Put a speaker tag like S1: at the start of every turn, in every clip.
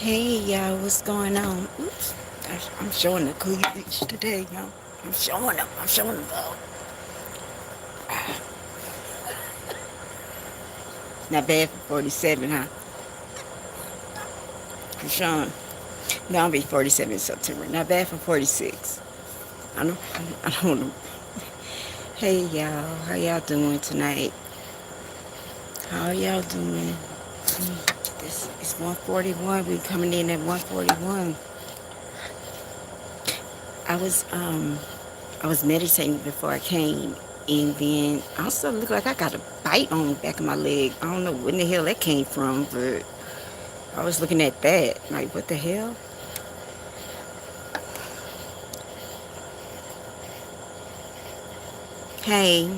S1: Hey y'all, what's going on? Oops, I'm showing the cleavage today, y'all. I'm showing them all. Not bad for 47, huh? For Sean. No, I'll be 47 in September. Not bad for 46. I don't, I don't know. Hey y'all, how y'all doing tonight? How y'all doing? This is 141. We coming in at 141. I was um I was meditating before I came, and then I also look like I got a bite on the back of my leg. I don't know where in the hell that came from, but I was looking at that like, what the hell? Hey,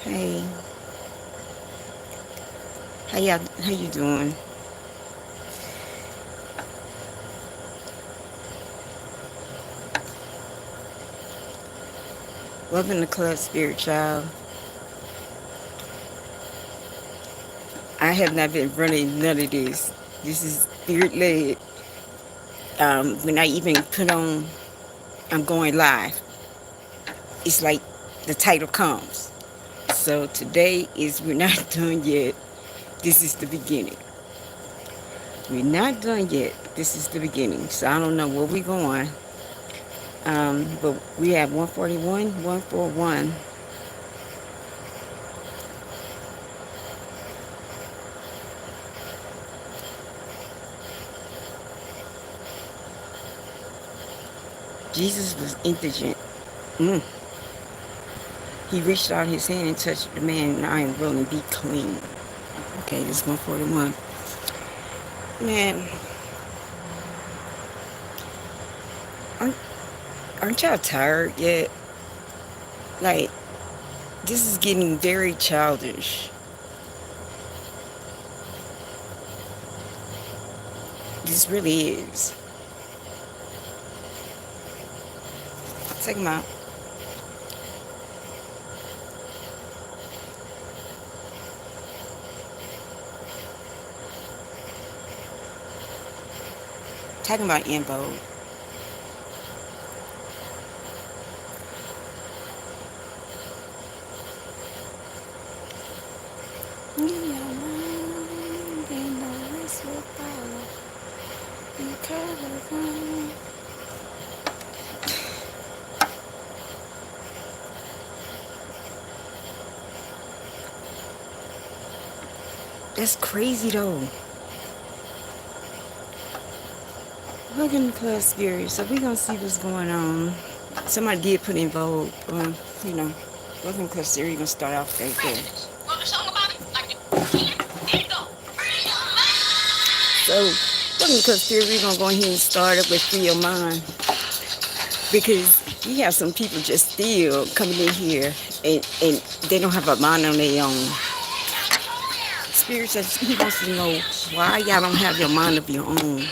S1: hey, how you doing? Welcome to Club Spirit, child. I have not been running none of this. This is spirit led. When I even put on, I'm going live. It's like the title comes. So today is we're not done yet. This is the beginning. We're not done yet. This is the beginning. So I don't know where we're going. But we have 141, 141. Jesus was indigent. Mm. He reached out his hand and touched the man, and I am willing to be clean. Okay, this is 141. Man, aren't, aren't y'all tired yet? Like, this is getting very childish. This really is. Take them out. Talking about info. That's crazy though. Welcome to Club Spirit. So we're gonna see what's going on. Somebody did put in vogue. You know, welcome to Club Spirit. You're gonna start off right there. So welcome to Club Spirit. We're gonna go ahead and start up with Free Your Mind, because we have some people just still coming in here and they don't have a mind on their own. Spirit says he wants to know why y'all don't have your mind of your own.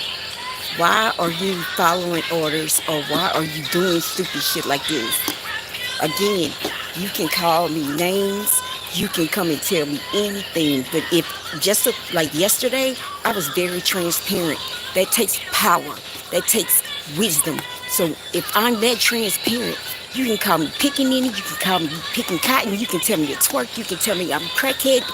S1: Why are you following orders, or why are you doing stupid shit like this? Again, you can call me names, you can come and tell me anything, but if just like yesterday, I was very transparent. That takes power, that takes wisdom. So if I'm that transparent, you can call me picking any, you can call me picking cotton, you can tell me to twerk, you can tell me I'm crackhead.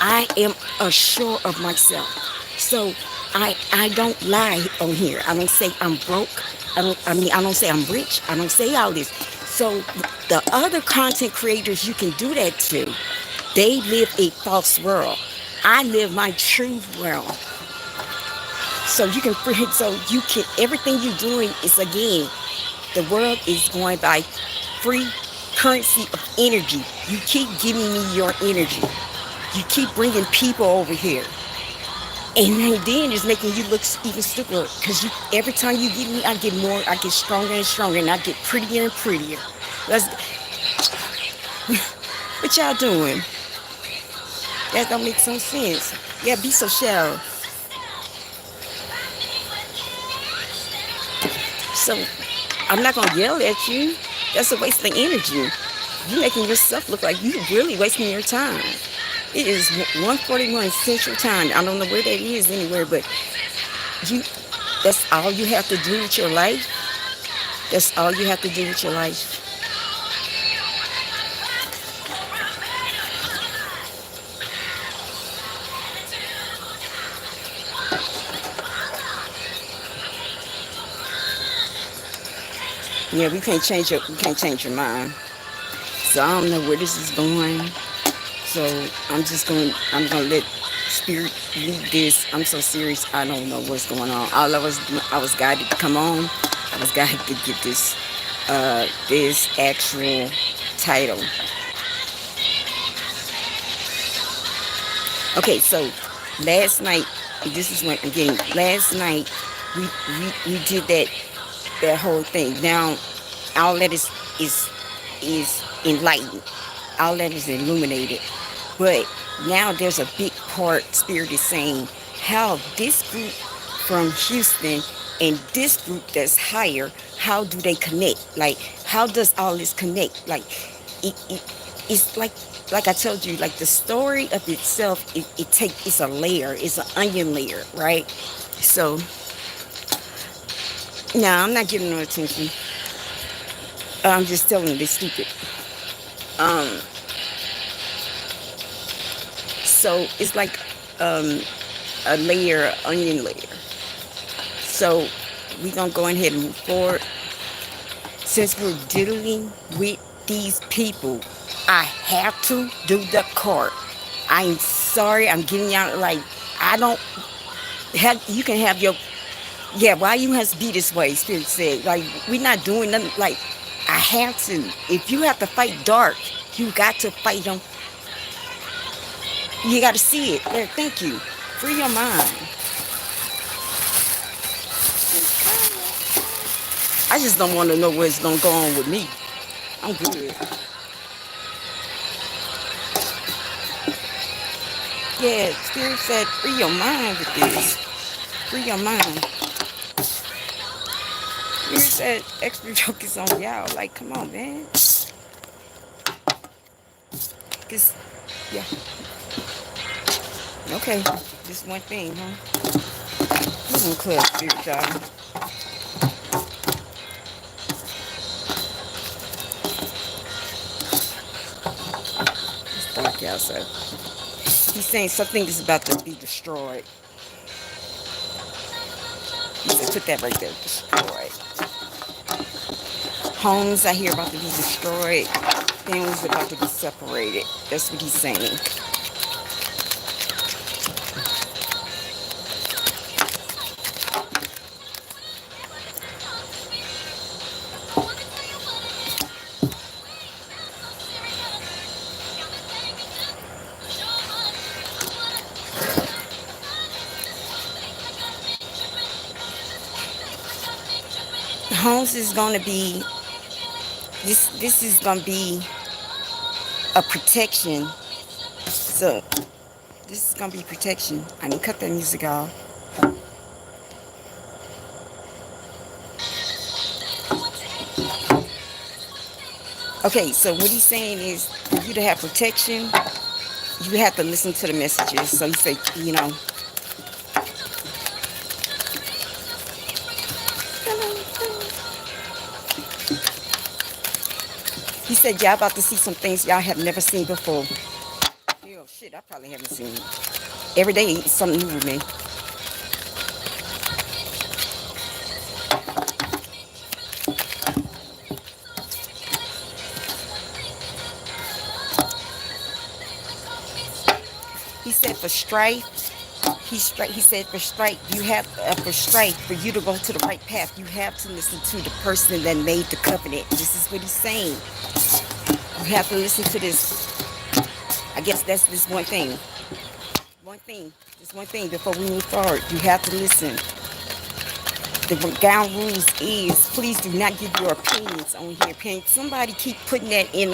S1: I am assured of myself. So I don't lie on here. I don't say I'm broke. I don't say I'm rich. I don't say all this. So the other content creators you can do that to, they live a false world. I live my true world. So everything you're doing is, again, the world is going by free currency of energy. You keep giving me your energy. You keep bringing people over here. And then it's making you look even stupider, because every time you give me, I get more, I get stronger and stronger, and I get prettier and prettier. Let's, what y'all doing? That don't make some sense. Yeah, be so shallow. So I'm not gonna yell at you. That's a waste of energy. You're making yourself look like you really wasting your time. It is 1:41 Central Time. I don't know where that is anywhere, but You, that's all you have to do with your life. That's all you have to do with your life. Yeah, we can't change your mind. So I don't know where this is going. So I'm gonna let spirit lead this. I'm so serious. I don't know what's going on. I was guided to come on. I was guided to get this actual title. Okay, so last night, this is when again. Last night we did that whole thing. Now all that is enlightened. All that is illuminated. But now there's a big part Spirit is saying how this group from Houston and this group that's higher, how do they connect? Like, how does all this connect? Like, it's like I told you, like the story of itself, it's a layer, it's an onion layer, right? So, no, I'm not giving no attention. I'm just telling them they're stupid. Um, so it's like a layer, onion layer. So we're gonna go ahead and move forward. Since we're dealing with these people, I have to do the card. I'm sorry, I'm giving y'all like I don't have. You can have your yeah. Why you have to be this way? Spirit said like we're not doing nothing. Like I have to. If you have to fight dark, you got to fight them. You got to see it. There, thank you. Free your mind. I just don't want to know what's gonna go on with me. I'm good. Yeah, Spirit said, free your mind with this. Free your mind. Spirit said, extra focus on y'all. Like, come on, man. Cause, yeah. Okay, just one thing, huh? We're gonna club Spirit, y'all. It's dark outside. He's saying something is about to be destroyed. He said, put that right there, destroyed. Homes I hear about to be destroyed. Families about to be separated. That's what he's saying. Homes is gonna be this is gonna be a protection. So this is gonna be protection. I need to cut that music off. Okay, so what he's saying is for you to have protection, you have to listen to the messages. So he said, you know, he said, y'all about to see some things y'all have never seen before. Oh shit, I probably haven't seen it. Every day it's something new with me. He said for strife, he said for strife, you have for strife, for you to go to the right path, you have to listen to the person that made the covenant. This is what he's saying. You have to listen to this. I guess that's this one thing. Just one thing before we move forward. You have to listen. The ground rules is please do not give your opinions on here. Can somebody keep putting that in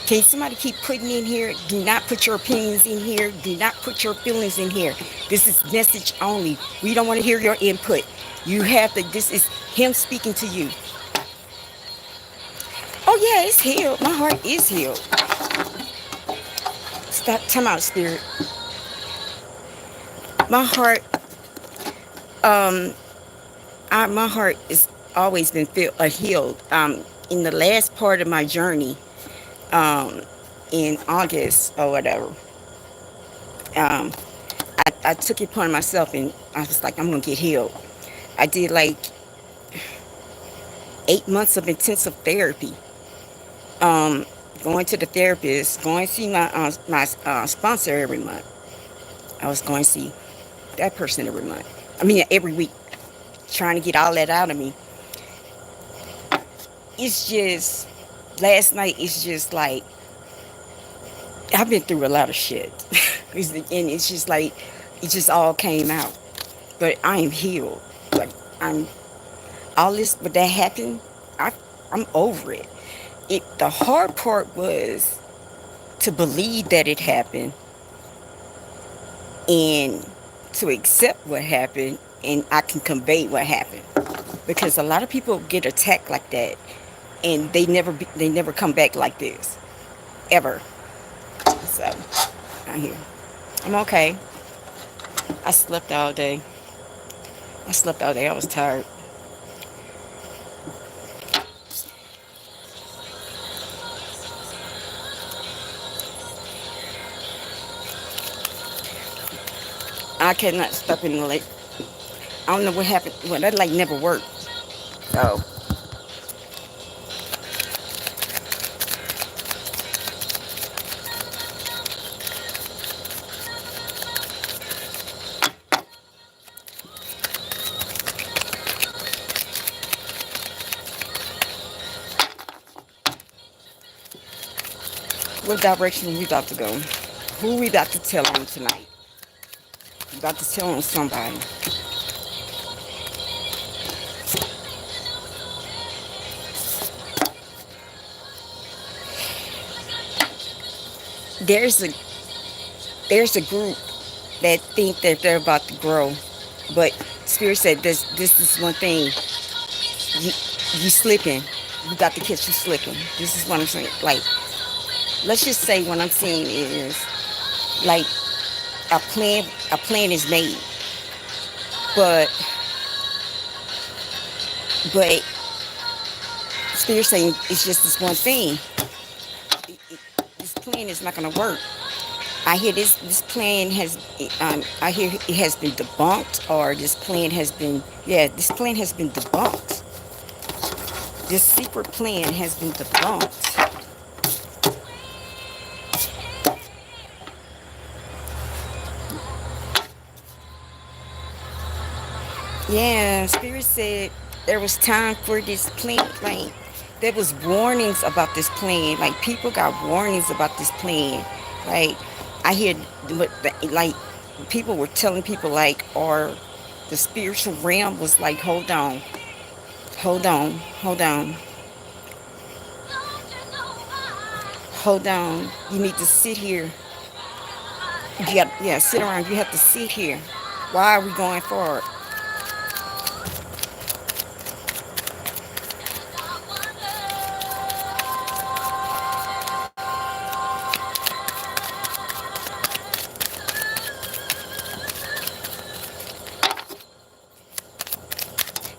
S1: can somebody keep putting in here? Do not put your opinions in here. Do not put your feelings in here. This is message only. We don't want to hear your input. You have to, this is him speaking to you. Oh yeah, it's healed. My heart is healed. Stop, time out, Spirit. My heart Um, my heart has always been healed. In the last part of my journey, um, in August or whatever, um, I took it upon myself and I was like, I'm gonna get healed. I did like 8 months of intensive therapy. Um, Going to the therapist, going to see my sponsor every month. I was going to see that person every month. I mean, every week, trying to get all that out of me. It's just last night. It's just like I've been through a lot of shit, and it's just like it just all came out. But I am healed. Like I'm all this, but that happened. I'm over it. The hard part was to believe that it happened and to accept what happened, and I can convey what happened, because a lot of people get attacked like that and they never come back like this ever. So I'm here. I'm okay. I slept all day. I was tired. I cannot stop in the lake. I don't know what happened. Well, that light never worked. So what direction we about to go? Who we about to tell on tonight? We about to tell on somebody. There's a there's a group that think that they're about to grow, but Spirit said this is one thing. You slipping. You got to catch you slipping. This is what I'm saying. Like, let's just say what I'm saying is like a plan is made, but but Spirit saying it's just this one thing. This plan is not gonna work. I hear this plan has I hear it has been debunked, or this plan has been debunked. This secret plan has been debunked. Yeah, Spirit said there was time for this plan. Like, there was warnings about this plan. Like, people got warnings about this plan. Like, I hear like people were telling people like, or the spiritual realm was like, hold on, hold on, hold on, hold on. You need to sit here. Yeah, sit around. You have to sit here. Why are we going forward?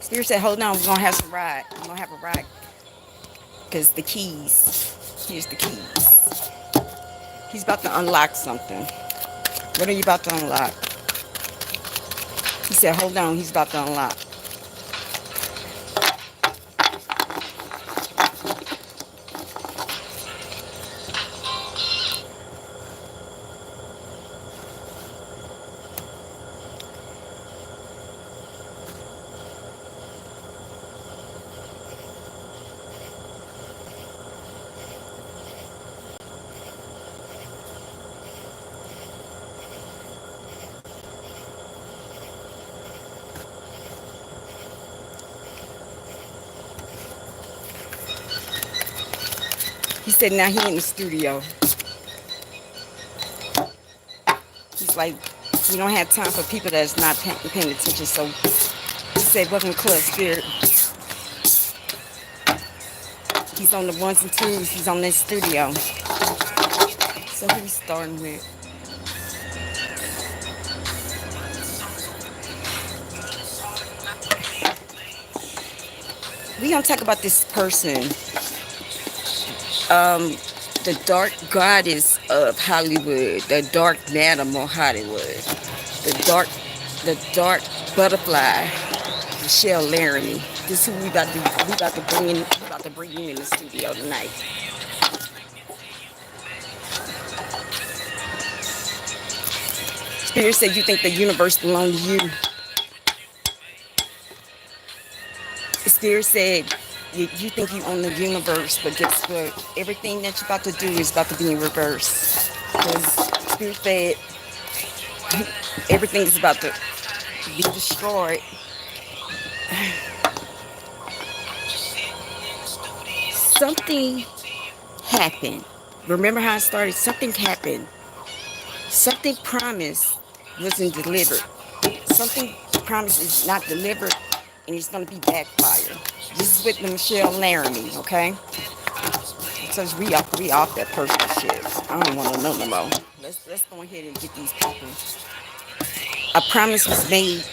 S1: Spirit said, hold on, we're going to have some ride. We're going to have a ride. Because the keys. Here's the keys. He's about to unlock something. What are you about to unlock? He said, hold on, he's about to unlock. He said, now he in the studio. He's like, we don't have time for people that's not paying attention. So he said, welcome to Club Spirit. He's on the ones and twos. He's on this studio. So who we starting with? We gonna talk about this person, um, the dark goddess of Hollywood, the dark madam of Hollywood, the dark, the dark butterfly, Michelle Laramie. This is who we about to bring you in the studio tonight. Spirit said you think the universe belongs to you. Spirit said you think you own the universe, but guess what? Everything that you're about to do is about to be in reverse. Because Spirit said everything is about to be destroyed. Something happened. Remember how it started? Something happened. Something promised wasn't delivered. Something promised is not delivered, and it's going to be backfire. This is with the Michelle Laramie, okay? So we off that personal shit. I don't want to know no more. Let's go ahead and get these people. A promise was made.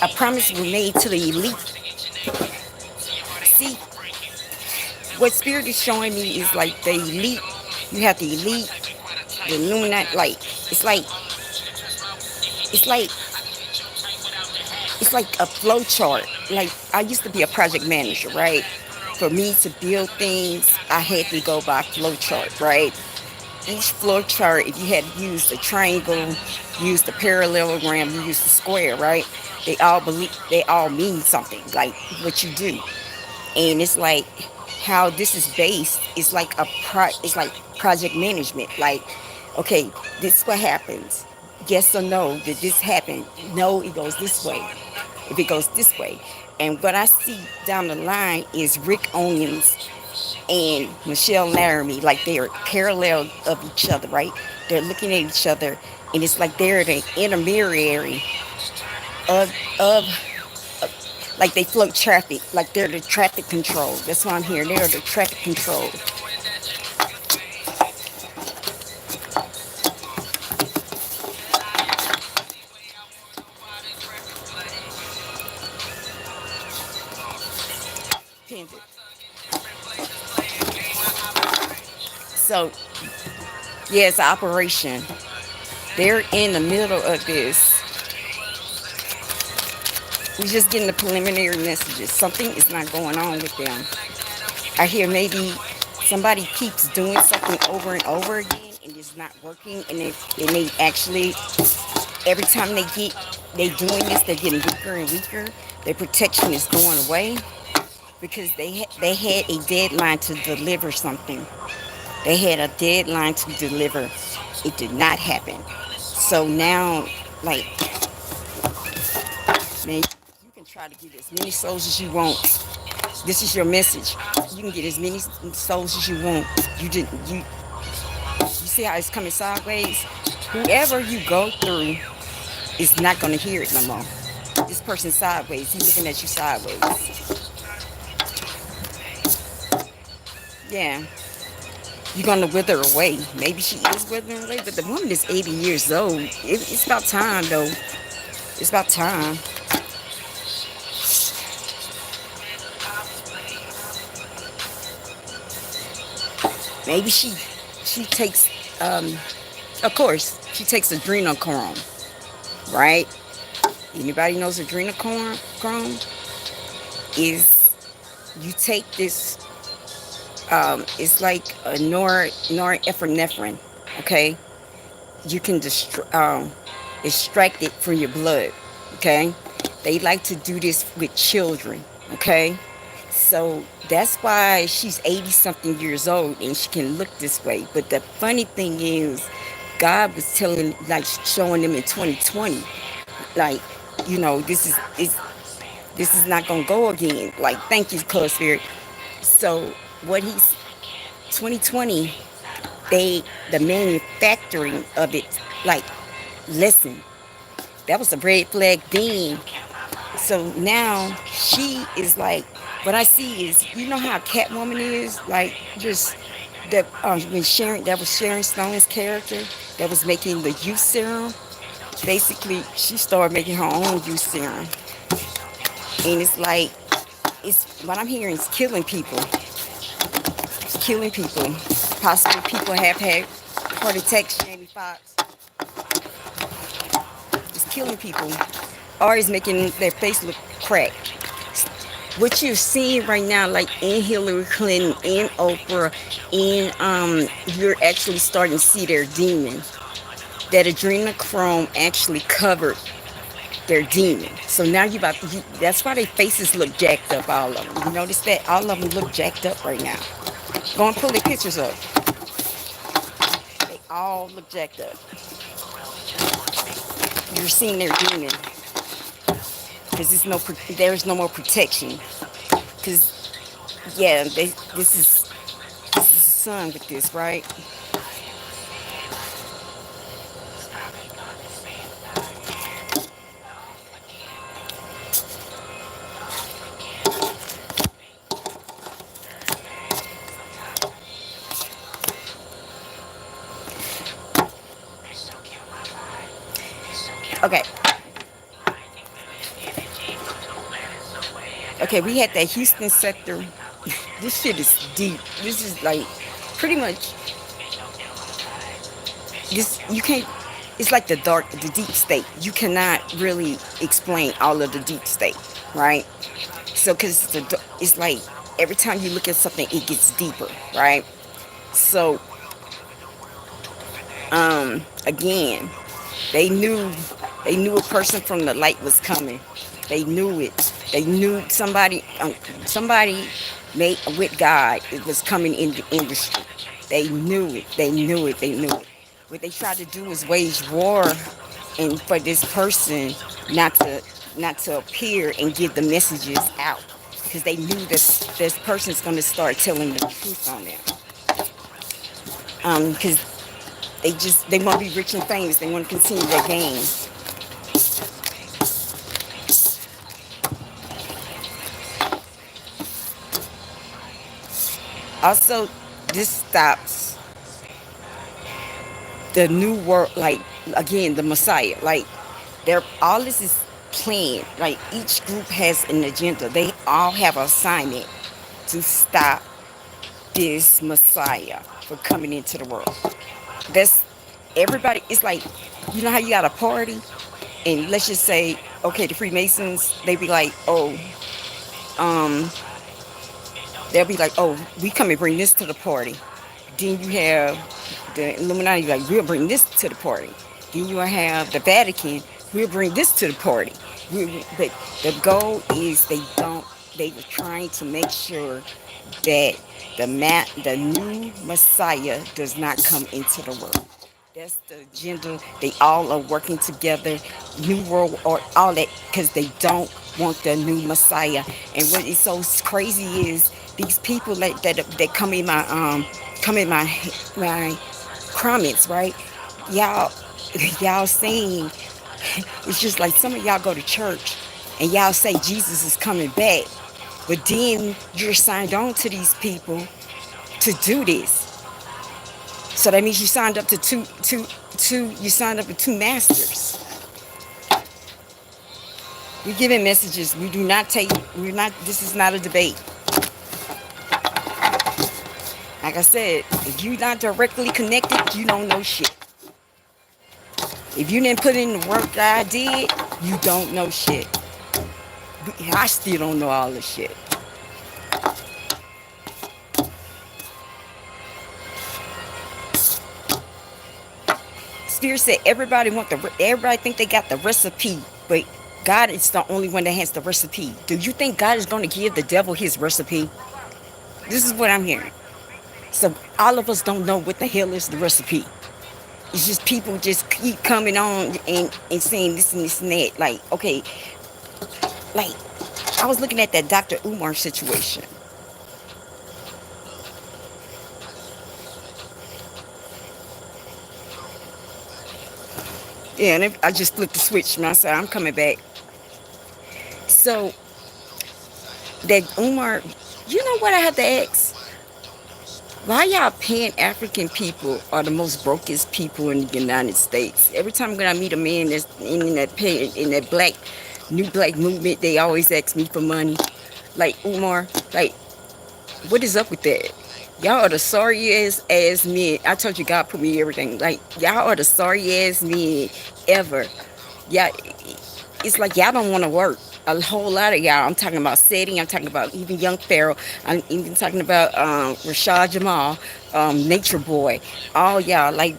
S1: A promise was made to the elite. See, what Spirit is showing me is like the elite. You have the elite, the Illuminati. Like it's like it's like it's like a flow chart. Like I used to be a project manager, right? For me to build things, I had to go by flow chart, right? Each flow chart, if you had used a triangle, used a parallelogram, you used a square, right? They all mean something, like what you do. And it's like how this is based is like it's like project management. Like, okay, this is what happens. Yes or no, did this happen? No, it goes this way. If it goes this way. And what I see down the line is Rick Owens and Michelle Laramie, like they're parallel of each other, right? They're looking at each other, and it's like they're the intermediary of like they float traffic, like they're the traffic control. That's why I'm here. They're the traffic control. So yeah, it's an operation. They're in the middle of this. We're just getting the preliminary messages. Something is not going on with them. I hear maybe somebody keeps doing something over and over again and it's not working, and they actually every time they doing this, they're getting weaker and weaker. Their protection is going away because they had a deadline to deliver something. They had a deadline to deliver. It did not happen. So now, like, man, you can try to get as many souls as you want. This is your message. You can get as many souls as you want. You see how it's coming sideways? Whoever you go through is not gonna hear it no more. This person sideways, he's looking at you sideways. Yeah. You're gonna wither away. Maybe she is withering away, but the woman is 80 years old. It's about time though. It's about time. Maybe she takes of course she takes adrenochrome, right? Anybody knows adrenochrome is you take this it's like a norepinephrine, okay? You can extract it from your blood, okay? They like to do this with children, okay? So that's why she's 80 something years old and she can look this way. But the funny thing is, God was telling, like, showing them in 2020, like, this is not gonna go again. Like, thank you, ClubSpirit. So what he's 2020, the manufacturing of it, like, listen, that was a red flag then. So now she is like, what I see is, you know how Catwoman is, like, just that that was Sharon Stone's character that was making the youth serum. Basically, she started making her own youth serum. And it's like, it's what I'm hearing is killing people. It's killing people. Possibly people have had heart attacks, Jamie Foxx. It's killing people. Or it's making their face look cracked. What you're seeing right now, like in Hillary Clinton, in Oprah, you're actually starting to see their demon. That adrenochrome actually covered their demon. So now that's why their faces look jacked up, all of them. You notice that? All of them look jacked up right now. Go and pull their pictures up. They all look jacked up. You're seeing their demon. Because there's no more protection. Because, yeah, this is the sun with this, right? Okay. Okay, we had that Houston sector. This shit is deep. This is like pretty much this. You can't. It's like the deep state. You cannot really explain all of the deep state, right? So, because it's like every time you look at something, it gets deeper, right? So, again, they knew they knew a person from the light was coming. They knew it. They knew somebody made with God it was coming in the industry. They knew it. They knew it. They knew it. What they tried to do was wage war, and for this person not to appear and give the messages out, because they knew this person's going to start telling the truth on them. Because they want to be rich and famous. They want to continue their game. Also, this stops the new world, like, again, the Messiah. Like, all this is planned. Like, each group has an agenda. They all have an assignment to stop this Messiah from coming into the world. That's everybody. It's like, you know how you got a party, and let's just say, okay, the Freemasons, they be like, oh, um, they'll be like, oh, we come and bring this to the party. Then you have the Illuminati, like, we'll bring this to the party. Then you have the Vatican, we'll bring this to the party. But the goal is they were trying to make sure that the new Messiah does not come into the world. That's the agenda. They all are working together, New World or all that, because they don't want the new Messiah. And what is so crazy is these people that come in my comments, right? Y'all y'all saying it's just like some of y'all go to church and y'all say Jesus is coming back, but then you're signed on to these people to do this. So that means you signed up to you signed up to two masters. We're giving messages. This is not a debate. Like I said, if you're not directly connected, you don't know shit. If you didn't put in the work that I did, you don't know shit. I still don't know all this shit. Spirit said everybody think they got the recipe, but God is the only one that has the recipe. Do you think God is going to give the devil his recipe? This is what I'm hearing. So all of us don't know what the hell is the recipe. It's just people just keep coming on and saying this and this and that. Like, okay, like I was looking at that Dr. Umar situation. Yeah, and I just flipped the switch and I said, I'm coming back. So, that Umar, you know what I have to ask? Why y'all Pan-African people are the most brokest people in the United States? Every time when I meet a man that's in that black New Black Movement, they always ask me for money. Like, Umar, like, what is up with that? Y'all are the sorriest ass men. I told you God put me in everything. Like, y'all are the sorry ass men ever. Yeah, it's like y'all don't want to work. A whole lot of y'all. I'm talking about Sadie. I'm talking about even Young Pharaoh. I'm even talking about Rashad Jamal, Nature Boy. All y'all. Like,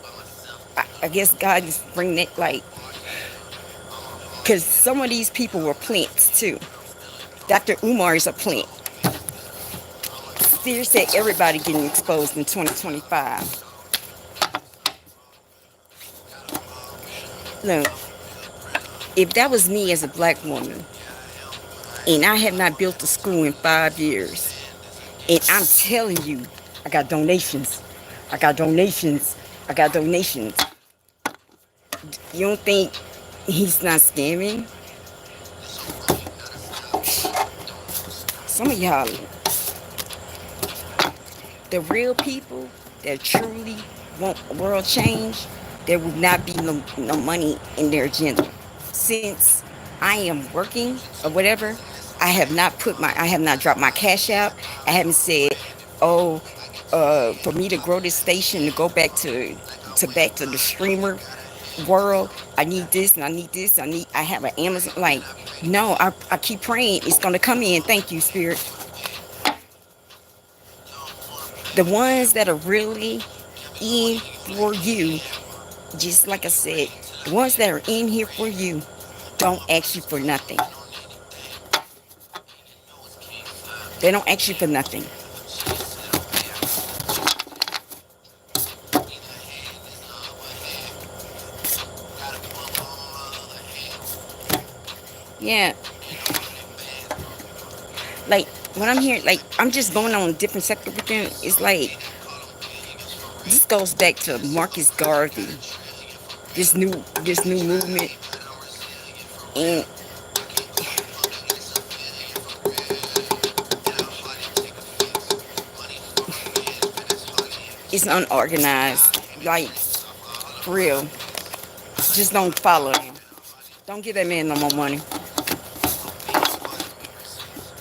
S1: I guess God just bring it, like, because some of these people were plants too. Dr. Umar is a plant. Spears said everybody getting exposed in 2025. Look, if that was me as a black woman, and I have not built a school in 5 years, and I'm telling you, I got donations. I got donations. I got donations. You don't think he's not scamming? Some of y'all, the real people that truly want world change, there will not be no money in their agenda. Since I am working or whatever, I have not dropped my cash out. I haven't said, oh, for me to grow this station to go back to the streamer world, I need this and I need this. I have an Amazon. Like, no, I keep praying it's gonna come in. Thank you, Spirit. The ones that are really in for you, just like I said, the ones that are in here for you don't ask you for nothing. They don't ask you for nothing. Yeah, like when I'm here, like I'm just going on a different sector with them. It's like this goes back to Marcus Garvey, this new movement, and it's unorganized. Like, for real, just don't follow him. Don't give that man no more money.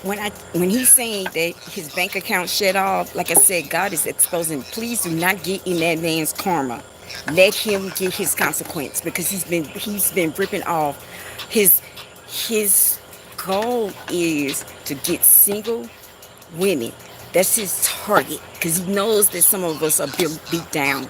S1: When he's saying that his bank account shut off, like I said, God is exposing. Please do not get in that man's karma. Let him get his consequence because he's been ripping off. His goal is to get single women. That's his target because he knows that some of us are beat down.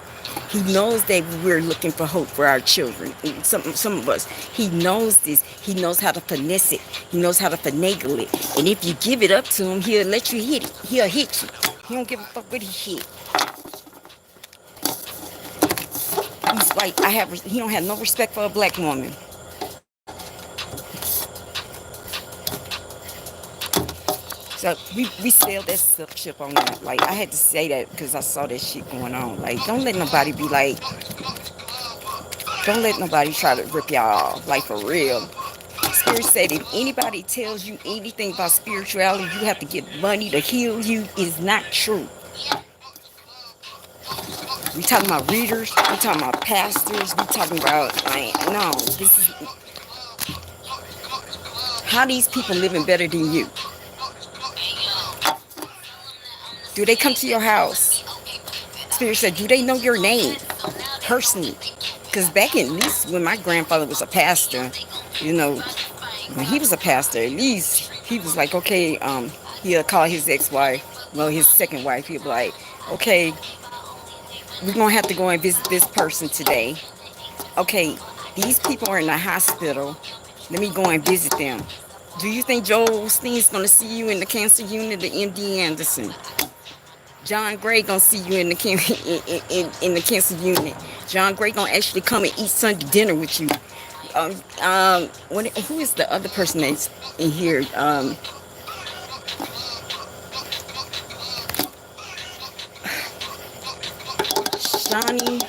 S1: He knows that we're looking for hope for our children. Some of us. He knows this. He knows how to finesse it. He knows how to finagle it. And if you give it up to him, he'll let you hit it. He'll hit you. He don't give a fuck what he hit. He's like, he don't have no respect for a black woman. So we sailed that ship on that. Like, I had to say that because I saw that shit going on. Like, don't let nobody try to rip y'all off. Like, for real. Spirit said if anybody tells you anything about spirituality, you have to get money to heal you, is not true. We talking about readers, we talking about pastors, we talking about, like, no, this is how these people living better than you. Do they come to your house? Spirit said, do they know your name personally? Because back in, at least when my grandfather was a pastor, when he was a pastor, at least he was like, okay, he'll call his ex-wife, well, his second wife, he'll be like, okay, we're going to have to go and visit this person today. Okay, these people are in the hospital. Let me go and visit them. Do you think Joel Osteen's going to see you in the cancer unit, the MD Anderson? John Gray gonna see you in the cancer unit. John Gray gonna actually come and eat Sunday dinner with you. Who is the other person that's in here? Shawnee.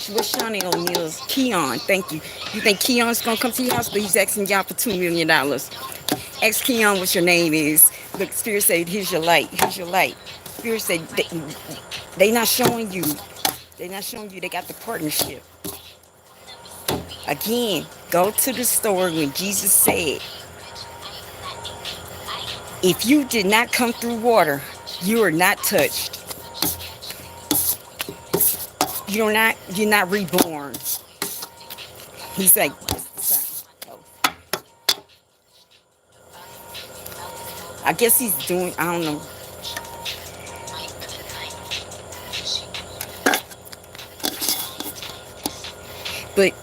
S1: What's Shawnee O'Neal's? Keon, thank you. You think Keon's gonna come to your house, but he's asking y'all for $2 million. Ask Keon what your name is. Look, Spirit said, here's your light. Here's your light. Spirit said, they not showing you. They not showing you they got the partnership. Again, go to the story when Jesus said, if you did not come through water, you are not touched. You're not reborn. He's like, oh, I guess he's doing, I don't know. But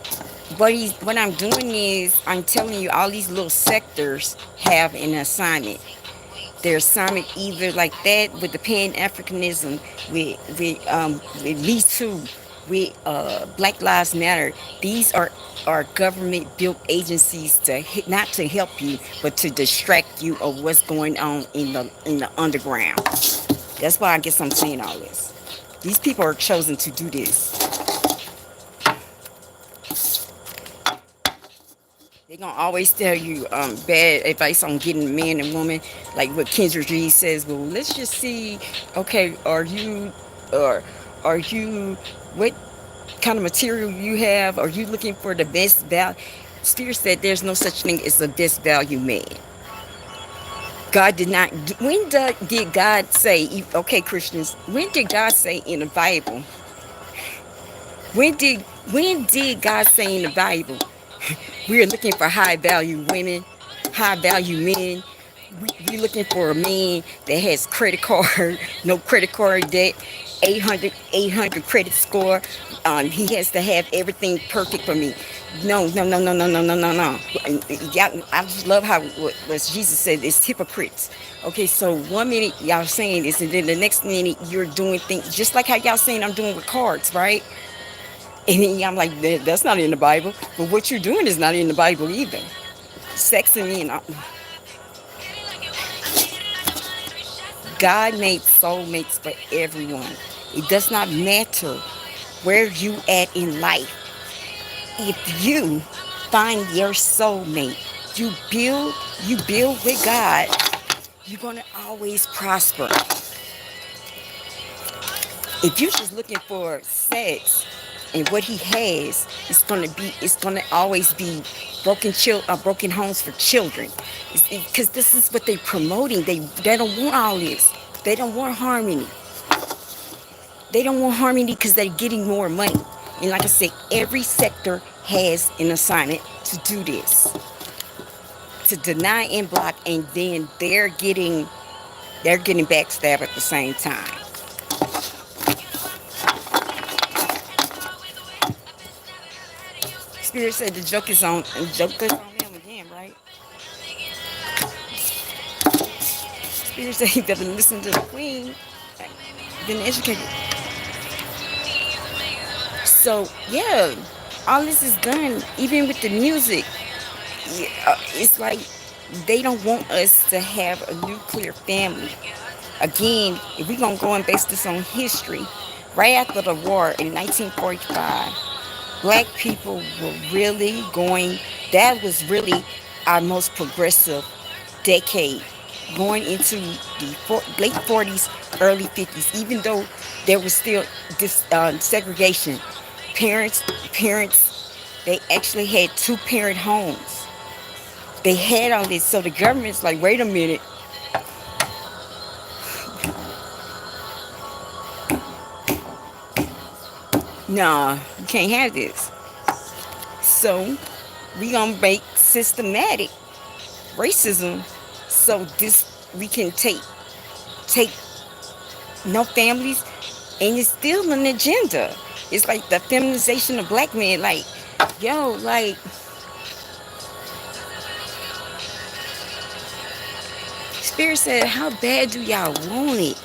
S1: what I'm doing is I'm telling you all these little sectors have an assignment. Their assignment either like that with the Pan-Africanism, with Me Too, with Black Lives Matter. These are government-built agencies not to help you, but to distract you of what's going on in the underground. That's why I guess I'm saying all this. These people are chosen to do this. They're gonna always tell you bad advice on getting a man and woman, like what Kendra G says. Well, let's just see. Okay, or are you, what kind of material you have? Are you looking for the best value? Spirit said there's no such thing as the best value man. God did not. When did God say? Okay, Christians. When did God say in the Bible? When did God say in the Bible? We are looking for high value women, high value men. We're looking for a man that has credit card, no credit card debt, 800 credit score. He has to have everything perfect for me. No, no, no, no, no, no, no, no, no. I just love how what Jesus said is hypocrites. Okay, so 1 minute y'all saying this, and then the next minute you're doing things just like how y'all saying I'm doing with cards, right? And then I'm like, that's not in the Bible. But what you're doing is not in the Bible either. Sexing me and God made soulmates for everyone. It does not matter where you at in life. If you find your soulmate, you build with God, you're gonna always prosper. If you're just looking for sex and what he has, it's gonna always be broken homes for children. Because this is what they're promoting. They don't want all this. They don't want harmony. They don't want harmony because they're getting more money. And like I said, every sector has an assignment to do this, to deny and block, and then they're getting backstabbed at the same time. Spirit said the joke is on them again, right? Spirit said you better listen to the queen, been educated. So yeah, all this is done, even with the music. It's like they don't want us to have a nuclear family. Again, if we're gonna go and base this on history, right after the war in 1945, black people were really going. That was really our most progressive decade, going into the late 40s, early 50s. Even though there was still this segregation, parents, they actually had two-parent homes. They had all this, so the government's like, wait a minute. Nah, you can't have this. So we gonna make systematic racism so this we can take no families, and it's still an agenda. It's like the feminization of black men. Like, yo, like Spirit said, how bad do y'all want it?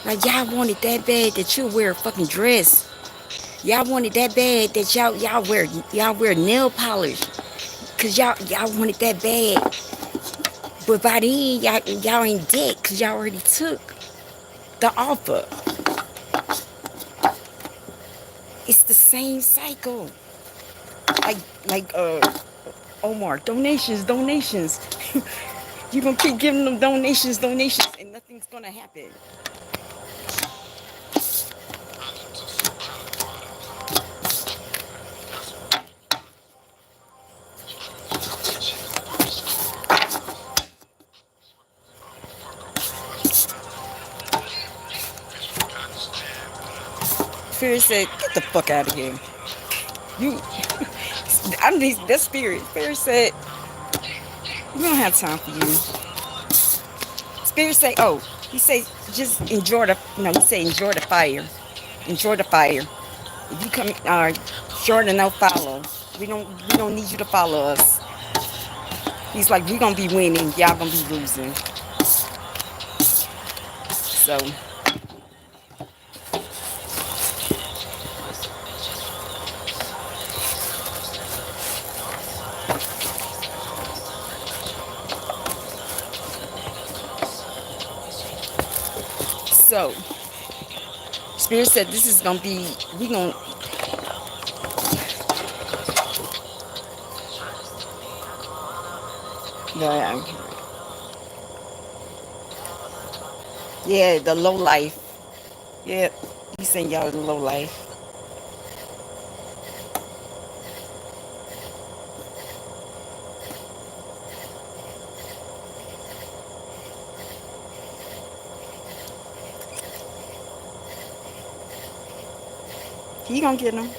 S1: Like, y'all want it that bad that you'll wear a fucking dress. Y'all want it that bad that y'all wear nail polish. Cause y'all want it that bad. But by then y'all ain't dead cause y'all already took the offer. It's the same cycle. Like Omar, donations. You gonna keep giving them donations, and nothing's gonna happen. Spirit said, get the fuck out of here. You, that spirit. Spirit said, we don't have time for you. Spirit say, oh, he say, just enjoy the, he say, enjoy the fire. Enjoy the fire. If you come, sure to no follow. We don't need you to follow us. He's like, we gonna be winning, y'all gonna be losing. So. So, Spirit said this is gonna be, we gonna, yeah, the low life. Yeah, he sent y'all the low life. He gonna get them.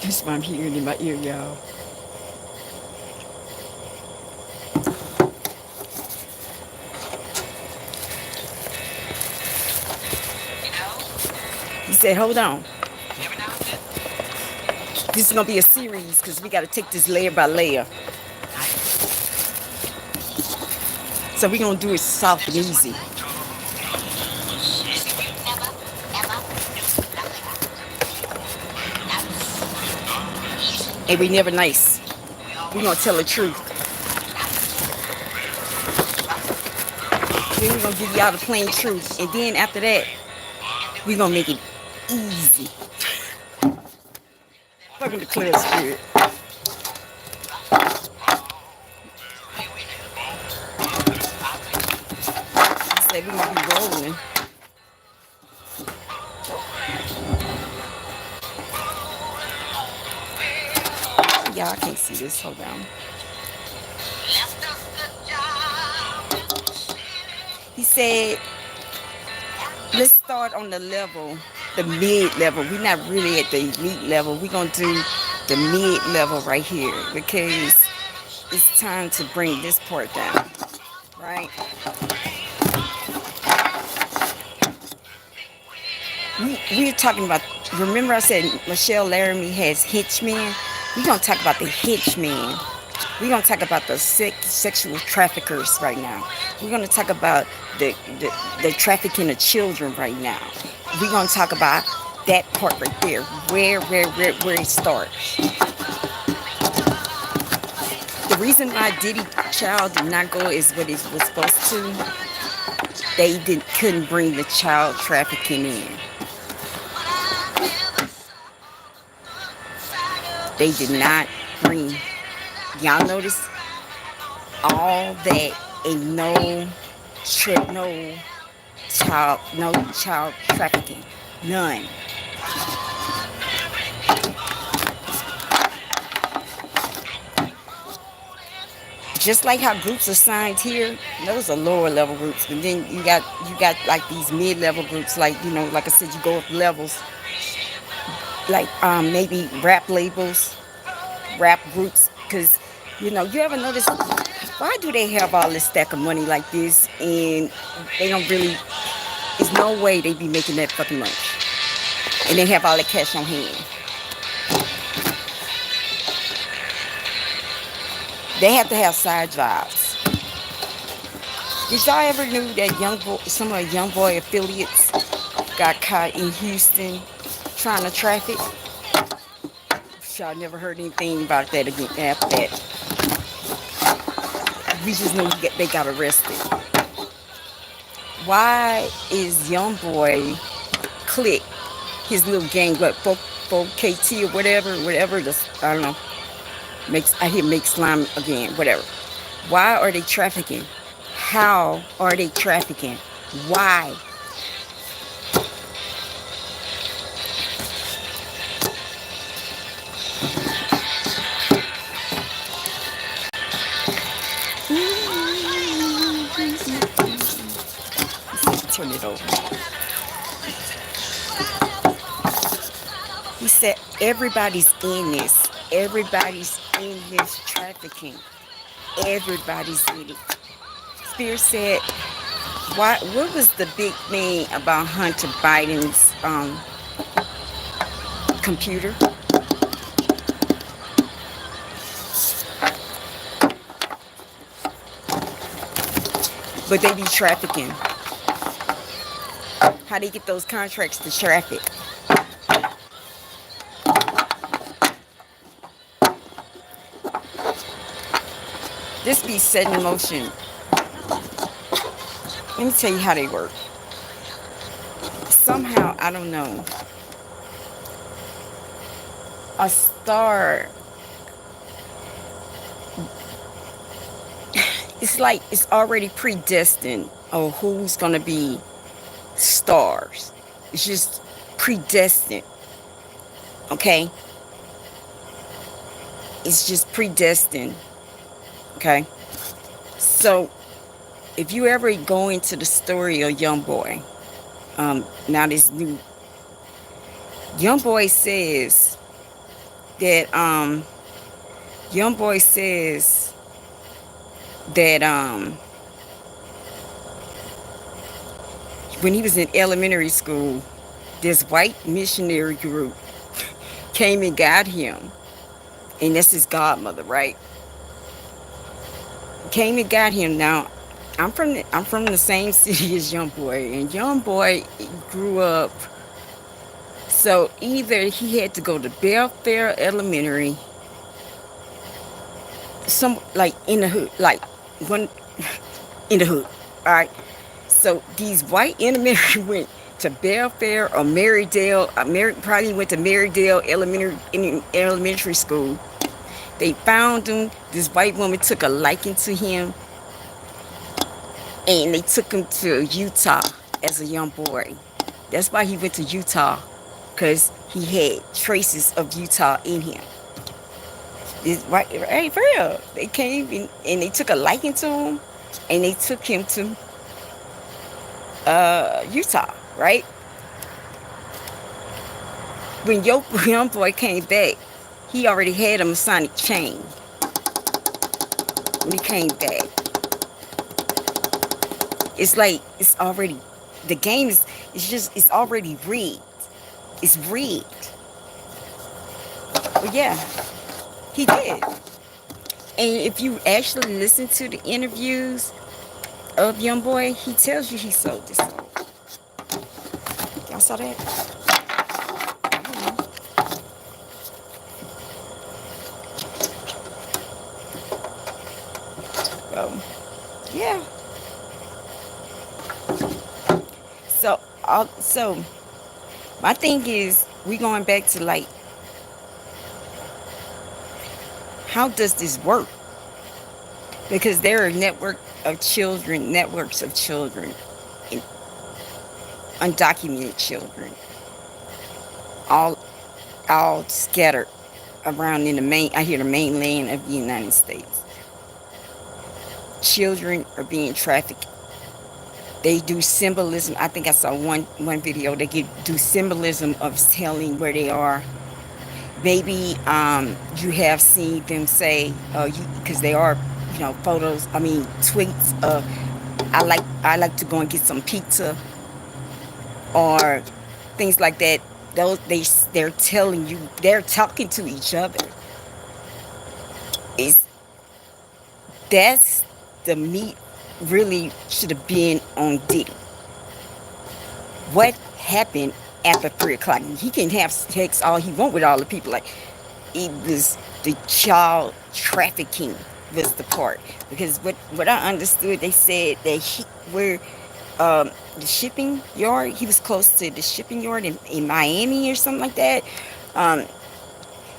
S1: That's what I'm hearing in my ear, y'all. He said, hold on. This is gonna be a series because we gotta take this layer by layer. So we're gonna do it soft and easy. And we never nice. We're gonna tell the truth. Then we're gonna give y'all the plain truth. And then after that, we're gonna make it easy. Welcome to ClubSpirit. I said we're gonna be rolling. Y'all can't see this. Hold on. He said, let's start on the level, the mid level. We're not really at the elite level. We're going to do the mid level right here because it's time to bring this part down, right? We're talking about, remember I said Michelle Laramie has henchmen? We're going to talk about the henchmen. We're going to talk about the sexual traffickers right now. We're going to talk about the trafficking of children right now. We're going to talk about that part right there, where it starts. The reason why Diddy child did not go as what it was supposed to, they couldn't bring the child trafficking in. They did not bring. Y'all notice all that and no child trafficking, none. Just like how groups are signed here, those are lower level groups, but then you got like these mid level groups, like like I said, you go up levels, like maybe rap labels, rap groups, because you ever notice why do they have all this stack of money like this and they don't really, there's no way they be making that fucking money and they have all that cash on hand. They have to have side jobs. Did y'all ever knew that some of the young boy affiliates got caught in Houston trying to traffic? Y'all never heard anything about that again after that. We just know they got arrested. Why is young boy click his little gang, what 4KT or whatever, I don't know. I hear make slime again, whatever. Why are they trafficking? How are they trafficking? Why? turn it over. He said, everybody's in this. Everybody's in this trafficking. Everybody's in it. Spirit said, what was the big thing about Hunter Biden's computer? But they be trafficking. How they get those contracts to traffic? This be set in motion. Let me tell you how they work. Somehow, I don't know, a star, it's like it's already predestined of who's going to be stars. It's just predestined. Okay? It's just predestined. Okay? So, if you ever go into the story of Young Boy, now this new Young Boy says that when he was in elementary school, this white missionary group came and got him, and that's his godmother, right? Came and got him. Now, I'm from the same city as Young Boy, and Young Boy grew up. So either he had to go to Belfair Elementary, some like in the hood, like one in the hood. All right. So these white elementary went to Belfair or Marydale. Probably went to Marydale Elementary School. They found him. This white woman took a liking to him, and they took him to Utah as a young boy. That's why he went to Utah, because he had traces of Utah in him. This right, for real. They came and they took a liking to him, and they took him to Utah, right? When Young Boy came back, he already had a Masonic chain. When he came back, it's like it's already, the game is, it's already rigged. It's rigged. But yeah, he did. And if you actually listen to the interviews of Young Boy, he tells you he sold this song. Y'all saw that? Yeah. So my thing is, we going back to like, how does this work? Because there are networks of children, and undocumented children, all scattered around in the mainland of the United States. Children are being trafficked. They do symbolism. I think I saw one video. They do symbolism of telling where they are. Maybe you have seen them say, because they are, photos. I mean, tweets of, I like to go and get some pizza, or things like that. They're telling you, they're talking to each other. That's the meat really should have been on Diddy. What happened after 3 o'clock? He can have sex all he want with all the people. Like, it was the child trafficking was the part. Because what I understood, they said that the shipping yard, he was close to the shipping yard in Miami or something like that.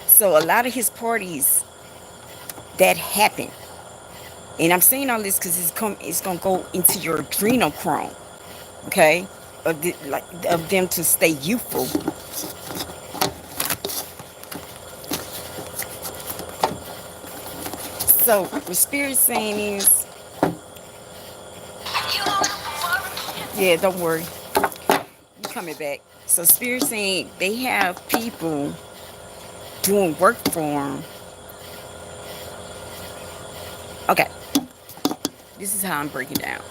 S1: So a lot of his parties that happened. And I'm saying all this because it's going to go into your adrenochrome, okay? Of them to stay youthful. So what Spirit's saying is, Yeah, don't worry. You coming back. So Spirit saying they have people doing work for them. Okay, this is how I'm breaking down.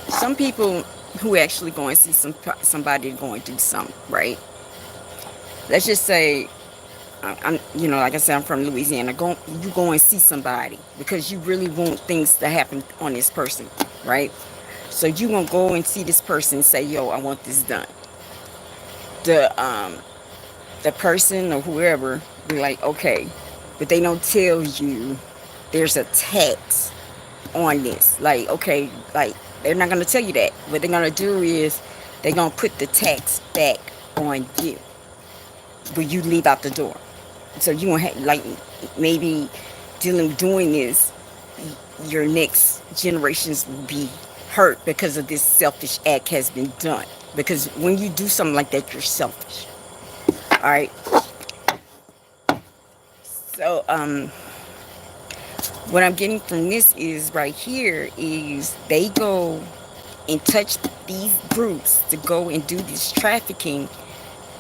S1: Some people who actually go and see somebody going to do something, right? Let's just say like I said, I'm from Louisiana. You go and see somebody because you really want things to happen on this person, right? So you gonna go and see this person and say, "Yo, I want this done." The person or whoever be like, "Okay," but they don't tell you there's a tax on this. Like, okay, like they're not gonna tell you that. What they're gonna do is they're gonna put the tax back on you when you leave out the door. So you won't have, like, maybe doing this, your next generations will be hurt because of this selfish act has been done. Because when you do something like that, you're selfish. All right. So what I'm getting from this is right here is they go and touch these groups to go and do this trafficking,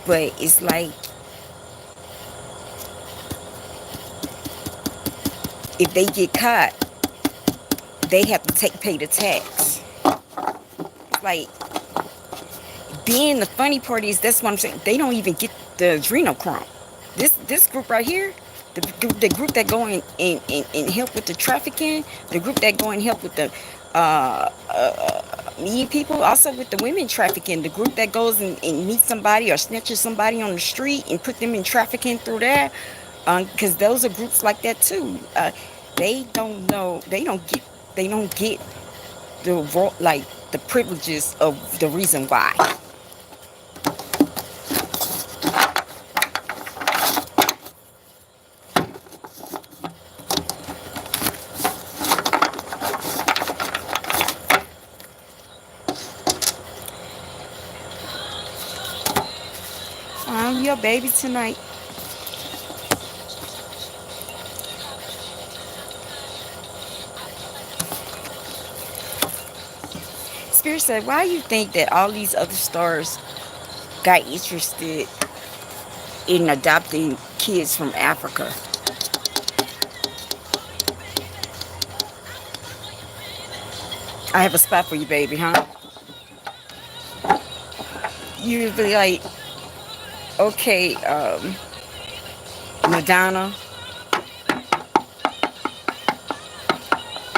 S1: but it's like if they get caught, they have to pay the tax. Like, being the funny part is, that's what I'm saying, they don't even get the adrenochrome. This group right here, the group that go and help with the trafficking, the group that go and help with the meet people, also with the women trafficking, the group that goes and meets somebody or snatches somebody on the street and put them in trafficking through there, because those are groups like that too. They don't know, they don't get the privileges of the reason why. I'm your baby tonight. Spirit said, why do you think that all these other stars got interested in adopting kids from Africa? I have a spot for you, baby, huh? You'd be like, okay, Madonna.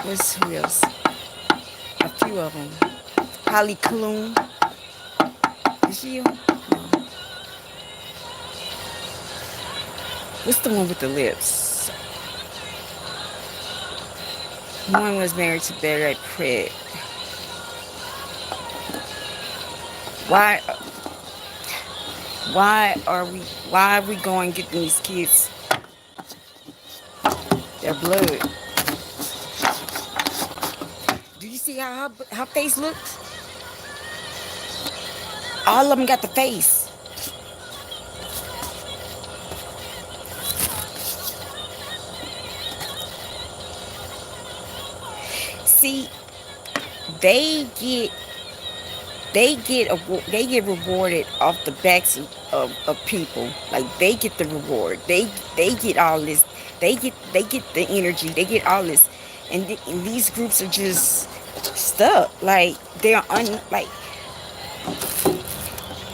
S1: Who else? A few of them. Holly Kloon. Is she? No. What's the one with the lips? One was married to Barry Pratt. Why are we going getting these kids their blood? Do you see how her face looks? All of them got the face. See, they get rewarded off the backs of people. Like, they get the reward. They get all this. They get the energy. They get all this, and these groups are just stuck. Like, they're like,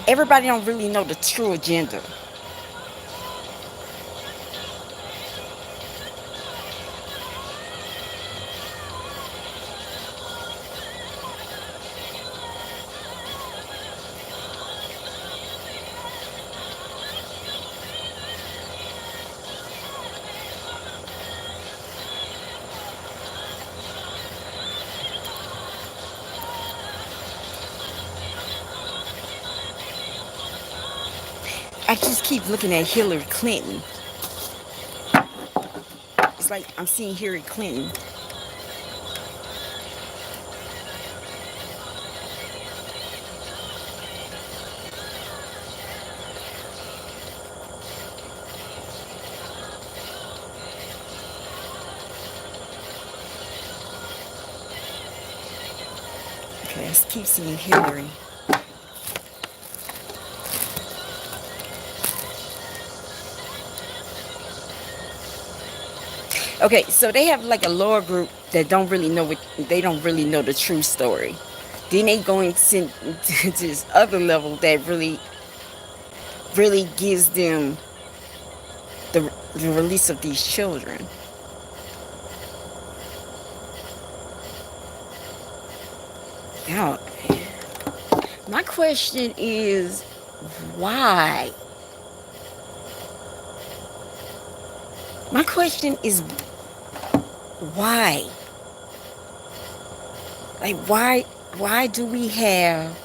S1: everybody don't really know the true agenda. I just keep looking at Hillary Clinton. It's like I'm seeing Hillary Clinton. Okay, let's keep seeing Hillary. Okay, so they have like a lower group that don't really know what they don't really know the true story. Then they going to this other level that really gives them the release of these children. Now, my question is why? My question is why? Like why do we have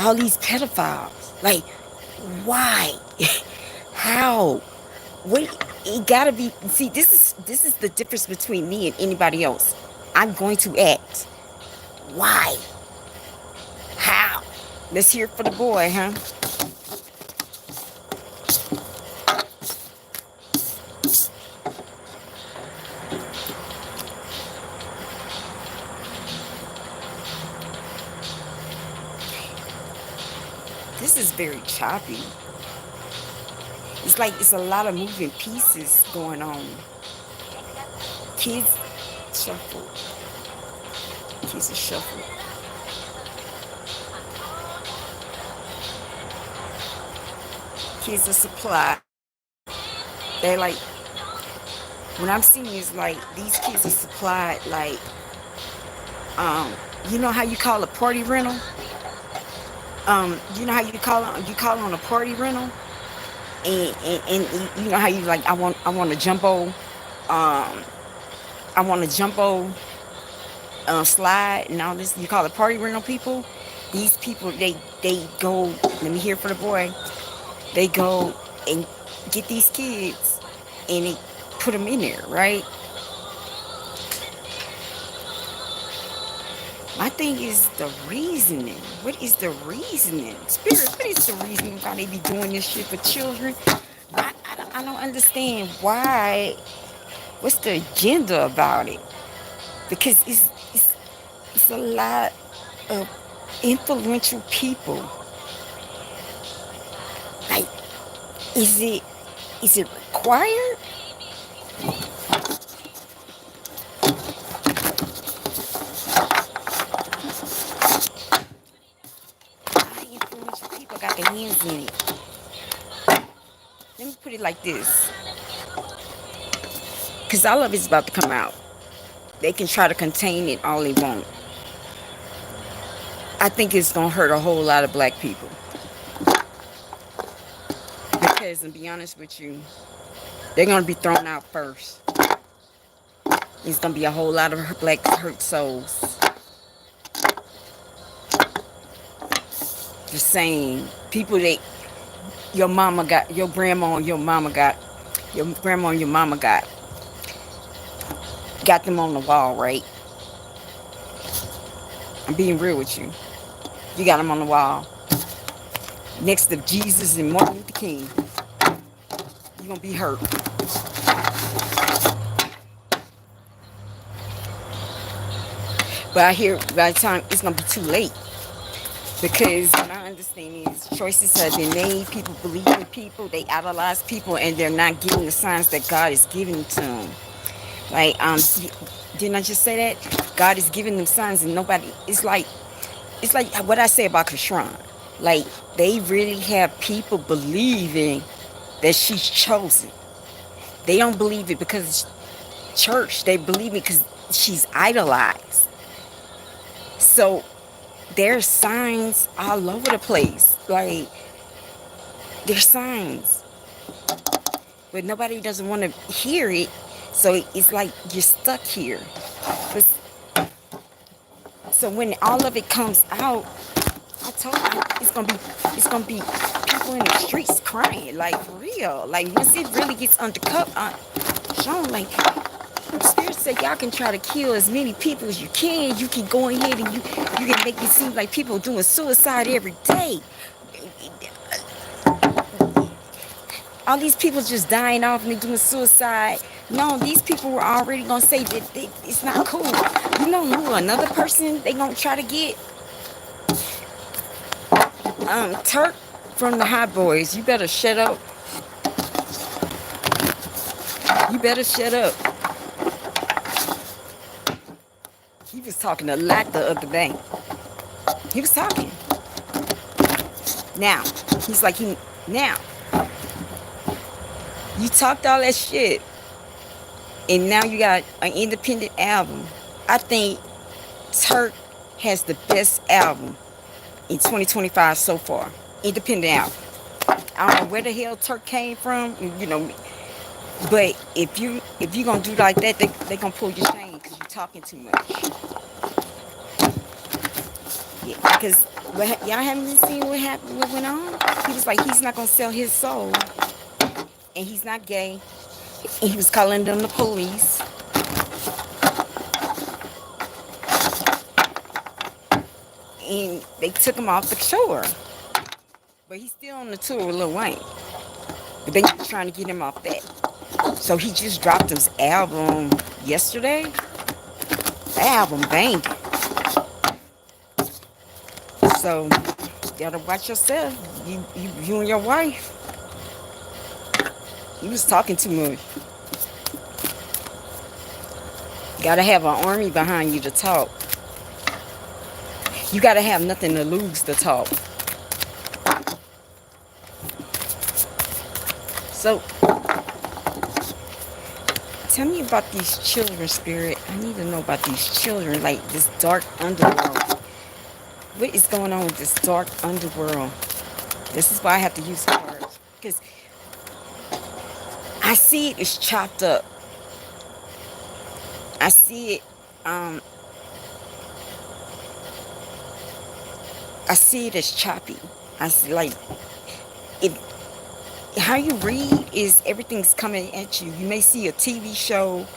S1: all these pedophiles? Like why? How? Wait, it gotta be. See, this is the difference between me and anybody else. I'm going to act. Why? How? Let's hear it for the boy, huh? This is very choppy. It's like it's a lot of moving pieces going on. Kids shuffle. Kids are shuffled. Kids are supplied. They're like, what I'm seeing is like these kids are supplied like, you know how you call a party rental? You know how you call on a party rental? And you know how you like I want a jumbo I want a jumbo slide and all this. You call it party rental people. These people they go. Let me hear for the boy. They go and get these kids and they put them in there, right? My thing is the reasoning. What is the reasoning? Spirit, what is the reasoning why they be doing this shit for children? I don't understand why. What's the agenda about it? Because it's a lot of influential people. Like, is it required? Influential people got their hands in it. Let me put it like this, because all of it's about to come out. They can try to contain it all they want. I think it's gonna hurt a whole lot of black people. Because, to be honest with you, they're gonna be thrown out first. It's gonna be a whole lot of black hurt souls. The same people that your mama got, your grandma and your mama got, your grandma and your mama got them on the wall, right? I'm being real with you. You got them on the wall next to Jesus and Martin Luther King. You're gonna be hurt. But I hear by the time it's gonna be too late. Because what I understand is choices have been made. People believe in people. They idolize people, and they're not getting the signs that God is giving to them. Like, didn't I just say that? God is giving them signs, and nobody. It's like what I say about Kashran. Like, they really have people believing that she's chosen. They don't believe it because it's church. They believe it because she's idolized. So there's signs all over the place. Like, there's signs. But nobody doesn't want to hear it. So it's like you're stuck here. So when all of it comes out, I told you it's gonna be people in the streets crying, like, for real. Like, once it really gets undercut, shown, like, Spirit said y'all can try to kill as many people as you can. You can go ahead and you can make it seem like people doing suicide every day. All these people just dying off and they doing suicide. No, these people were already gonna say that it's not cool. You know who another person they gonna try to get? Turk from the Hot Boys. You better shut up. You better shut up. He was talking a lot the other day. He was talking. Now, he's like, now, you talked all that shit, and now you got an independent album. I think Turk has the best album in 2025 so far. Independent album. I don't know where the hell Turk came from, you know, but if you gonna do like that, they gonna pull your chain because you're talking too much. Yeah, because y'all haven't seen what happened, what went on. He was like, he's not gonna sell his soul, and he's not gay. And he was calling them the police. And they took him off the shore. But he's still on the tour with Lil Wayne. But they trying to get him off that. So he just dropped his album yesterday. The album banged. So you gotta watch yourself. You and your wife. He was talking too much. You gotta have an army behind you to talk. You gotta have nothing to lose to talk. So tell me about these children, Spirit. I need to know about these children, like this dark underworld. What is going on with this dark underworld? This is why I have to use cards. Because I see it is chopped up. I see it, I see it as choppy. I see like it. How you read is everything's coming at you. You may see a TV show,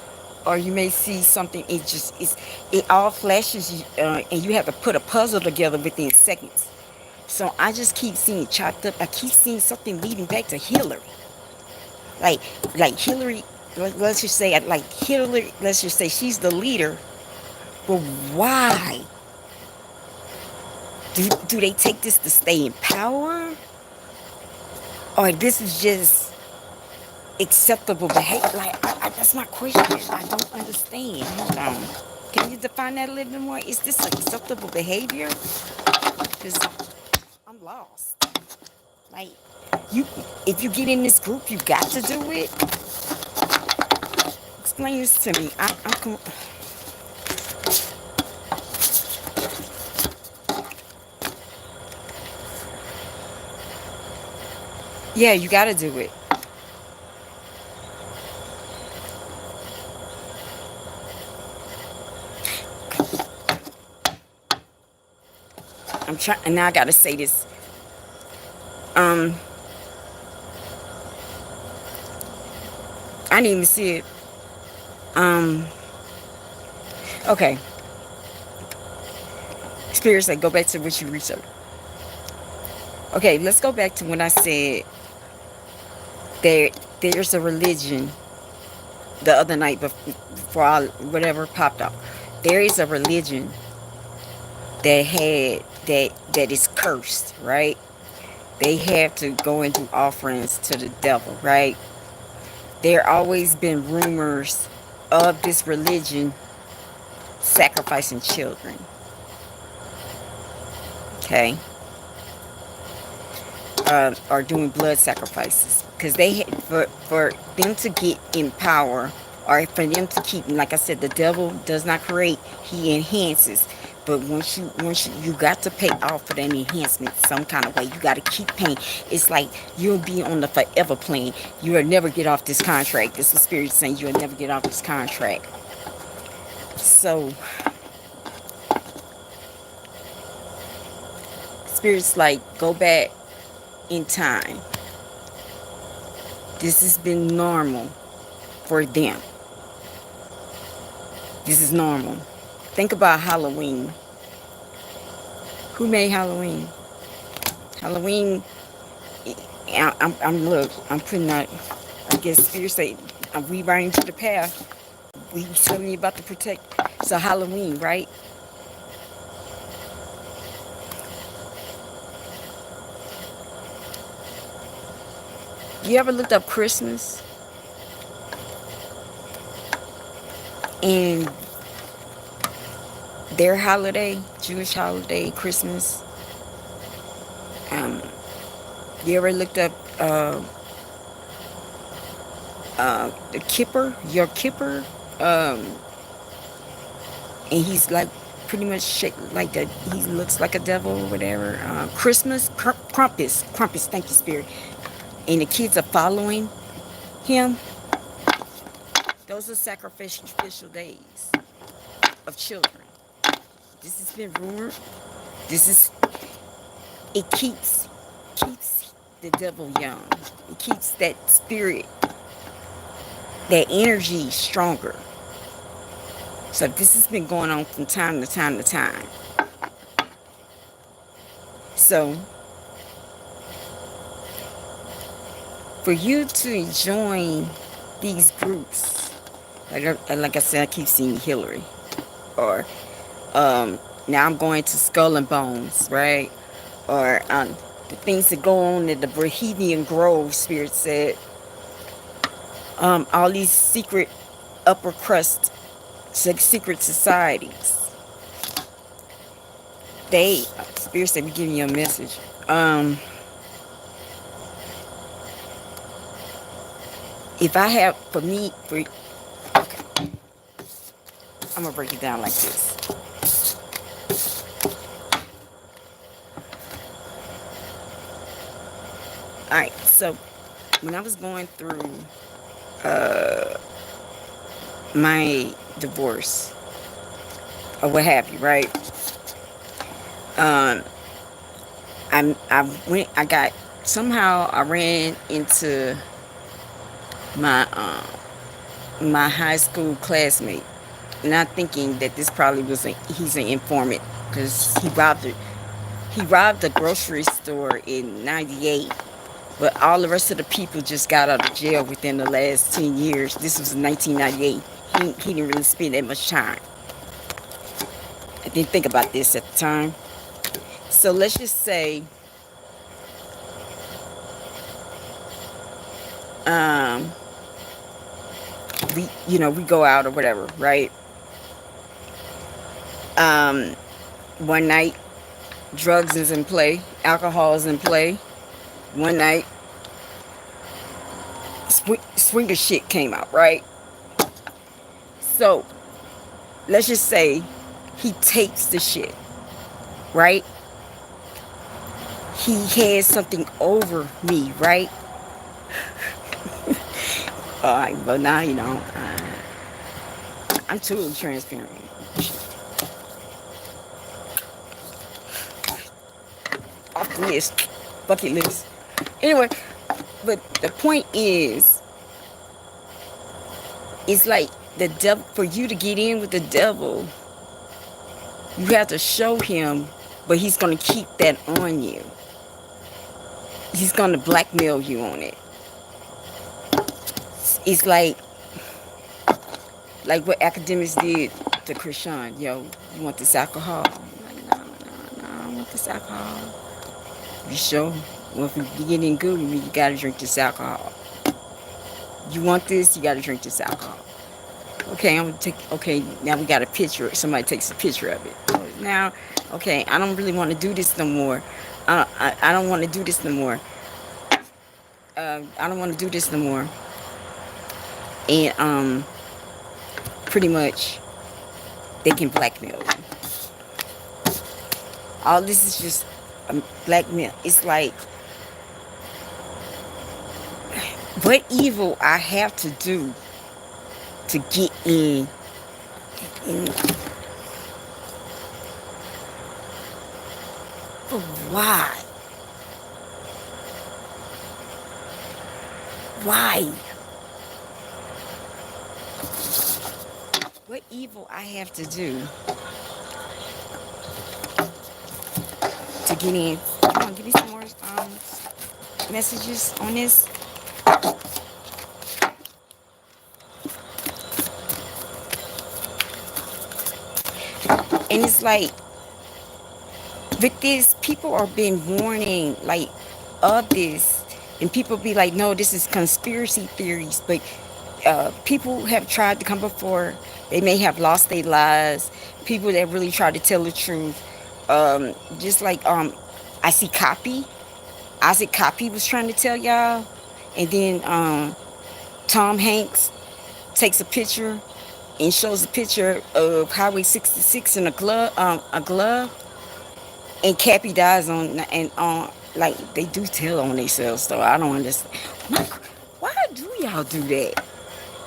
S1: or you may see something. It all flashes you, and you have to put a puzzle together within seconds. So I just keep seeing it chopped up. I keep seeing something leading back to Hillary. Like Hillary. Let's just say like Hillary. Let's just say she's the leader. But why? Do they take this to stay in power? Or this is just acceptable behavior? Like, that's my question. I don't understand. Hold on. Can you define that a little bit more? Is this acceptable behavior? Because I'm lost. Like, if you get in this group, you got to do it. Explain this to me. Yeah, you got to do it. I'm trying, and now I got to say this. I didn't even see it. Okay. Spirit said, go back to what you researched. Okay, let's go back to when I said there's a religion the other night before whatever popped up. There is a religion that is cursed, right? They have to go and do offerings to the devil, right? There always been rumors of this religion sacrificing children. Okay. Or doing blood sacrifices, because they for them to get in power, or for them to keep, like I said, the devil does not create, he enhances. But once you got to pay off for that enhancement some kind of way. You got to keep paying. It's like you'll be on the forever plan. You will never get off this contract. This is the Spirit saying you will never get off this contract. So Spirit's like, go back in time. This has been normal for them. This is normal. Think about Halloween. Who made Halloween? Halloween. I'm putting out. I guess Spirit say we right into the path. We telling you about the protect. So Halloween, right? You ever looked up Christmas and their holiday, Jewish holiday, Christmas? Um, you ever looked up the Kippur, your Kippur? And he's like pretty much shaped like that. He looks like a devil or whatever. Christmas, Krampus, thank you, Spirit. And the kids are following him. Those are sacrificial days of children. This has been rumored. This is, it keeps the devil young. It keeps that spirit, that energy stronger. So this has been going on from time to time to time. So for you to join these groups, like I said, I keep seeing Hillary, or now I'm going to Skull and Bones, right? Or the things that go on at the Bohemian Grove, Spirit said, all these secret upper crust, secret societies. Spirit said, we're giving you a message. If I have, okay, I'm gonna break it down like this. Alright, so when I was going through my divorce or what have you, right? I ran into my high school classmate, not thinking that this probably he's an informant, because he robbed a grocery store in '98, but all the rest of the people just got out of jail within the last 10 years. This was in 1998. He didn't really spend that much time. I didn't think about this at the time. So let's just say we go out or whatever, right? One night, drugs is in play, alcohol is in play. One night, swinger shit came out, right? So let's just say he takes the shit, right? He has something over me, right? Alright, but now I'm totally transparent. Off the list, bucket list. Anyway, but the point is, it's like the devil. For you to get in with the devil, you have to show him, but he's gonna keep that on you. He's gonna blackmail you on it. It's like what academics did to Krishan. Yo, you want this alcohol? I'm like, no, I want this alcohol. You sure? Well, if you get in good with me, you gotta drink this alcohol. You want this? You gotta drink this alcohol. Okay, okay, now we got a picture. Somebody takes a picture of it. Now, okay, I don't really want to do this no more. I don't want to do this no more. I don't want to do this no more. And pretty much they can blackmail you. All this is just blackmail. It's like, what evil I have to do to get in. But why? Why? What evil I have to do to get in? Come on, give me some more messages on this. And it's like, with this, people are being warning, like, of this. And people be like, no, this is conspiracy theories. But people have tried to come before. They may have lost their lives. People that really try to tell the truth. Just like I see Copy. Isaac Copy was trying to tell y'all. And then Tom Hanks takes a picture and shows a picture of Highway 66 in a glove, and Cappy dies on, and like, they do tell on themselves though. I don't understand. Why do y'all do that?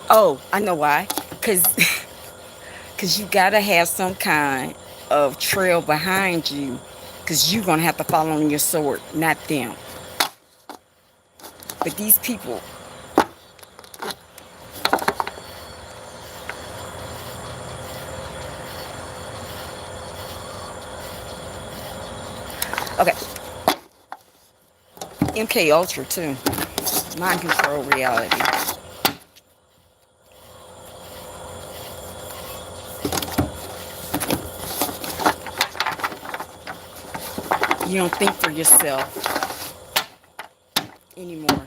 S1: Oh, I know why. Cause you gotta have some kind of trail behind you, cause you're gonna have to follow on your sword, not them. But these people, okay, MK Ultra too, mind control reality. You don't think for yourself anymore.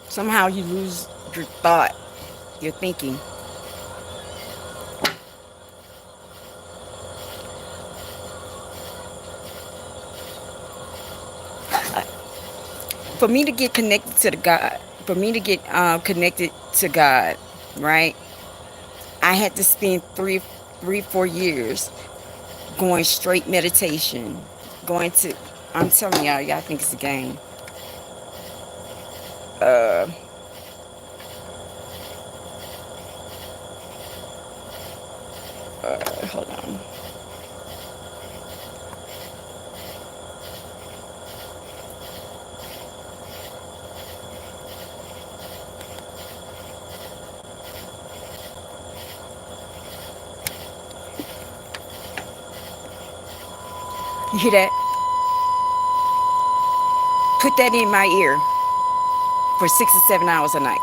S1: Somehow you lose your thought, your thinking. For me to get connected to the God, for me to get connected to God, right? I had to spend 4 years going straight meditation, going to. I'm telling y'all think it's a game. Uh, Hold on. You hear that? Put that in my ear for 6 to 7 hours a night.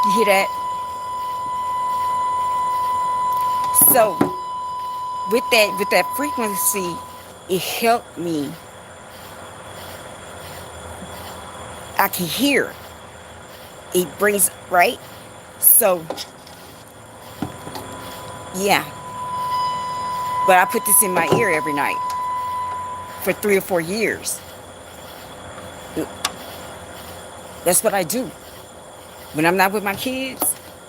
S1: You hear that? So with that frequency, it helped me. I can hear. It brings, right? So yeah. But I put this in my ear every night for 3 or 4 years. That's what I do. When I'm not with my kids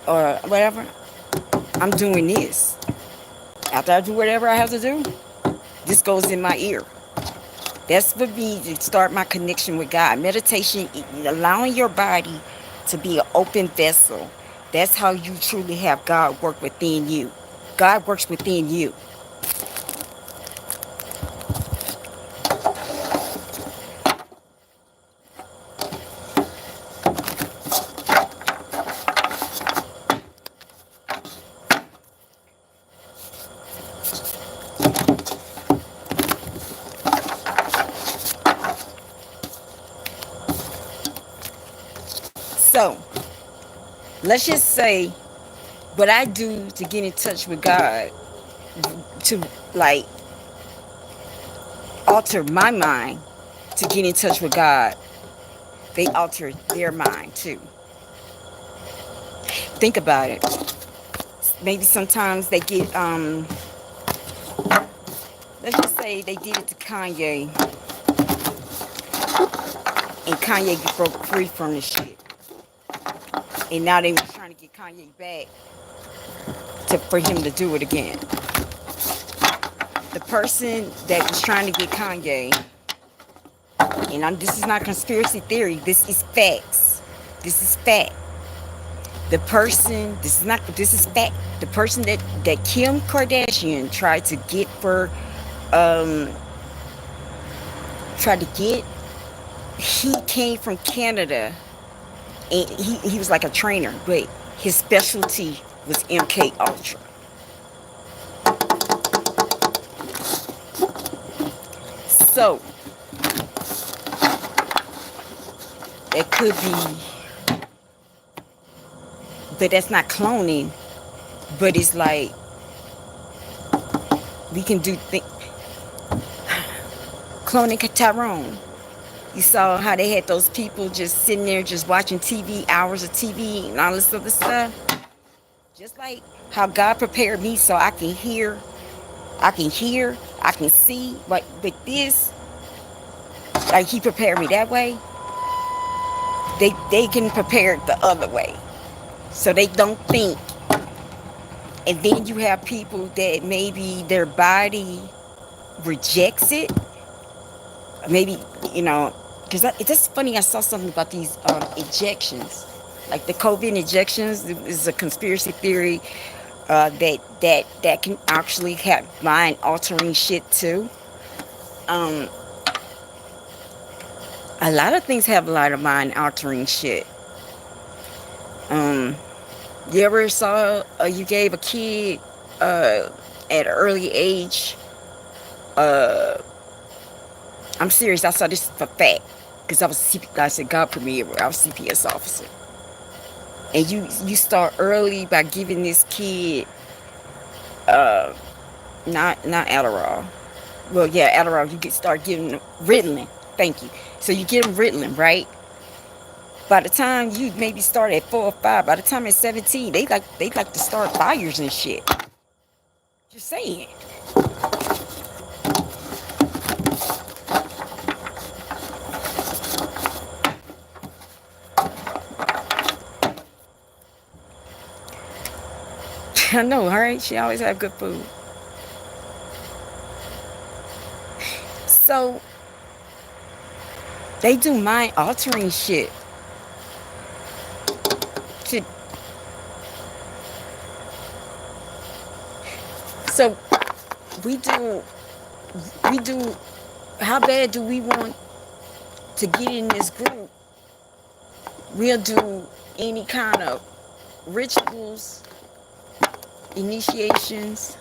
S1: or whatever, I'm doing this. After I do whatever I have to do, this goes in my ear. That's for me to start my connection with God. Meditation, allowing your body to be an open vessel. That's how you truly have God work within you. God works within you. So, let's just say what I do to get in touch with God, to like alter my mind to get in touch with God, they alter their mind too. Think about it. Maybe sometimes they get let's just say they did it to Kanye, and Kanye broke free from the shit, and now they were trying to get Kanye back for him to do it again. The person that was trying to get Kanye, and this is not conspiracy theory, this is facts. This is fact. The person, this is fact. The person that Kim Kardashian tried to get he came from Canada, and he was like a trainer, but his specialty was MK Ultra. So It could be, but that's not cloning. But it's like we can do cloning Tyrone. You saw how they had those people just sitting there just watching TV, hours of TV and all this other stuff. Just like how God prepared me so I can hear, I can see. But with this, like He prepared me that way, they can prepare it the other way. So they don't think. And then you have people that maybe their body rejects it. Maybe, because it's just funny. I saw something about these injections, like the COVID injections. Is a conspiracy theory that can actually have mind altering shit too. A lot of things have a lot of mind altering shit. You ever saw you gave a kid at an early age? I'm serious. I saw this for fact because I said God put me everywhere. I was a CPS officer, and you start early by giving this kid not Adderall. Well, yeah, Adderall. You start giving them Ritalin. Thank you. So you give them Ritalin, right? By the time you maybe start at 4 or 5, by the time at 17, they like to start fires and shit. Just saying. I know, all right? She always have good food. So they do mind altering shit. So we do. How bad do we want to get in this group? We'll do any kind of rituals, initiations.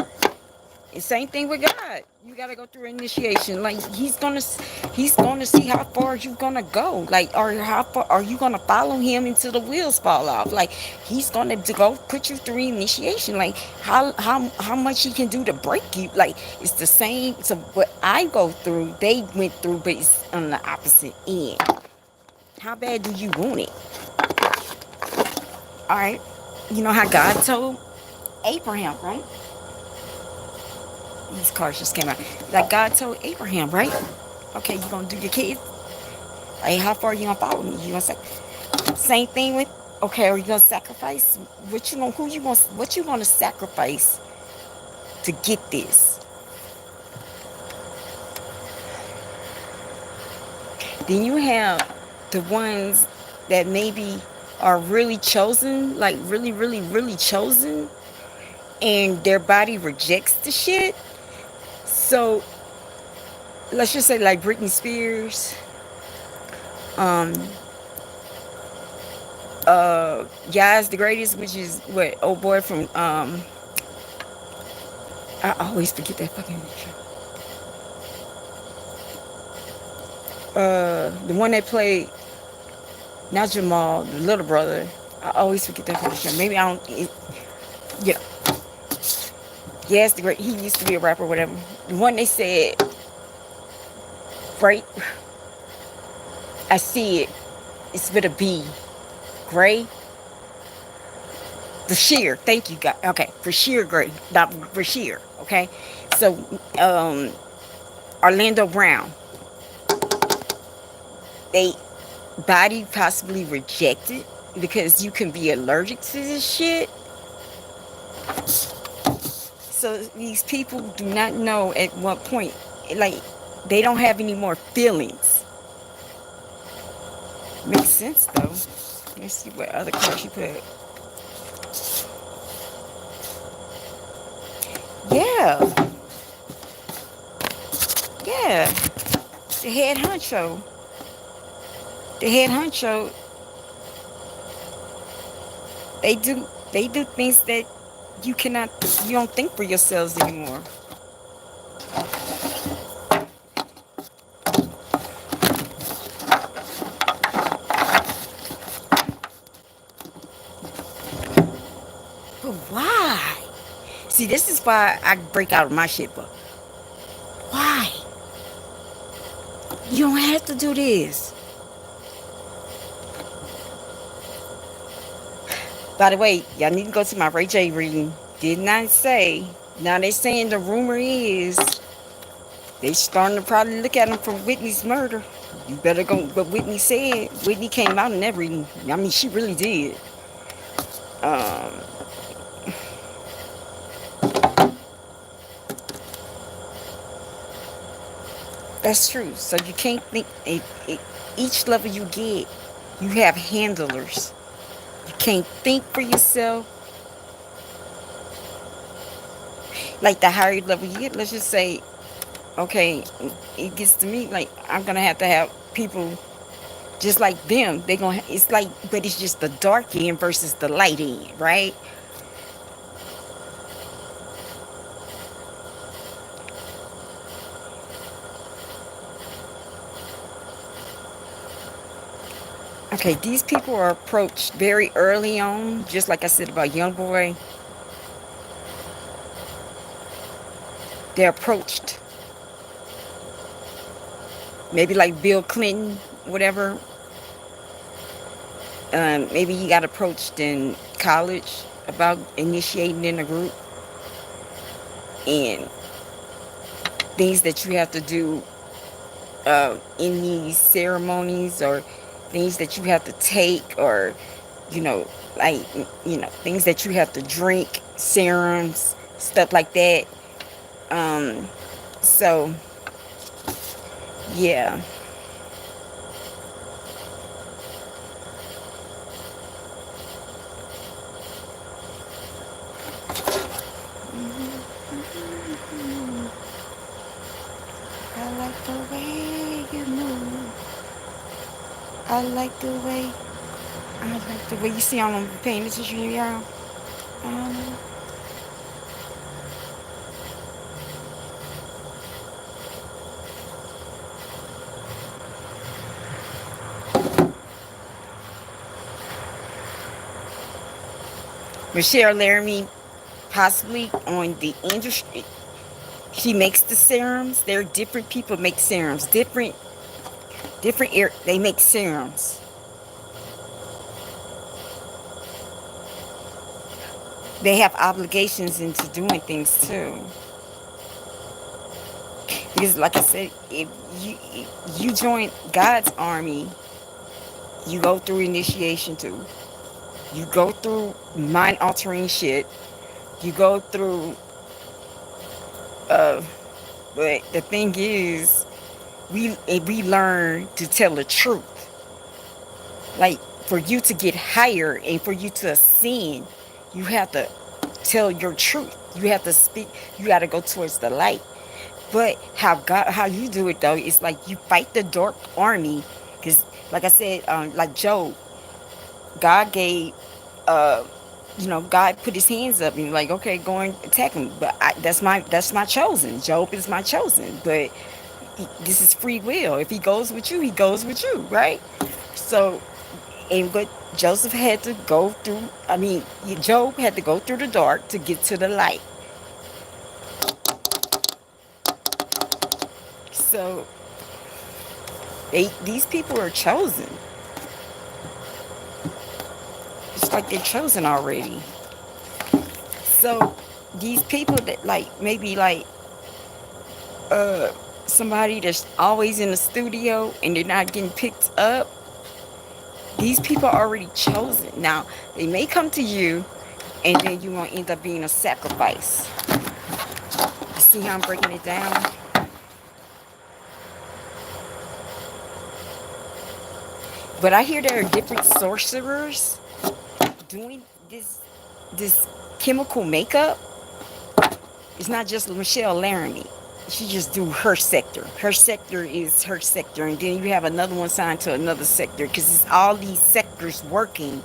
S1: The same thing with God. You gotta go through initiation. Like He's gonna see how far you're gonna go. Like, or how far are you gonna follow Him until the wheels fall off? Like He's gonna go put you through initiation. Like how much He can do to break you. Like it's the same. So what I go through, they went through, but it's on the opposite end. How bad do you want it? All right. You know how God told Abraham, right? These cars just came out. Like God told Abraham, right? Okay, you gonna do your kids? Like, how far you gonna follow me? You gonna say same thing with? Okay, are you gonna sacrifice? What you gonna sacrifice to get this? Then you have the ones that maybe are really chosen, like really, really, really chosen, and their body rejects the shit. So let's just say like Britney Spears, Yas the Greatest, which is what old boy from I always forget that fucking picture. The one that played not Jamal, the little brother. I always forget that picture. Maybe I don't. Yeah. Yes, the great. He used to be a rapper, whatever. The one they said, right? I see it. It's with a B. Gray. Brashear. Thank you, God. Okay, Brashear Gray, not Brashear. Okay, so Orlando Brown. They body possibly rejected because you can be allergic to this shit. So these people do not know at what point, like, they don't have any more feelings. Makes sense though. Let's see what other card she put. Yeah. Yeah. The head honcho. The head honcho. They do things that you don't think for yourselves anymore. See, this is why I break out of my shit, but why? You don't have to do this. By the way, y'all need to go to my Ray J reading. Did not say. Now they saying the rumor is they starting to probably look at him for Whitney's murder. You better go. What Whitney said. Whitney came out in that reading. I mean, she really did. Um, that's true. So you can't think. Each level you get, you have handlers. You can't think for yourself. Like the higher level you get, let's just say, okay, it gets to me like I'm gonna have to have people just like them. They gonna. It's like, but it's just the dark end versus the light end, right? Okay, these people are approached very early on, just like I said about Young Boy. They're approached, maybe like Bill Clinton, whatever. Maybe he got approached in college about initiating in a group and things that you have to do in these ceremonies, or things that you have to take, or like things that you have to drink, serums, stuff like that. So yeah. I like the way you move. I like the way. I like the way you see I'm paying attention to y'all. Um, Michelle Laramie, possibly on the industry. She makes the serums. There are different people make serums. Different air. They make serums. They have obligations into doing things too. Because, like I said, if you join God's army, you go through initiation too. You go through mind altering shit. You go through. But the thing is, we learn to tell the truth. Like, for you to get higher and for you to ascend, you have to tell your truth. You have to speak. You got to go towards the light. But how you do it though, is like you fight the dark army. Because, like I said, like Job, God gave, God put His hands up and like, okay, go and attack him. But that's my chosen. Job is my chosen. But this is free will. If he goes with you, he goes with you, right? So, and what Joseph had to go through, Job had to go through the dark to get to the light. So, these people are chosen. It's like they're chosen already. So, these people that maybe somebody that's always in the studio and they're not getting picked up, these people are already chosen. Now, they may come to you and then you won't end up being a sacrifice. You see how I'm breaking it down? But I hear there are different sorcerers doing this chemical makeup. It's not just Michelle Laramie. She just do her sector. Her sector is her sector, and then you have another one signed to another sector, because it's all these sectors working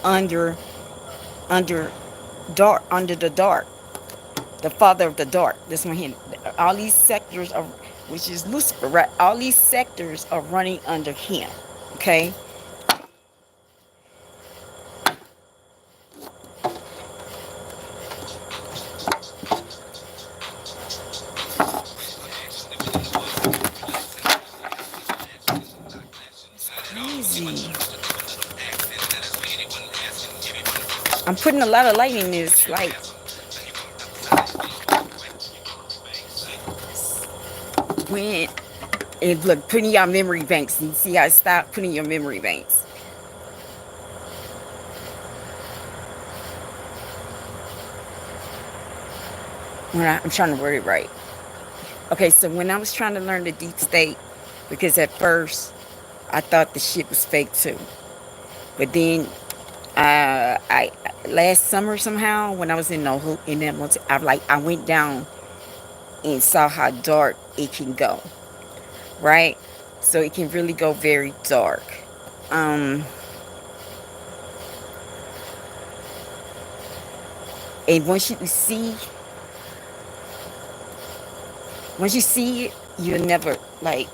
S1: under the dark, the father of the dark. This one here. All these sectors are, which is Lucifer, right? All these sectors are running under him. Okay. crazy. I'm putting a lot of light in this. Like, when, and look, putting y'all memory banks. You see how I stop putting your memory banks. I'm trying to word it right. Okay, so when I was trying to learn the deep state, because at first I thought the shit was fake too, but then I last summer somehow when I was in that I went down and saw how dark it can go, right? So it can really go very dark. And once you see it, you'll never, like,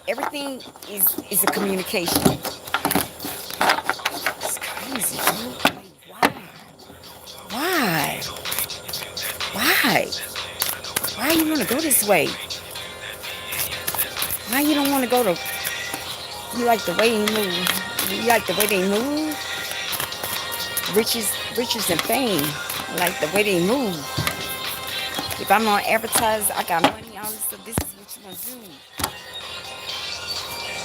S1: everything is a communication. It's crazy, dude. Like, why? Why you want to go this way? Why you don't want to go to? You like the way they move. You like the way they move. Riches and fame. I like the way they move. If I'm on advertise, I got money, all this stuff. This is what you gonna do.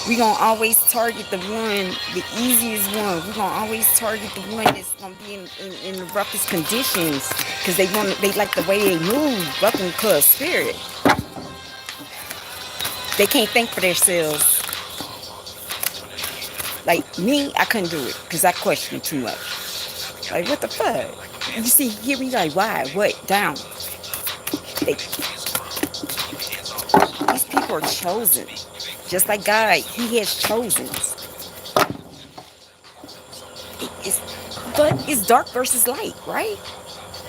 S1: We gonna always target the easiest one. We gonna always target the one that's gonna be in the roughest conditions, because they like the way they move. Welcome to ClubSpirit. They can't think for themselves. Like me, I couldn't do it because I question too much. Like, what the fuck? You see, hear me like, why? What? Down. These people are chosen. Just like God, He has chosen. But it's dark versus light, right?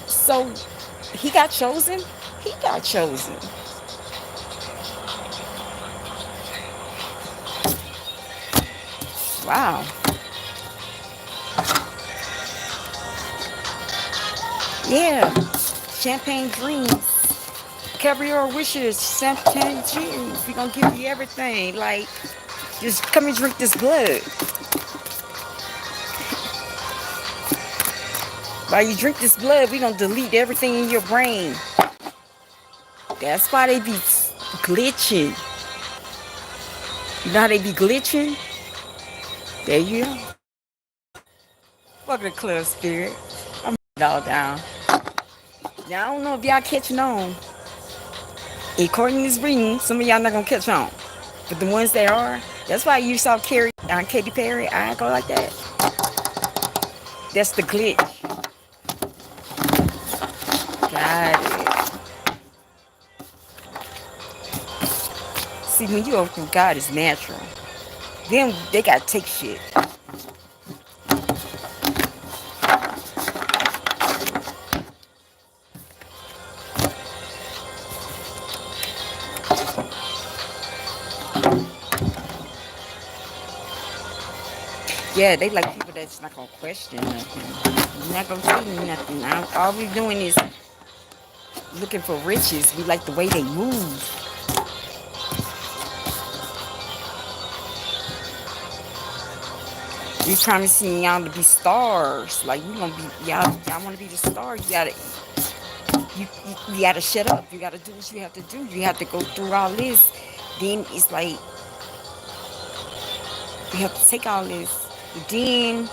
S1: So He got chosen. He got chosen. Wow. Yeah. Champagne dreams. Caviar wishes. Champagne dreams. We're going to give you everything. Like, just come and drink this blood. While you drink this blood, we're going to delete everything in your brain. That's why they be glitching. You know how they be glitching? There you go. Welcome to ClubSpirit. I'm it all down. Now, I don't know if y'all catching on. According to this reading, some of y'all not going to catch on. But the ones that are, that's why you saw Katy Perry, I go like that. That's the glitch. Got it. See, when you open God, it's natural. Then they got to take shit. Yeah, they like people that's not going to question nothing. You're not going to tell me nothing. All we're doing is looking for riches. We like the way they move. We promising y'all to be stars. Like, you gonna be, y'all want to be the star. You gotta shut up. You gotta do what you have to do. You have to go through all this. Then it's like you have to take all this. Then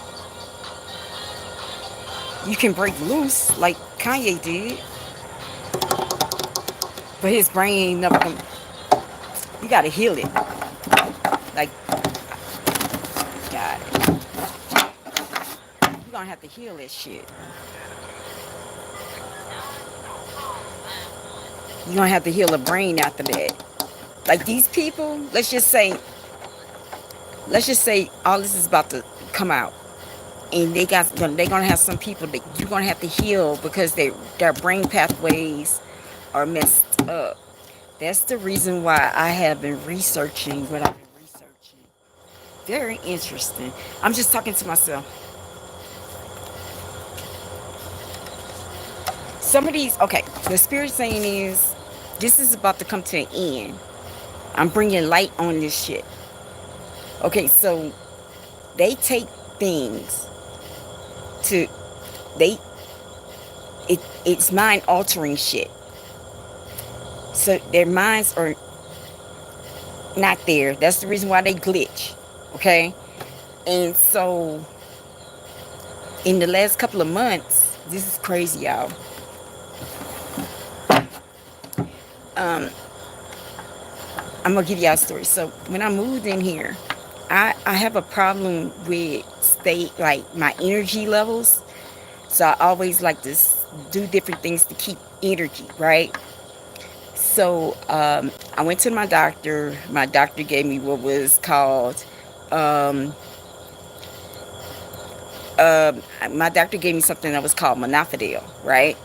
S1: you can break loose like Kanye did. But his brain ain't never come. You gotta heal it. Like, God, you're gonna have to heal that shit. You're gonna have to heal the brain after that. Like, these people, let's just say all this is about to come out, and they're gonna have some people that you're gonna have to heal because their brain pathways are messed up. That's the reason why I have been researching what I've been researching. Very interesting. I'm just talking to myself. Some of these, okay, the spirit saying is, this is about to come to an end. I'm bringing light on this shit. Okay, so they take things to they it's mind altering shit. So their minds are not there. That's the reason why they glitch. Okay? And so in the last couple of months, this is crazy, y'all. I'm gonna give y'all a story. So when I moved in here, I have a problem with state like my energy levels. So I always like to do different things to keep energy, right? So I went to my doctor. My doctor gave me what was called um, my doctor gave me something that was called monofidil, right?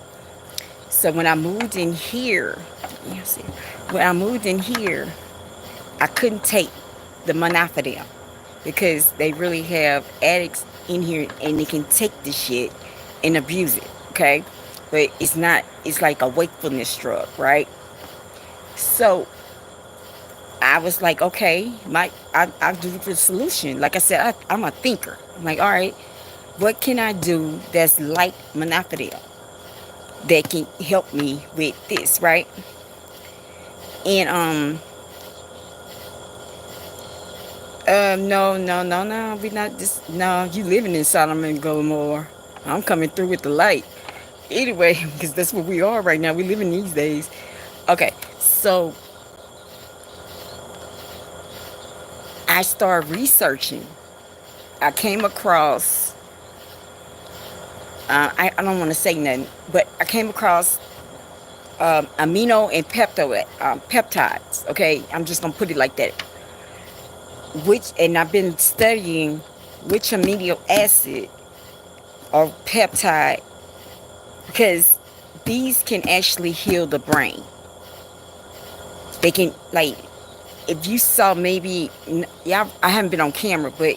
S1: So when I moved in here, when I moved in here, I couldn't take the monofidil because they really have addicts in here and they can take the shit and abuse it, okay? But it's not, it's like a wakefulness drug, right? So I was like, okay, I'll do the solution. Like I said, I'm a thinker. I'm like, all right, what can I do that's like monofidil that can help me with this, right? And no, we not just no. You living in Sodom and Gomorrah. I'm coming through with the light. Anyway, because that's what we are right now. We living these days. Okay, so I started researching. I came across. I don't want to say nothing, but I came across amino and peptides. Okay, I'm just gonna put it like that. And I've been studying which amino acid or peptide because these can actually heal the brain. They can, like, if you saw maybe, yeah, I haven't been on camera, but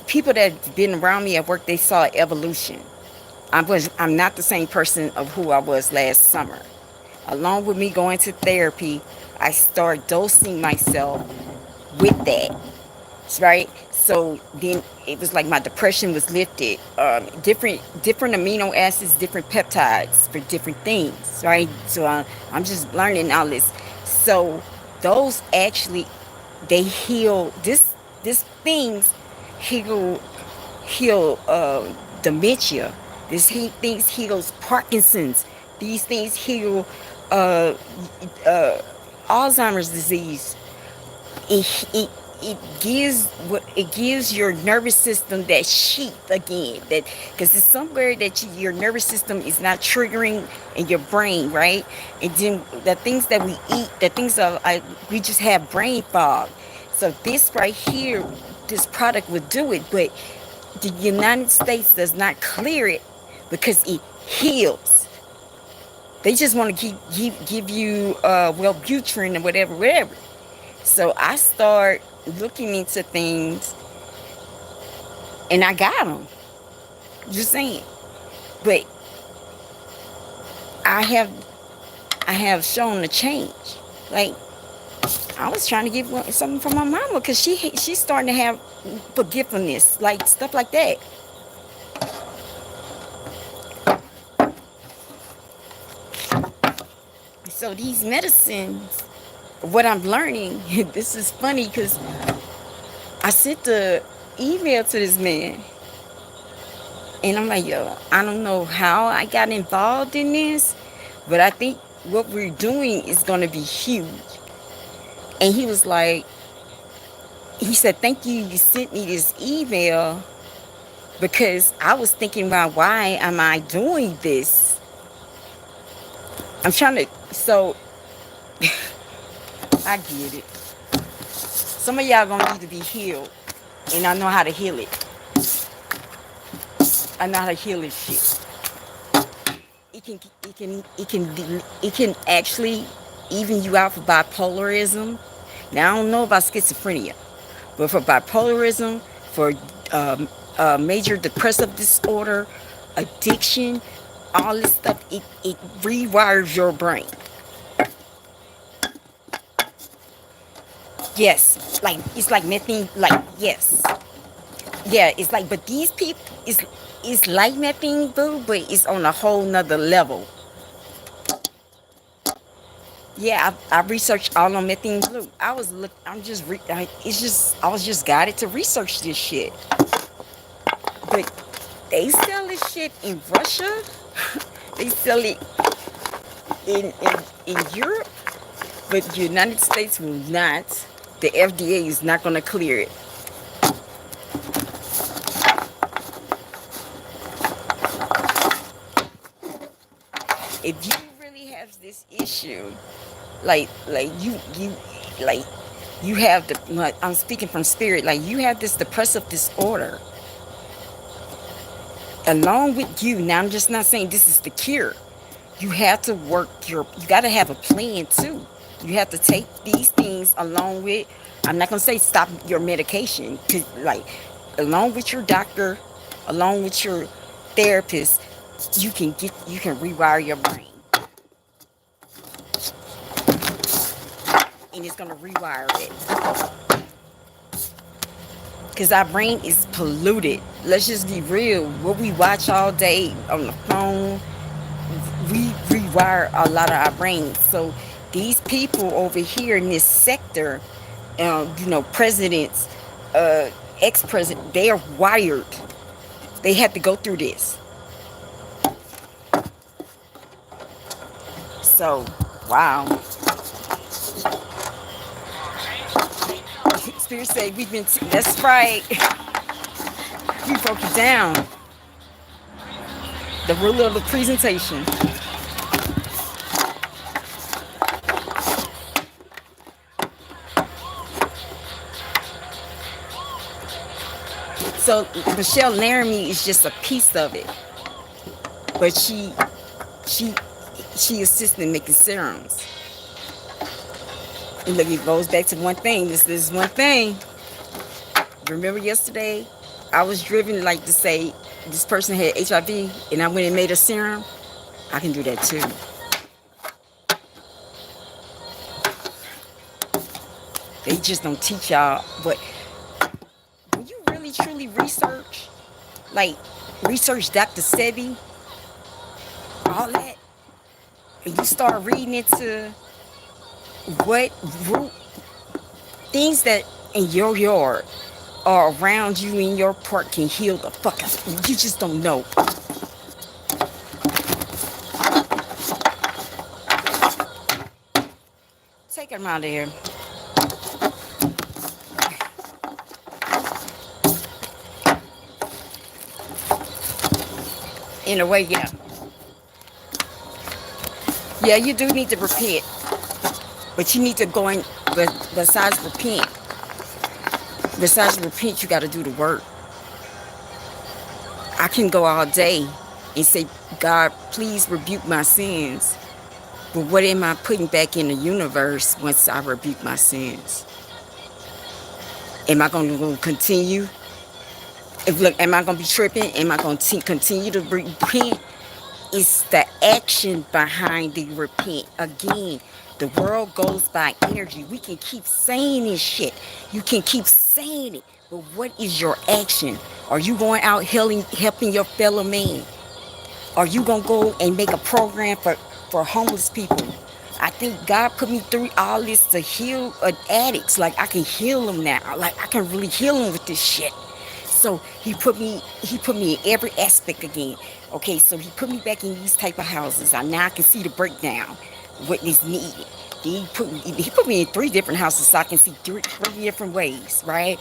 S1: people that been around me at work, they saw evolution. I'm not the same person of who I was last summer. Along with me going to therapy, I started dosing myself with that, right? So then it was like my depression was lifted. Different amino acids, different peptides for different things, right? So I'm just learning all this. So those actually they heal this things heal dementia. Things heals Parkinson's. These things heal uh, uh, Alzheimer's disease. It it gives your nervous system that sheath again, that because it's somewhere that your nervous system is not triggering in your brain, right? And then the things that we eat, the things that we just have brain fog. So this right here, this product would do it, but the United States does not clear it because it heals. They just want to give you Wellbutrin or whatever. So I start looking into things, and I got them. Just saying, but I have shown a change. Like I was trying to get something from my mama because she's starting to have forgiveness, like stuff like that. So these medicines, what I'm learning, this is funny because I sent the email to this man. And I'm like, yo, I don't know how I got involved in this, but I think what we're doing is going to be huge. And he was like, he said, thank you, you sent me this email because I was thinking about why am I doing this? I'm trying to, so I get it. Some of y'all going to need to be healed, and I know how to heal it. I know how to heal this shit. It can actually even you out for bipolarism. Now I don't know about schizophrenia, but for bipolarism, for major depressive disorder, addiction, all this stuff, it rewires your brain. Yes, like it's like methane. Like yes, yeah. It's like, but these people it's like methane, boo, but it's on a whole nother level. Yeah, I researched all on methane blue. I was look. I'm just. It's just. I was just guided to research this shit. But they sell this shit in Russia. They sell it in Europe, but the United States will not. The FDA is not going to clear it. If you really have this issue, like like you have the. Like, I'm speaking from spirit. Like you have this depressive disorder. Along with you, now I'm just not saying this is the cure. You have to work you got to have a plan too. You have to take these things along with, I'm not going to say stop your medication, 'cause, like, along with your doctor, along with your therapist, you can rewire your brain, and it's going to rewire it, because our brain is polluted. Let's just be real. What we watch all day on the phone, we rewire a lot of our brains. So these people over here in this sector, presidents, ex-president, they are wired. They have to go through this. So, wow. Spirit said that's right. We broke it down. The rule of the presentation. So Michelle Laramie is just a piece of it, but she assists in making serums. And look, it goes back to one thing. This is one thing. Remember yesterday, I was driven like to say this person had HIV, and I went and made a serum. I can do that too. They just don't teach y'all. But when you really truly research, like research Dr. Sebi, all that, and you start reading into what root things that in your yard or around you in your park can heal the fuck out. You just don't know. Take them out of here. In a way, yeah. Yeah, you do need to repent. But you need to go in, besides repent, you got to do the work. I can go all day and say, God, please rebuke my sins. But what am I putting back in the universe once I rebuke my sins? Am I going to continue? Am I going to be tripping? Am I going to continue to repent? It's the action behind the repent. Again, the world goes by energy. We can keep saying this shit. You can keep saying it. But what is your action? Are you going out helping your fellow man? Are you going to go and make a program for homeless people? I think God put me through all this to heal addicts. Like, I can heal them now. Like, I can really heal them with this shit. So he put me in every aspect again. Okay, so he put me back in these type of houses. Now I can see the breakdown, what is needed. He put me in 3 different houses, so I can see three different ways, right?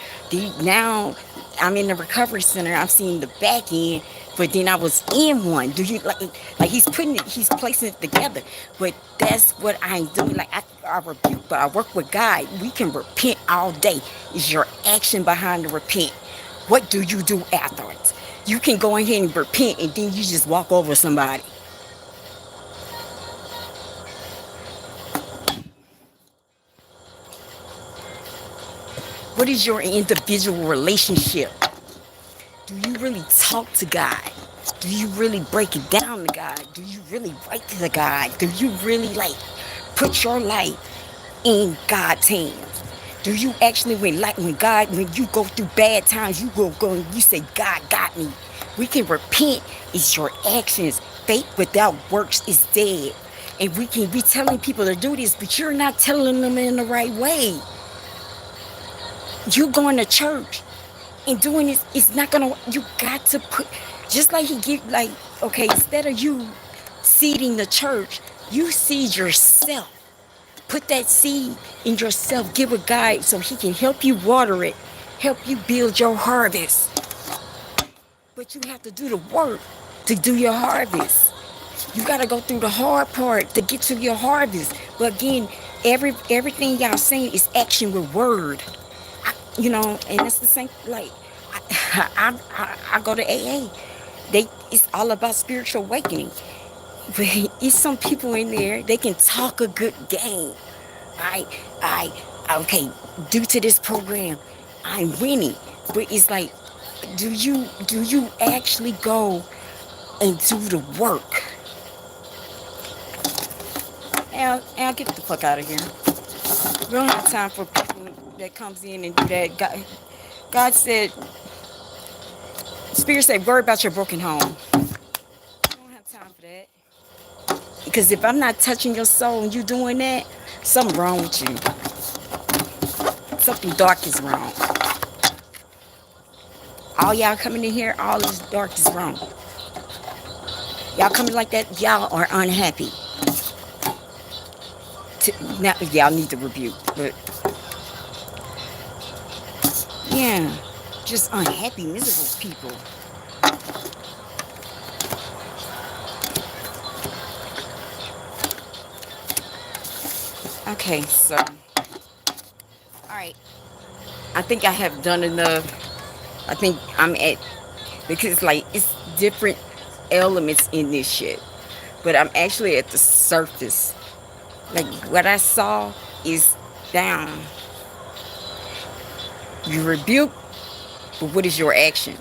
S1: Now I'm in the recovery center. I'm seeing the back end, but then I was in one. Do you like he's placing it together? But that's what I'm doing. Like I rebuke, but I work with God. We can repent all day. Is your action behind the repent? What do you do afterwards? You can go ahead and repent, and then you just walk over somebody. What is your individual relationship? Do you really talk to God? Do you really break it down to God? Do you really write to God? Do you really put your life in God's hands? Do you actually, when you go through bad times, and you say, God got me. We can repent. It's your actions. Faith without works is dead. And we can be telling people to do this, but you're not telling them in the right way. You going to church and doing this, it's not gonna, you got to put, just like he give, like, okay, instead of you seeding the church, you seed yourself. Put that seed in yourself. Give a guide so he can help you water it, help you build your harvest. But you have to do the work to do your harvest. You got to go through the hard part to get to your harvest. But again, everything y'all saying is action with word. And it's the same. Like I go to AA. It's all about spiritual awakening. But it's some people in there. They can talk a good game. I, okay, due to this program, I'm winning. But it's like, do you actually go and do the work? Al, get the fuck out of here. We don't have time for people that comes in and do that. God said, Spirit said, worry about your broken home. We don't have time for that. Because if I'm not touching your soul and you doing that, something wrong with you. Something dark is wrong. All y'all coming in here, all this dark is wrong. Y'all coming like that, y'all are unhappy. Now, y'all need to rebuke, but yeah, just unhappy, miserable people. Okay, so, alright. I think I have done enough. I think I'm at, because like, it's different elements in this shit. But I'm actually at the surface. Like, what I saw is down. You rebuke, but what is your action?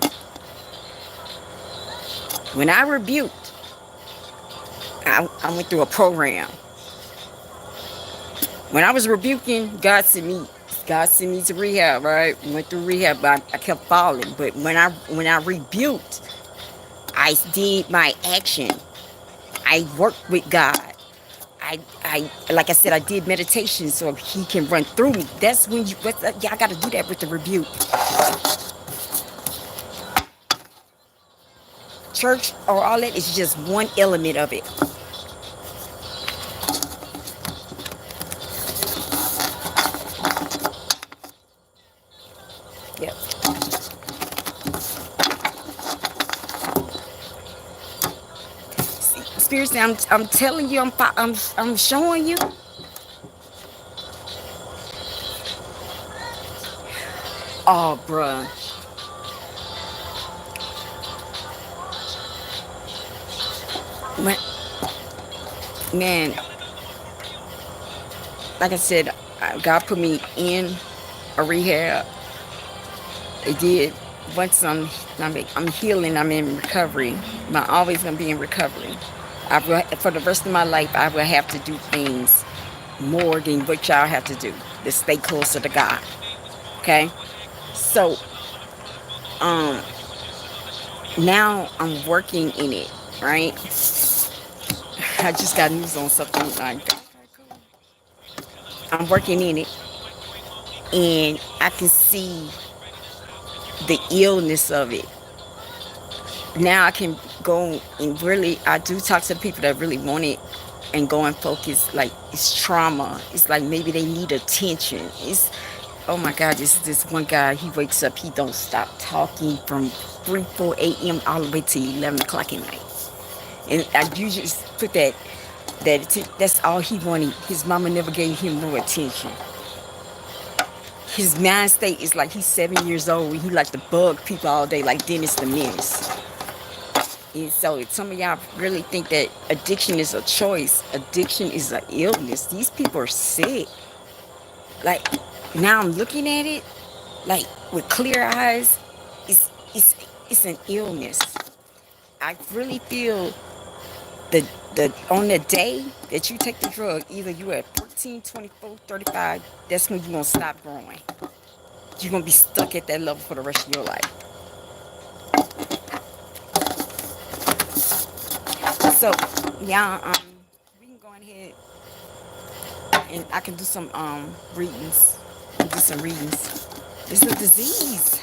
S1: When I rebuked, I went through a program. When I was rebuking, God sent me to rehab, right? Went through rehab, but I kept falling. But when I rebuked, I did my action. I worked with God. I like I said, I did meditation so he can run through me. That's when y'all got to do that with the rebuke. Church or all that is just one element of it. Yep. Seriously, I'm telling you, I'm showing you. Oh, bruh. Man, like I said, God put me in a rehab. It did. Once I'm healing, I'm in recovery. I'm always gonna be in recovery. For the rest of my life, I will have to do things more than what y'all have to do to stay closer to God. Okay, so now I'm working in it. Right, I just got news on something. I'm working in it, and I can see the illness of it. Now I can go and really, I do talk to the people that really want it and go and focus. Like, it's trauma. It's like maybe they need attention. Oh my God, this one guy, he wakes up, he don't stop talking from 4 a.m. all the way to 11 o'clock at night. And I usually just put that's all he wanted. His mama never gave him no attention. His mind state is like he's 7 years old. He like to bug people all day like Dennis the Menace. And so if some of y'all really think that addiction is a choice, addiction is an illness. These people are sick. Like, now I'm looking at it, like, with clear eyes, it's an illness. I really feel On the day that you take the drug, either you at 14, 24, 35, that's when you're going to stop growing. You're going to be stuck at that level for the rest of your life. So, yeah, we can go ahead and I can do some readings. Do some readings. It's a disease.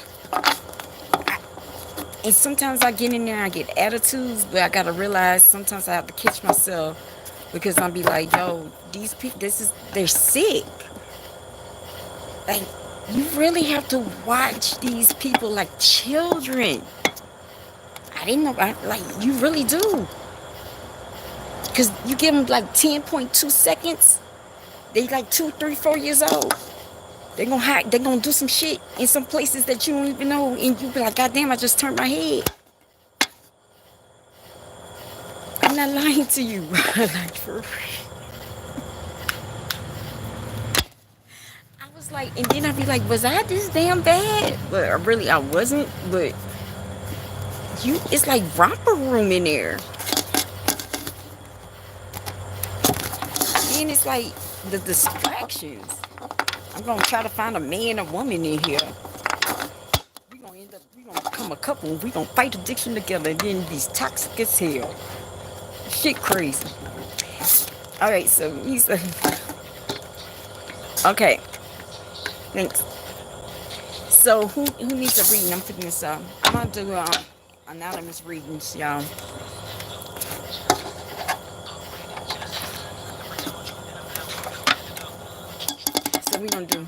S1: And sometimes I get in there and I get attitudes, but I gotta realize sometimes I have to catch myself because I'll be like, yo, these people, they're sick. Like, you really have to watch these people like children. I didn't know, like, you really do. Because you give them like 10.2 seconds, they like 2, 3, 4 years old. They're gonna do some shit in some places that you don't even know, and you be like, God damn, I just turned my head. I'm not lying to you. Like, for real. I was like, and then I'd be like, was I this damn bad? But really, I wasn't. But it's like romper room in there. And it's like the distractions. I'm gonna try to find a man or woman in here. We gonna become a couple. We gonna fight addiction together, and then these toxic as hell. Shit crazy. All right, so he's like, okay, thanks. So who needs a reading? I'm putting this up. I'm gonna do anonymous readings, y'all. So we're gonna do.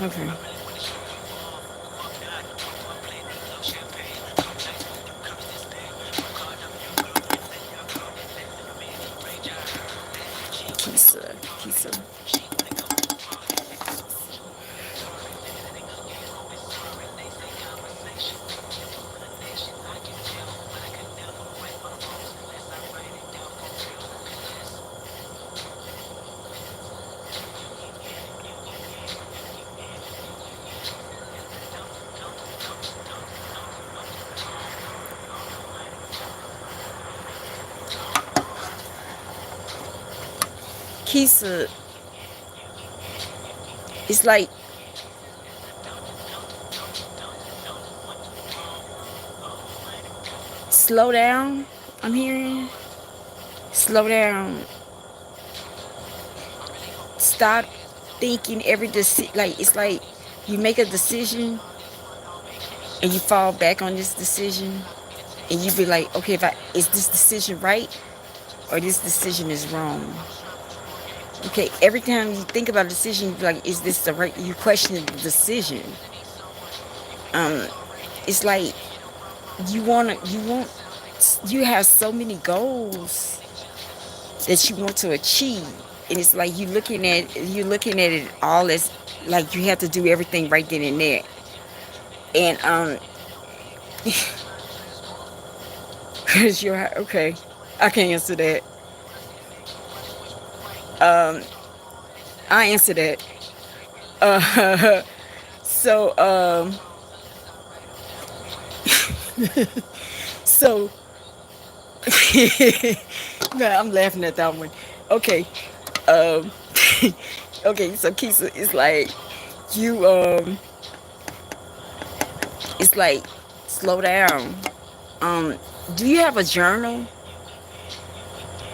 S1: Okay. Kisa. Kisa, it's like slow down. I'm hearing slow down. Stop thinking every decision. Like, it's like you make a decision and you fall back on this decision, and you be like, okay, is this decision right or this decision is wrong? Okay, every time you think about a decision, you be like, is this the right? You question the decision. It's like you have so many goals that you want to achieve, and it's like you're looking at it all as like you have to do everything right then and there. And because you're okay, I can't answer that. I answer that. So so man, I'm laughing at that one. Okay. Um okay, so Kisa is like you it's like slow down. Do you have a journal?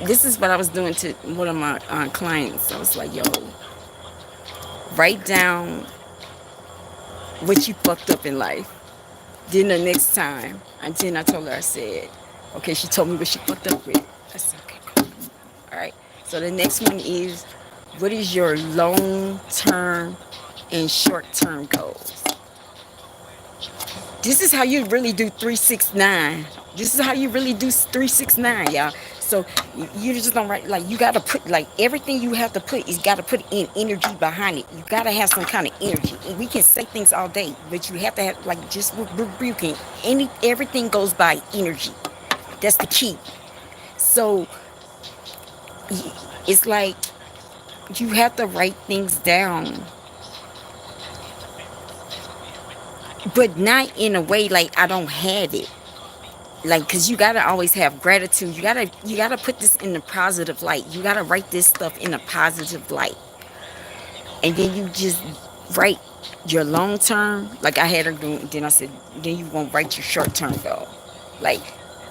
S1: This is what I was doing to one of my clients. I was like, yo, write down what you fucked up in life. Then the next time, and then I told her, I said, okay, she told me what she fucked up with. I said, okay, cool. All right. So the next one is, what is your long-term and short-term goals? This is how you really do 369. This is how you really do 369, y'all. So you just don't write, like, you got to put, like, everything you have to put is got to put in energy behind it. You got to have some kind of energy. And we can say things all day, but you have to have, like, just rebuking. Everything goes by energy. That's the key. So it's like you have to write things down. but not in a way like I don't have it. Like, because you gotta always have gratitude. You gotta put this in a positive light. You gotta write this stuff in a positive light, and then you just write your long term. Like I had her do. Then I said, then you gonna write your short term goal. Like,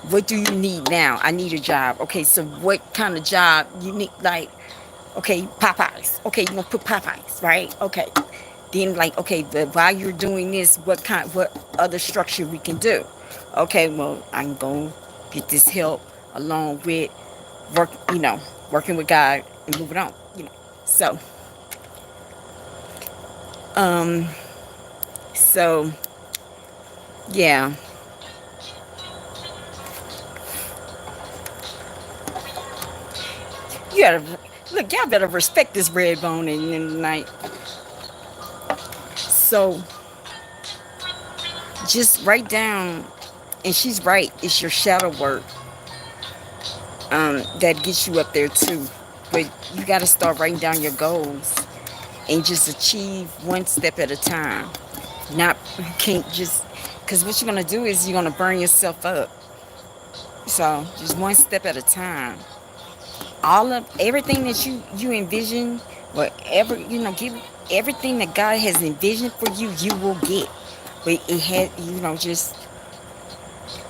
S1: what do you need now? I need a job. Okay, so what kind of job you need? Like, okay, Popeyes. Okay, you gonna put Popeyes, right? Okay. Then like, okay, while you're doing this, what other structure we can do? Okay, well, I'm gonna get this help along with work, working with God and moving on. So, um, so yeah, you gotta look. Y'all better respect this red bone in the night. So just write down, and she's right. It's your shadow work that gets you up there too. But you got to start writing down your goals and just achieve one step at a time. Not, you can't just, because what you're going to do is you're going to burn yourself up. So just one step at a time. All of everything that you envision, whatever, give everything that God has envisioned for you, you will get. But it had, just,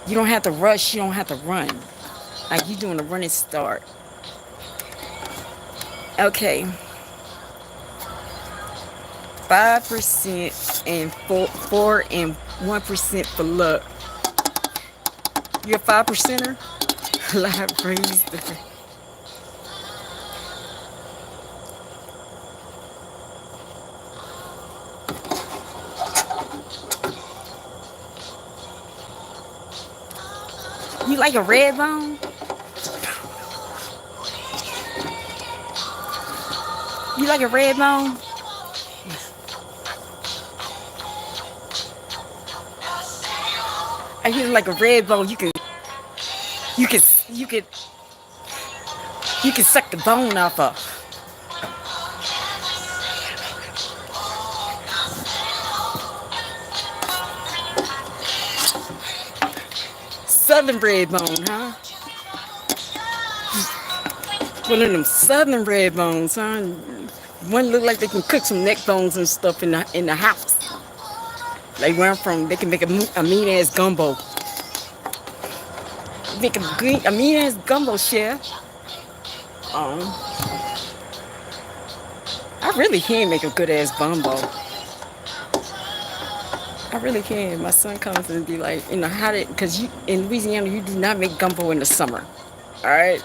S1: you don't have to rush, you don't have to run. Like you're doing a running start. Okay. 5% and 4 and 1% for luck. You're a 5%er? Live praise the You like a red bone? You like a red bone? I hear like a red bone. You can, you can, you can suck the bone off of. Southern red bone, huh? One of them southern red bones, huh? One look like they can cook some neck bones and stuff in the house. Like where I'm from, they can make a mean ass gumbo. Make a mean ass gumbo, chef. I really can make a good ass gumbo. I really can. My son comes and be like, because in Louisiana you do not make gumbo in the summer. All right,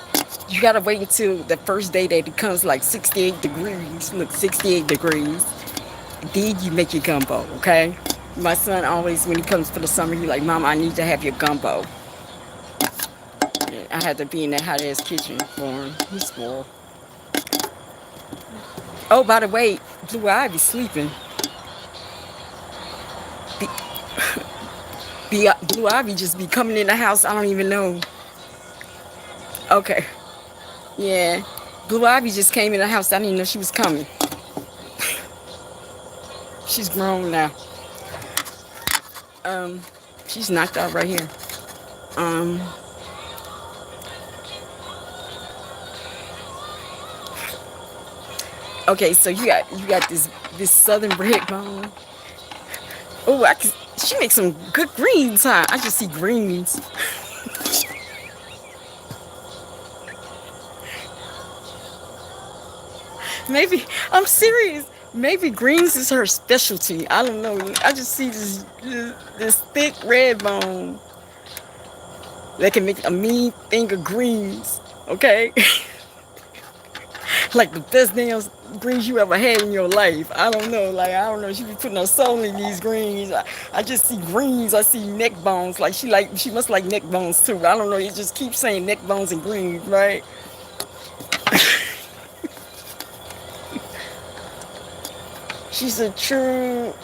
S1: you gotta wait until the first day that it becomes like 68 degrees. Look, 68 degrees. Then you make your gumbo. Okay. My son always, when he comes for the summer, he like, Mom, I need to have your gumbo. And I had to be in that hot ass kitchen for him. He's spoiled. Oh, by the way, Blue Ivy sleeping. Blue Ivy just be coming in the house. I don't even know. Okay. Yeah. Blue Ivy just came in the house. I didn't even know she was coming. She's grown now. She's knocked out right here. Okay, so you got this southern red bone. Oh, she makes some good greens, huh? I just see greens. Maybe, I'm serious. Maybe greens is her specialty. I don't know. I just see this thick red bone that can make a mean thing of greens. Okay? Like the best damn greens you ever had in your life. I don't know. Like, I don't know. She be putting her soul in these greens. I just see greens. I see neck bones. Like she must like neck bones too. I don't know. You just keep saying neck bones and greens, right? She's a true,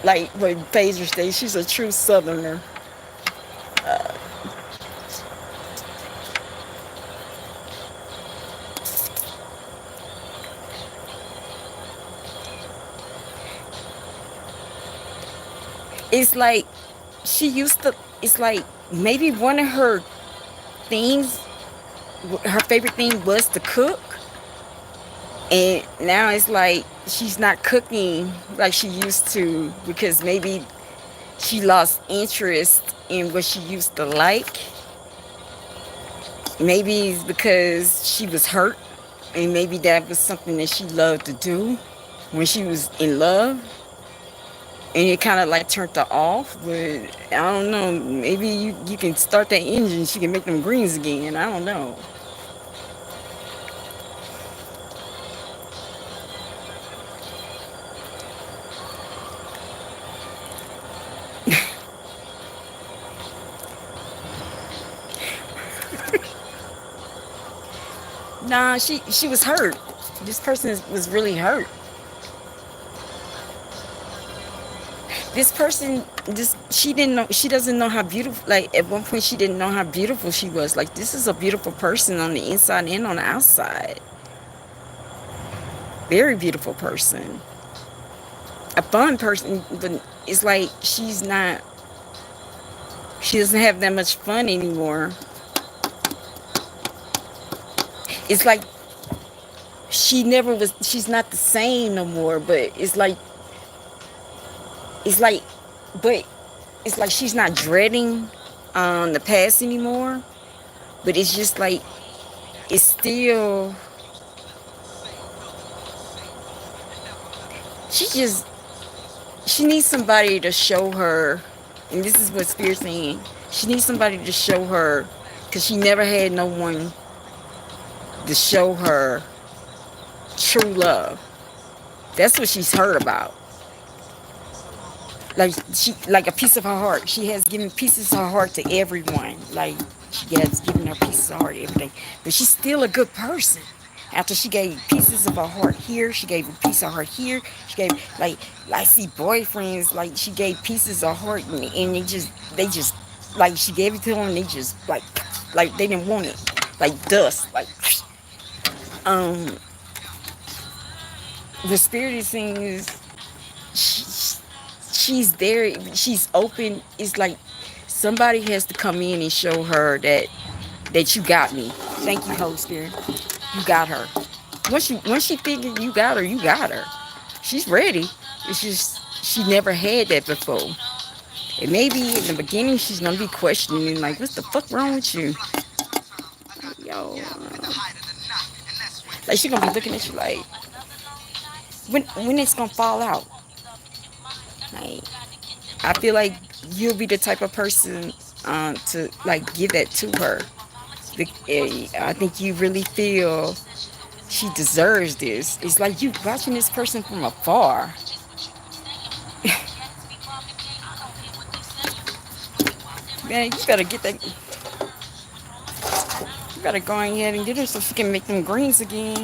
S1: like what Phaedra states, she's a true southerner. it's like she used to, it's like maybe one of her things, her favorite thing was to cook. And now it's like she's not cooking like she used to because maybe she lost interest in what she used to like. Maybe it's because she was hurt, and maybe that was something that she loved to do when she was in love, and it kind of like turned her off. But I don't know, maybe you can start that engine, she can make them greens again. I don't know. Nah, she was hurt. This person was really hurt. This person, this she didn't know, she doesn't know how beautiful, like at one point she didn't know how beautiful she was. Like this is a beautiful person on the inside and on the outside. Very beautiful person. A fun person, but it's like she doesn't have that much fun anymore. It's like she's not the same no more, but it's like but it's like she's not dreading the past anymore, but it's just like it's still, she just, she needs somebody to show her, and this is what Spirit's saying, she needs somebody to show her, because she never had no one to show her true love. That's what she's heard about. Like like a piece of her heart. She has given pieces of her heart to everyone. Like she has given her pieces of her heart, everything. But she's still a good person. After she gave pieces of her heart here, she gave a piece of her heart here. She gave like I see boyfriends, like she gave pieces of her heart, and they just like she gave it to them, and they just like they didn't want it, like dust, like um. The Spirit is saying is she's there, she's open. It's like somebody has to come in and show her that you got me. Thank you, Holy Spirit. You got her. Once she figured you got her, you got her. She's ready. It's just she never had that before. And maybe in the beginning she's gonna be questioning, like, what's the fuck wrong with you? Yo, like she's gonna be looking at you like, when it's gonna fall out. Like, I feel like you'll be the type of person to like give that to her. I think you really feel she deserves this. It's like you watching this person from afar. Man, you gotta get that. You gotta go ahead and get her so she can make them greens again.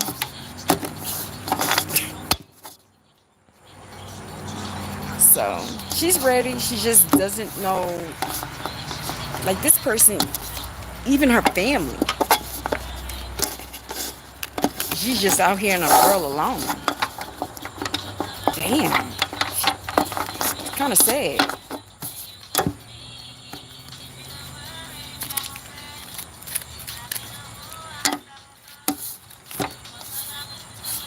S1: So she's ready. She just doesn't know. Like this person, even her family, she's just out here in a world alone. Damn, it's kind of sad.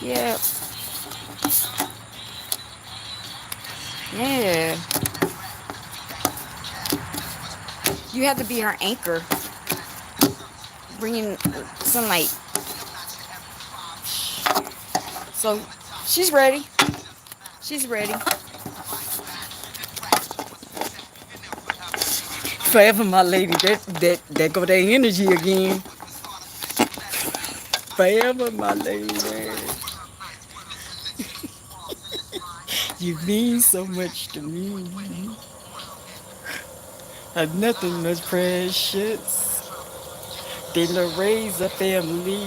S1: Yeah, yeah. You have to be her anchor, bringing sunlight. So she's ready. She's ready. Forever, my lady. That go that energy again. Forever, my lady. You mean so much to me. I've nothing much precious than to raise a family.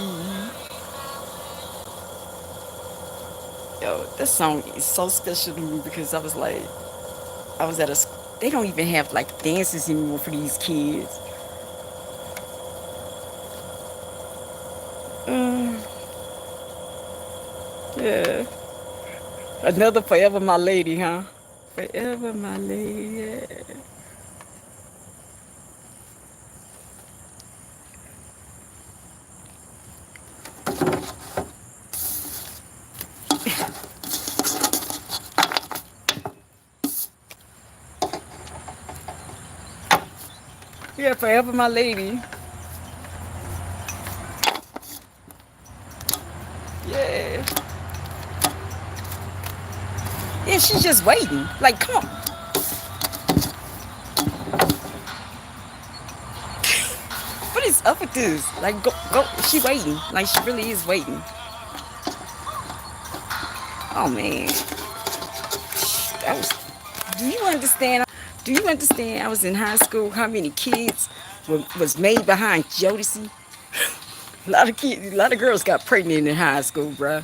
S1: Yo, this song is so special to me because I was like, I was at a, they don't even have like dances anymore for these kids. Uh, yeah. Another Forever My Lady, huh? forever, my lady. Yeah, forever, my lady. Yeah. Yeah, she's just waiting. Like, come on. What is up with this? Like, go. She waiting. Like, she really is waiting. Oh, man. That was. Do you understand? Do you understand? I was in high school. How many kids was made behind Jodeci? A lot of kids, a lot of girls got pregnant in high school, bruh.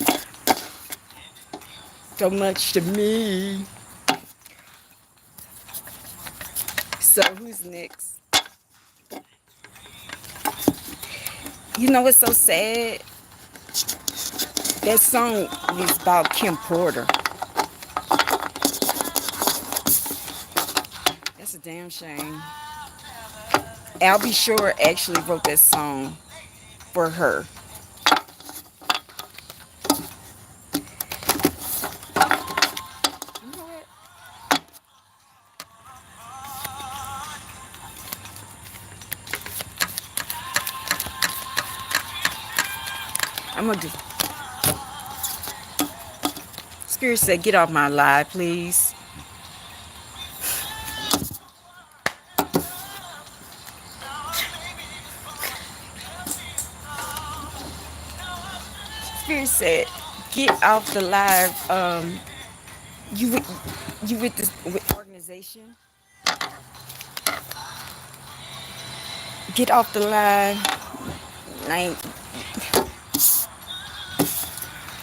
S1: So much to me. So who's next? You know what's so sad? That song is about Kim Porter. That's a damn shame. Albie Shore actually wrote that song for her. You know what? I'm gonna do. Spirit said, "Get off my live, please." Spirit said, "Get off the live." You with this with organization? Get off the live. Like,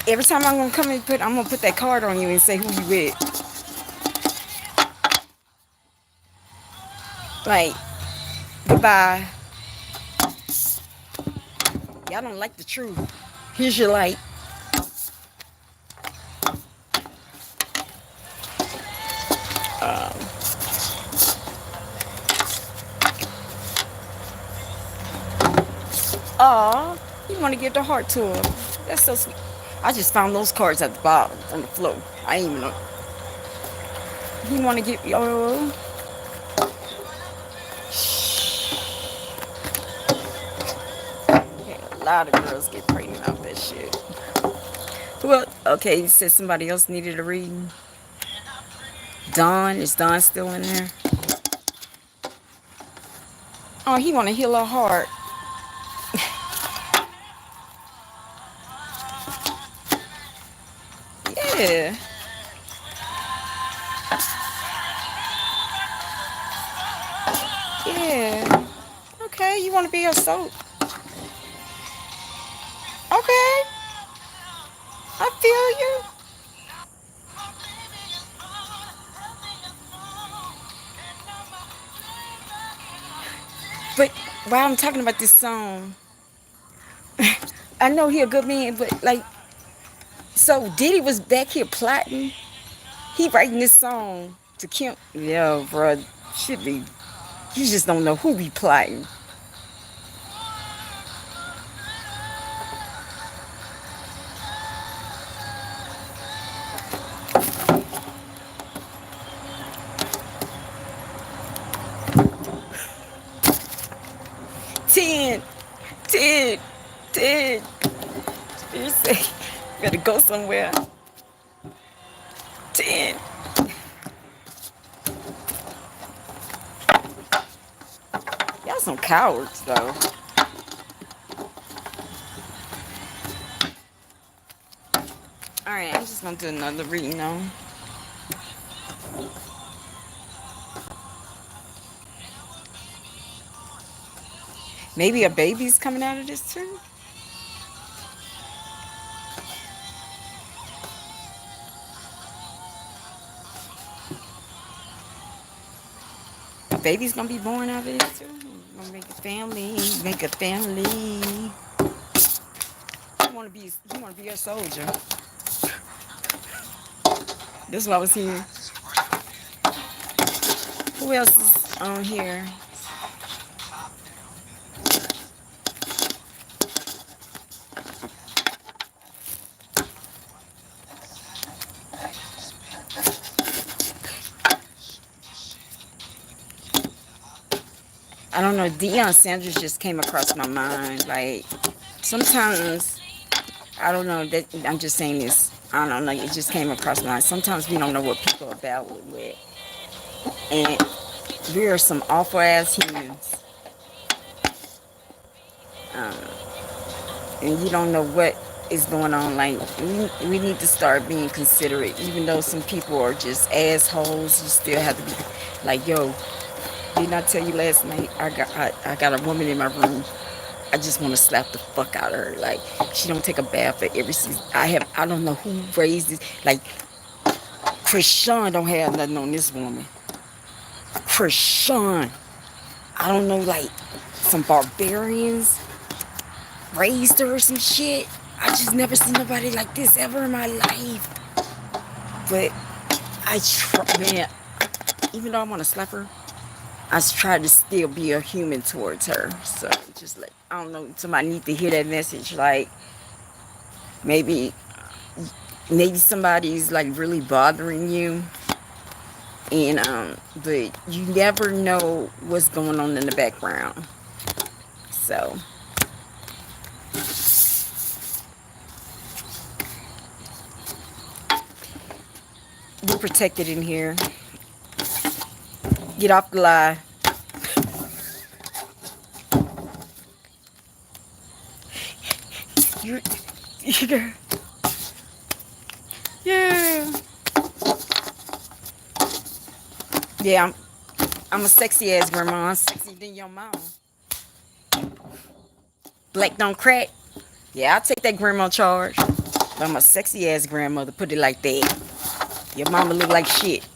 S1: every time I'm gonna come and I'm gonna put that card on you and say who you with. Like, goodbye. Y'all don't like the truth. Here's your light. Aw, you want to give the heart to him. That's so sweet. I just found those cards at the bottom on the floor. I ain't even know. He want to give, oh. Yeah, a lot of girls get pregnant off that shit. Well, okay, he said somebody else needed a reading. Dawn, is Dawn still in there? Oh, he want to heal her heart. Yeah. Yeah. Okay, you want to be her soap. Okay, I feel you. But while I'm talking about this song, I know he a good man, but like, so Diddy was back here plotting. He writing this song to Kim. Yeah, bro, should be. You just don't know who be plotting. Ten, 10, 10. You say, you gotta go somewhere. 10. Y'all some cowards, though. Alright, I'm just gonna do another reading now. Maybe a baby's coming out of this too. A baby's gonna be born out of this too. Gonna make a family. Make a family. You wanna be a soldier. This is what I was hearing. Who else is on here? I don't know. Deion Sanders just came across my mind. Like, sometimes, I don't know. That I'm just saying this. I don't know. It just came across my mind. Sometimes we don't know what people are about with. And we are some awful ass humans. Um, and you don't know what is going on. Like, we need to start being considerate. Even though some people are just assholes, you still have to be like, yo, didn't I tell you last night I got a woman in my room. I just want to slap the fuck out of her. Like, she don't take a bath for every season. I don't know who raised this. Like, Krishan don't have nothing on this woman. Krishan. I don't know, like, some barbarians raised her or some shit. I just never seen nobody like this ever in my life. But man, even though I want to slap her, I try to still be a human towards her. So just like, I don't know, somebody need to hear that message. Like, maybe somebody's like really bothering you, and but you never know what's going on in the background. So we're protected in here. Get off the lie. You're yeah. Yeah, I'm a sexy ass grandma. I'm sexy than your mom. Black don't crack. Yeah, I'll take that grandma charge. But I'm a sexy ass grandmother. Put it like that. Your mama look like shit.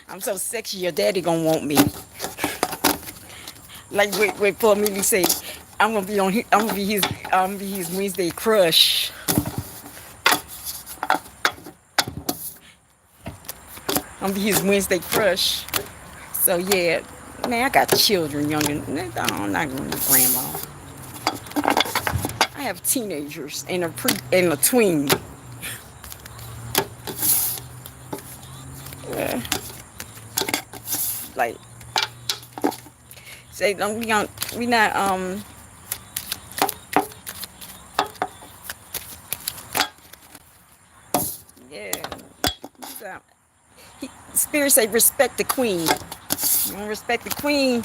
S1: I'm so sexy, your daddy gonna want me. Like wait for me to say, I'm gonna be his Wednesday crush. I'm gonna be his Wednesday crush. So yeah, man, I got children younger. I'm not gonna be grandma. I have teenagers and a tween. Yeah. Like, say we not yeah. So, Spirit say respect the queen. You don't respect the queen.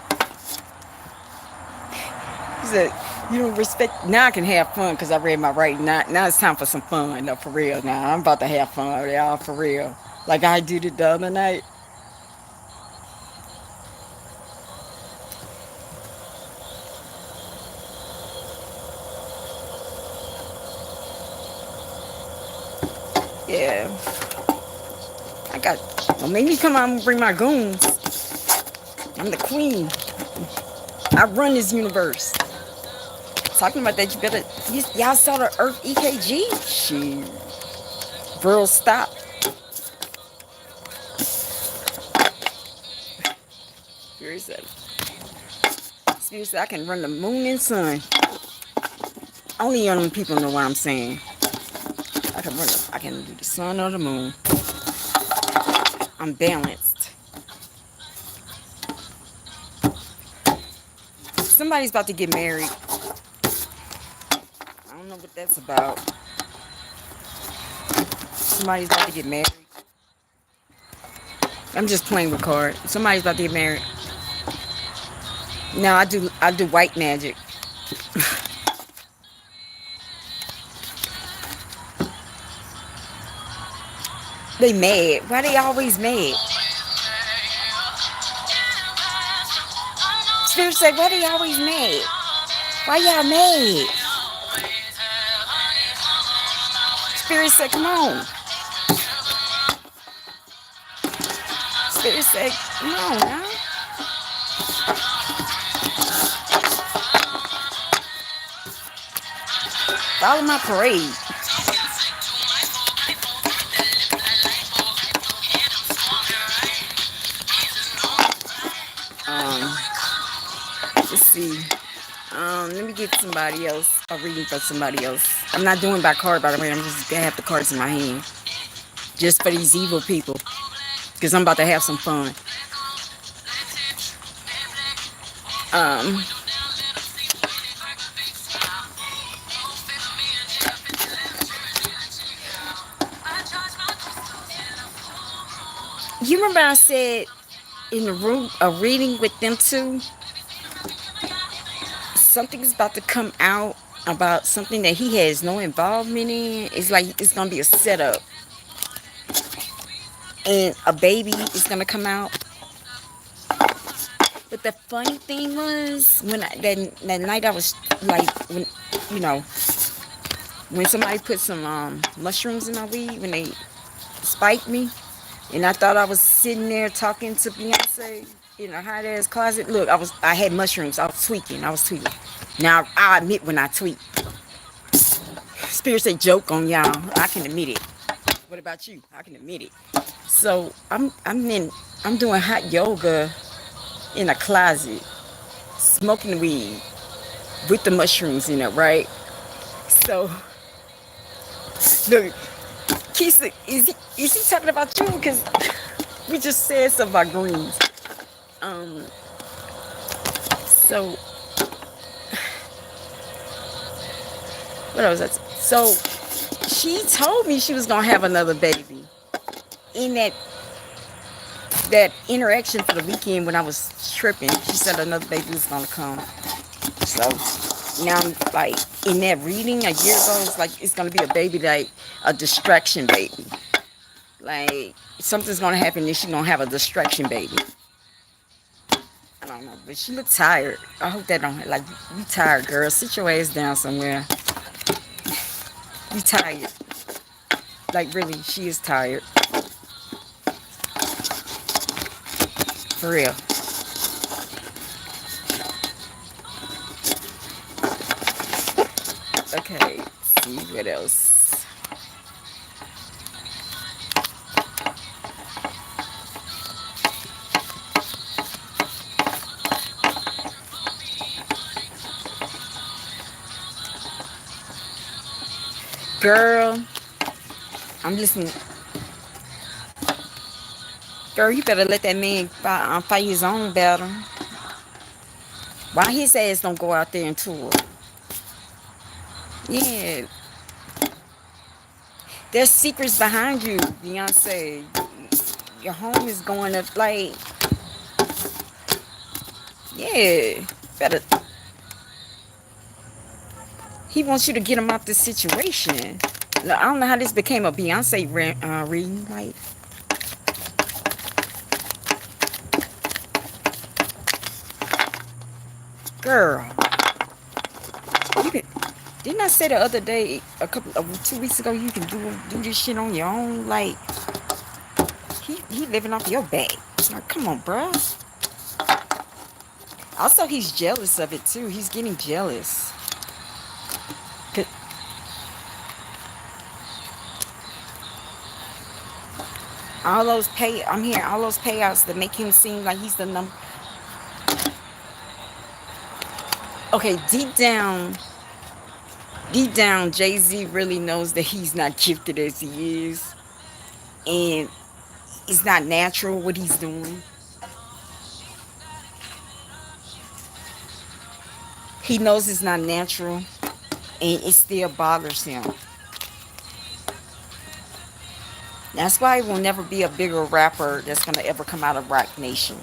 S1: He said you don't respect. Now I can have fun because I read my writing. Now it's time for some fun. No, for real. Now I'm about to have fun, y'all. For real. Like I did it the other night. Yeah. Well, make me come out and bring my goons. I'm the queen. I run this universe. Talking about that, y'all saw the Earth EKG? Shit. Bro, stop. Seriously, I can run the moon and sun. Only young people know what I'm saying. I can do the sun or the moon. I'm balanced. Somebody's about to get married. I don't know what that's about. Somebody's about to get married. I'm just playing with cards. Somebody's about to get married. No, I do white magic. They mad. Why they always mad? Spirit say, why they always mad? Why y'all mad? Spirit say, come on. Spirit say, come on now. Follow my parade. Um, let's see. Let me get somebody else. A reading for somebody else. I'm not doing by card, by the way. I'm just gonna have the cards in my hand, just for these evil people, because I'm about to have some fun. Um, you remember I said in the room a reading with them too? Something's about to come out about something that he has no involvement in. It's like it's gonna be a setup, and a baby is gonna come out. But the funny thing was, when that night I was like, when you know, when somebody put some mushrooms in my weed, when they spiked me, and I thought I was sitting there talking to Beyonce in a hot ass closet. Look, I had mushrooms. I was tweaking. Now I admit when I tweak. Spirit say joke on y'all. I can admit it. What about you? I can admit it. So I'm doing hot yoga in a closet, smoking weed with the mushrooms in it, right? So look, Keisha, is he talking about you? Because we just said something about greens. Um, so what else? So she told me she was gonna have another baby in that interaction for the weekend when I was tripping. She said another baby was gonna come. So now I'm like in that reading a year ago, it's like it's gonna be a baby, like a distraction baby. Like something's gonna happen and she's gonna have a distraction baby. I don't know, but she looked tired. I hope that don't like you tired, girl. Sit your ass down somewhere. You tired. Like really, she is tired. For real. Okay, let's see what else. Girl, I'm listening. Girl, you better let that man fight his own battle. Why his ass don't go out there and tour? Yeah, there's secrets behind you, Beyonce. Your home is going up like, yeah, better. He wants you to get him out this situation. I don't know how this became a Beyonce reading. Like, girl, you can. Didn't I say the other day, a couple of 2 weeks ago, you can do this shit on your own? Like, he living off your back. Like, come on, bruh. Also, he's jealous of it too. He's getting jealous. I'm hearing all those payouts that make him seem like he's the number. Okay, deep down, Jay-Z really knows that he's not gifted as he is, and it's not natural what he's doing. He knows it's not natural, and it still bothers him. That's why he will never be a bigger rapper that's gonna ever come out of Rock Nation.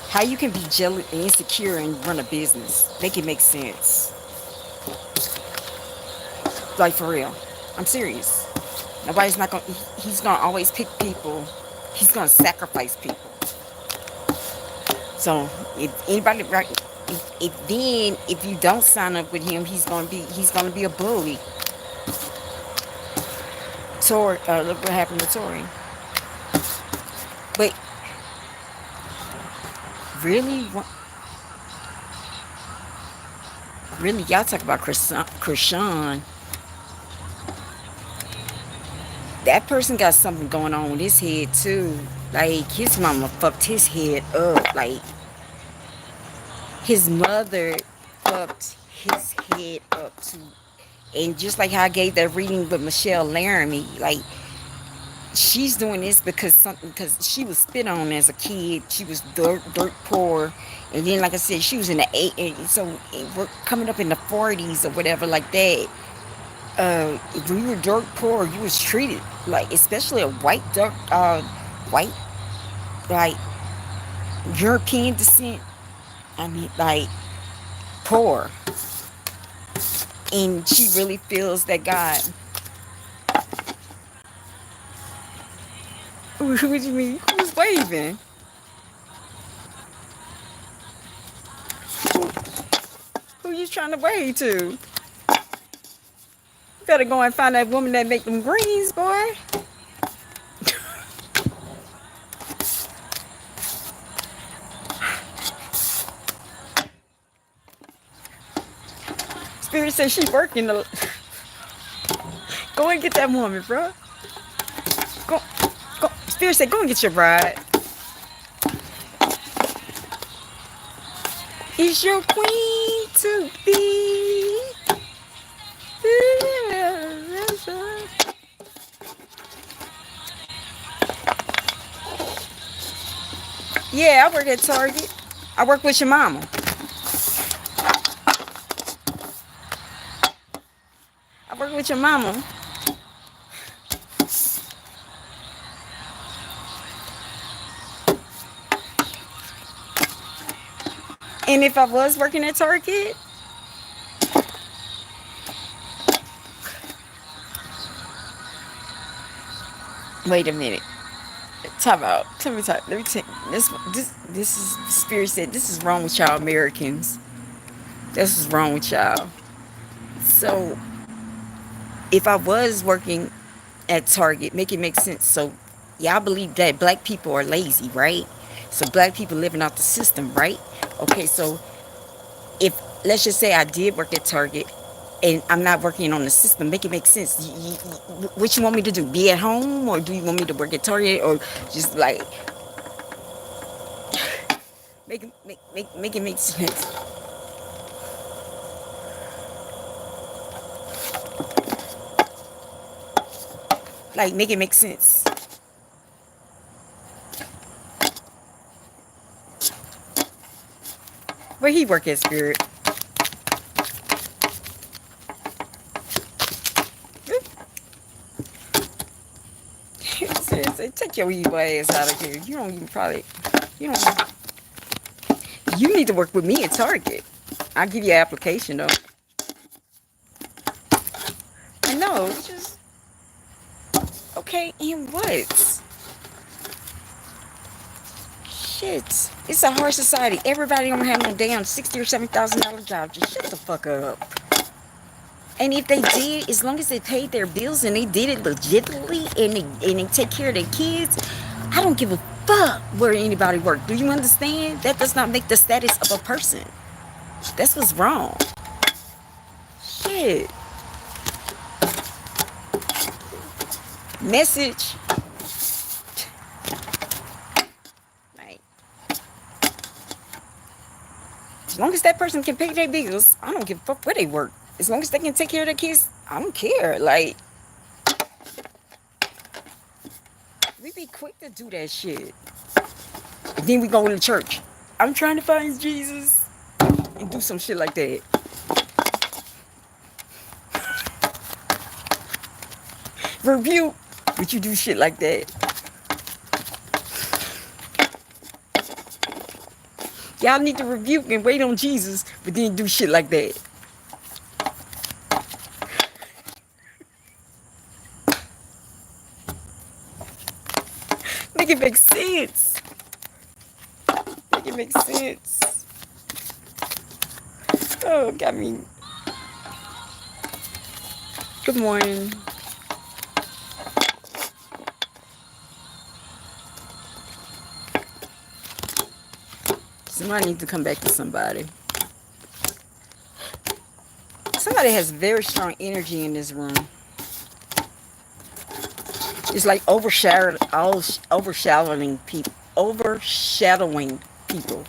S1: How you can be jealous and insecure and run a business? Make it make sense. Like for real. I'm serious. Nobody's not gonna. He's gonna always pick people. He's gonna sacrifice people. So if anybody, if you don't sign up with him, he's gonna be a bully. Look what happened to Tory. But really, Really, y'all talk about Krishan. That person got something going on with his head too. Like his mama fucked his head up. Like his mother fucked his head up too. And just like how I gave that reading with Michelle Laramie, like she's doing this because she was spit on as a kid. She was dirt poor, and then like I said, she was in the eight. And so we're coming up in the 40s or whatever like that. If you were dirt poor, you was treated like, especially a white, like European descent. I mean, like poor, and she really feels that God. What do you mean? Who's waving? Who you trying to wave to? You better go and find that woman that make them greens, boy. Spirit says she working. Go and get that woman, bro. Go, go. Spirit said, go and get your bride. Is your queen to be? Yeah, I work at Target. I work with your mama. I work with your mama. And if I was working at Target, wait a minute. Time out. Let me take this is Spirit said this is wrong with y'all Americans. This is wrong with y'all. So if I was working at Target, make it make sense. So y'all believe that black people are lazy, right? So black people living out the system, right? Okay, so if let's just say I did work at Target and I'm not working on the system, make it make sense. What you want me to do? Be at home, or do you want me to work at Target, or just like make it make sense? Like make it make sense. Where he work at, Spirit? Seriously, take your evil ass out of here. You don't even probably, you don't. You need to work with me at Target. I'll give you an application though. I know, it's just okay. And what? Shit, it's a hard society. Everybody don't have no damn $60,000 or $70,000 job. Just shut the fuck up. And if they did, as long as they paid their bills and they did it legitimately and they take care of their kids, I don't give a fuck where anybody worked. Do you understand? That does not make the status of a person. That's what's wrong. Shit. Message. Like, as long as that person can pay their bills, I don't give a fuck where they work. As long as they can take care of their kids, I don't care. Like, we be quick to do that shit. And then we go to church. I'm trying to find Jesus. And do some shit like that. Rebuke. But you do shit like that. Y'all need to rebuke and wait on Jesus, but then do shit like that. Make it make sense. Make it make sense. Oh, got me. Good morning. Somebody needs to come back to somebody. somebody has very strong energy in this room. It's like overshadowing people. Overshadowing people.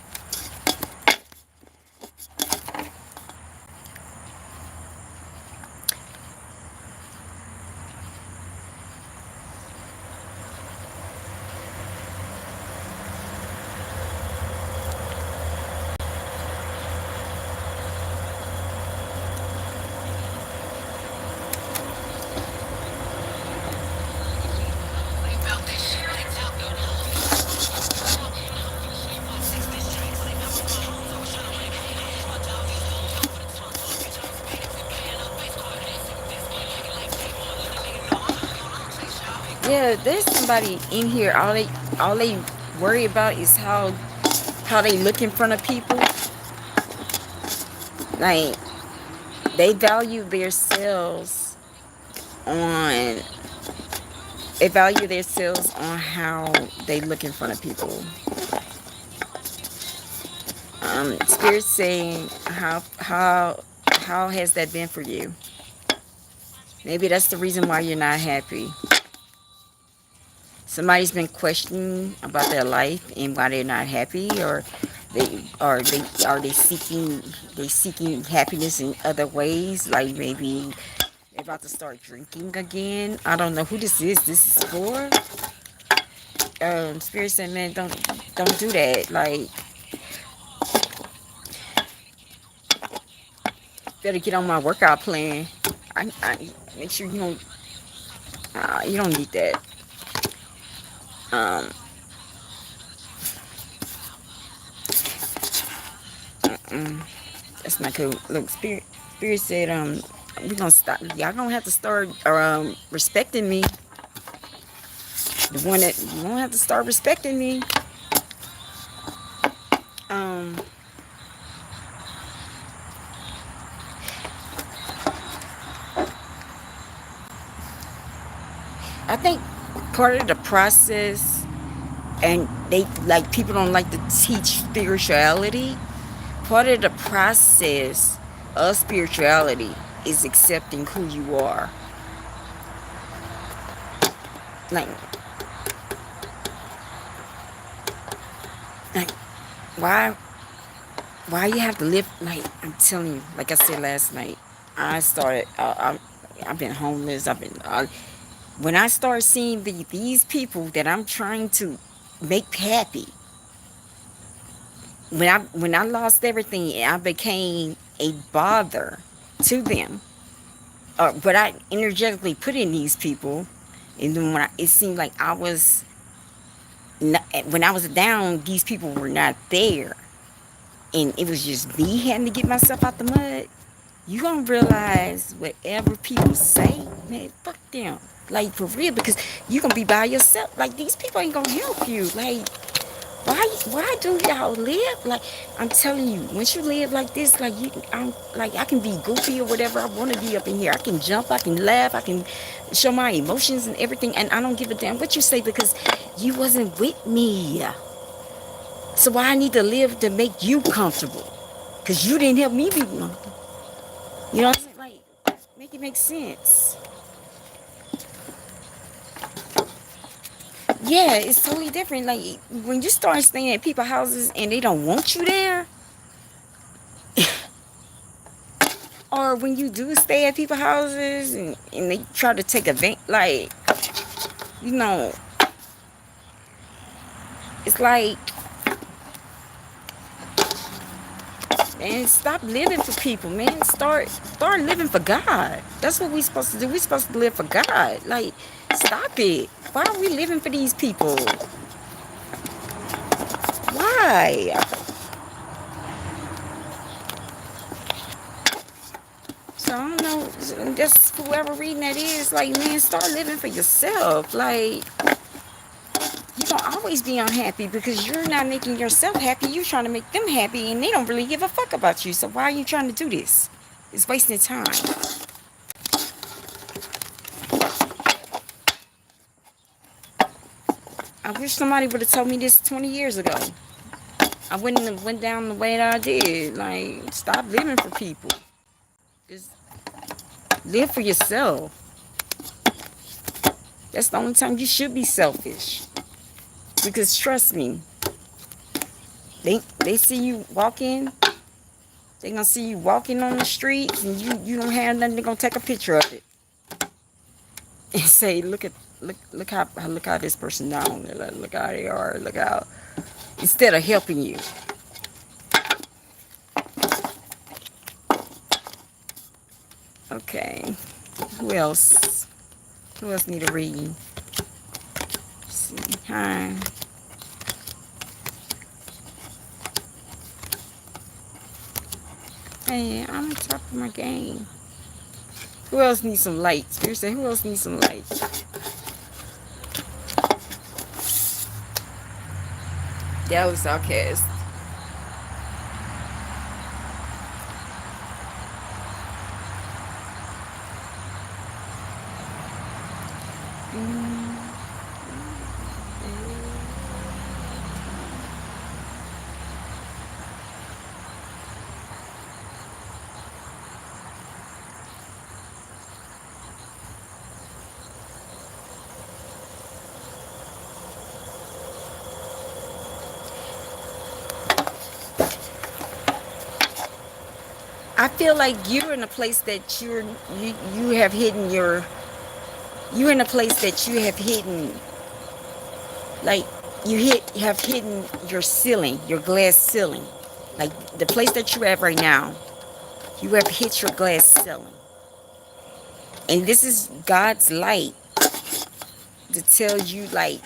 S1: Yeah, there's somebody in here. All they worry about is how they look in front of people. Like, they value themselves on how they look in front of people. Spirit saying, how has that been for you? Maybe that's the reason why you're not happy. Somebody's been questioning about their life and why they're not happy, or they seeking happiness in other ways, like maybe they're about to start drinking again. I don't know who this is. This is for. Spirit said, man, don't do that. Like, better get on my workout plan. I make sure you don't. You don't need that. Um. That's not cool. Look, Spirit said, we're gonna stop. Y'all gonna have to start respecting me. You won't have to start respecting me. I think part of the process, and people don't like to teach spirituality. Part of the process of spirituality is accepting who you are. Like why you have to live, like, I'm telling you, like I said last night, I've been homeless. When I start seeing these people that I'm trying to make happy, when I lost everything, I became a bother to them. But I energetically put in these people, and then it seemed like when I was down, these people were not there, and it was just me having to get myself out the mud. You gonna realize whatever people say, man, fuck them. Like, for real, because you gonna be by yourself. Like, these people ain't gonna help you. Like, why do y'all live? Like, I'm telling you, once you live like this, like, I can be goofy or whatever I want to be up in here. I can jump, I can laugh, I can show my emotions and everything, and I don't give a damn what you say, because you wasn't with me. So why I need to live to make you comfortable? Because you didn't help me be comfortable. You know what I'm saying? Like, make it make sense. Yeah, it's totally different. Like, when you start staying at people's houses and they don't want you there, or when you do stay at people's houses and they try to take advantage, like, you know, it's like, man, stop living for people, man. Start living for God. That's what we're supposed to do. We're supposed to live for God. Like, stop it. Why are we living for these people? Why? So I don't know. Just whoever reading that is, like, man, start living for yourself. Like, you're gonna always be unhappy because you're not making yourself happy. You're trying to make them happy, and they don't really give a fuck about you. So why are you trying to do this? It's wasting time. I wish somebody would have told me this 20 years ago. I wouldn't have went down the way that I did. Like, stop living for people. Live for yourself. That's the only time you should be selfish. Because trust me, they see you walking, they gonna see you walking on the streets and you don't have nothing, they gonna take a picture of it. And say, look how this person down. Look how they are, look how, instead of helping you. Okay. Who else? Who else need a read? Let's see. Hi. Hey, I'm on top of my game. Who else needs some light? Spirit say, who else needs some light? That was sarcastic. I feel like you're in a place that you have hidden your, you're in a place that you have hidden, like you have hidden your ceiling, your glass ceiling. Like the place that you're at right now, you have hit your glass ceiling. And this is God's light to tell you, like,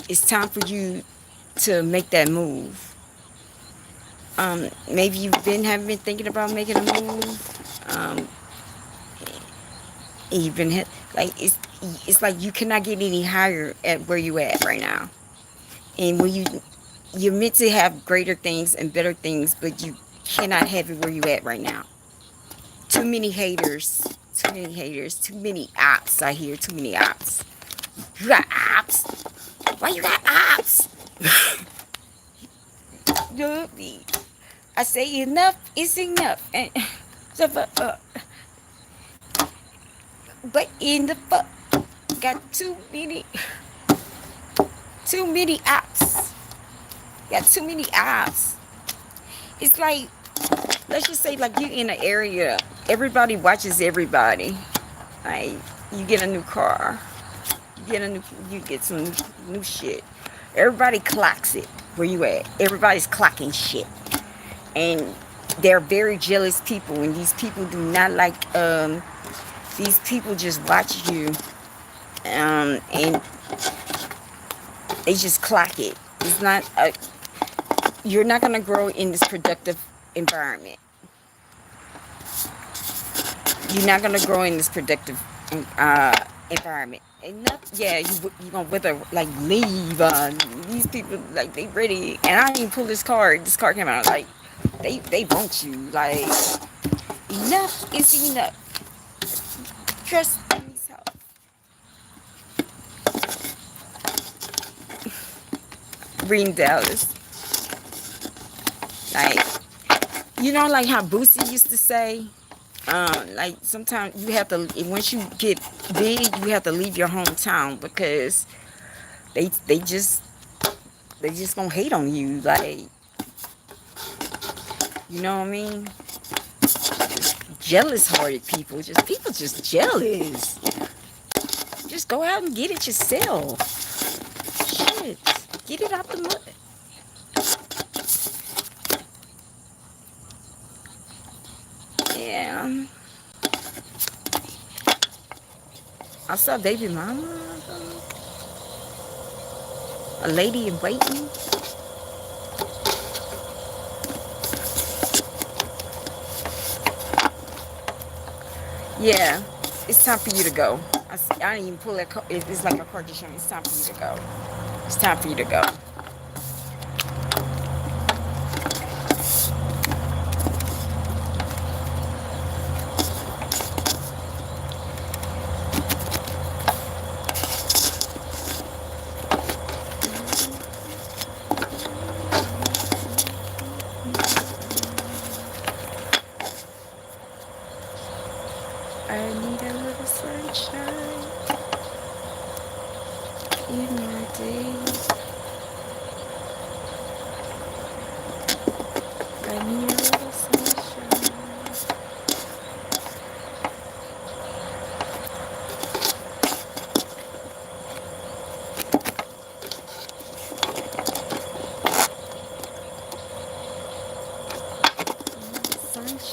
S1: it's time for you to make that move. Maybe have been thinking about making a move. And you've been like, it's like you cannot get any higher at where you at right now. And when you're meant to have greater things and better things, but you cannot have it where you at right now. Too many haters, too many ops. I hear too many ops. You got ops? Why you got ops? I say enough is enough. And so, but in the fuck, got too many ops. Got too many ops. It's like, let's just say, like, you're in an area, everybody watches everybody. Like, you get a new car, you get some new shit. Everybody clocks it where you at. Everybody's clocking shit. And they're very jealous people, and these people do not like, these people just watch you, and they just clock it. It's not, you're not going to grow in this productive environment. You're not going to grow in this productive environment. Yeah, you're going to wither, like, leave. These people, like, they ready. And I didn't pull this card. This card came out, like, they want you. Like, enough is enough. Trust in yourself. Reading Dallas. Like, you know, like how Boosie used to say, like, sometimes you have to, once you get big, you have to leave your hometown, because they just gonna hate on you. Like, you know what I mean? Jealous hearted people just jealous. Just go out and get it yourself. Shit, get it out the mud. Yeah. I saw baby mama, a lady in waiting. Yeah, it's time for you to go. I didn't even pull that card. It's like a card to show me. It's time for you to go. It's time for you to go. I need a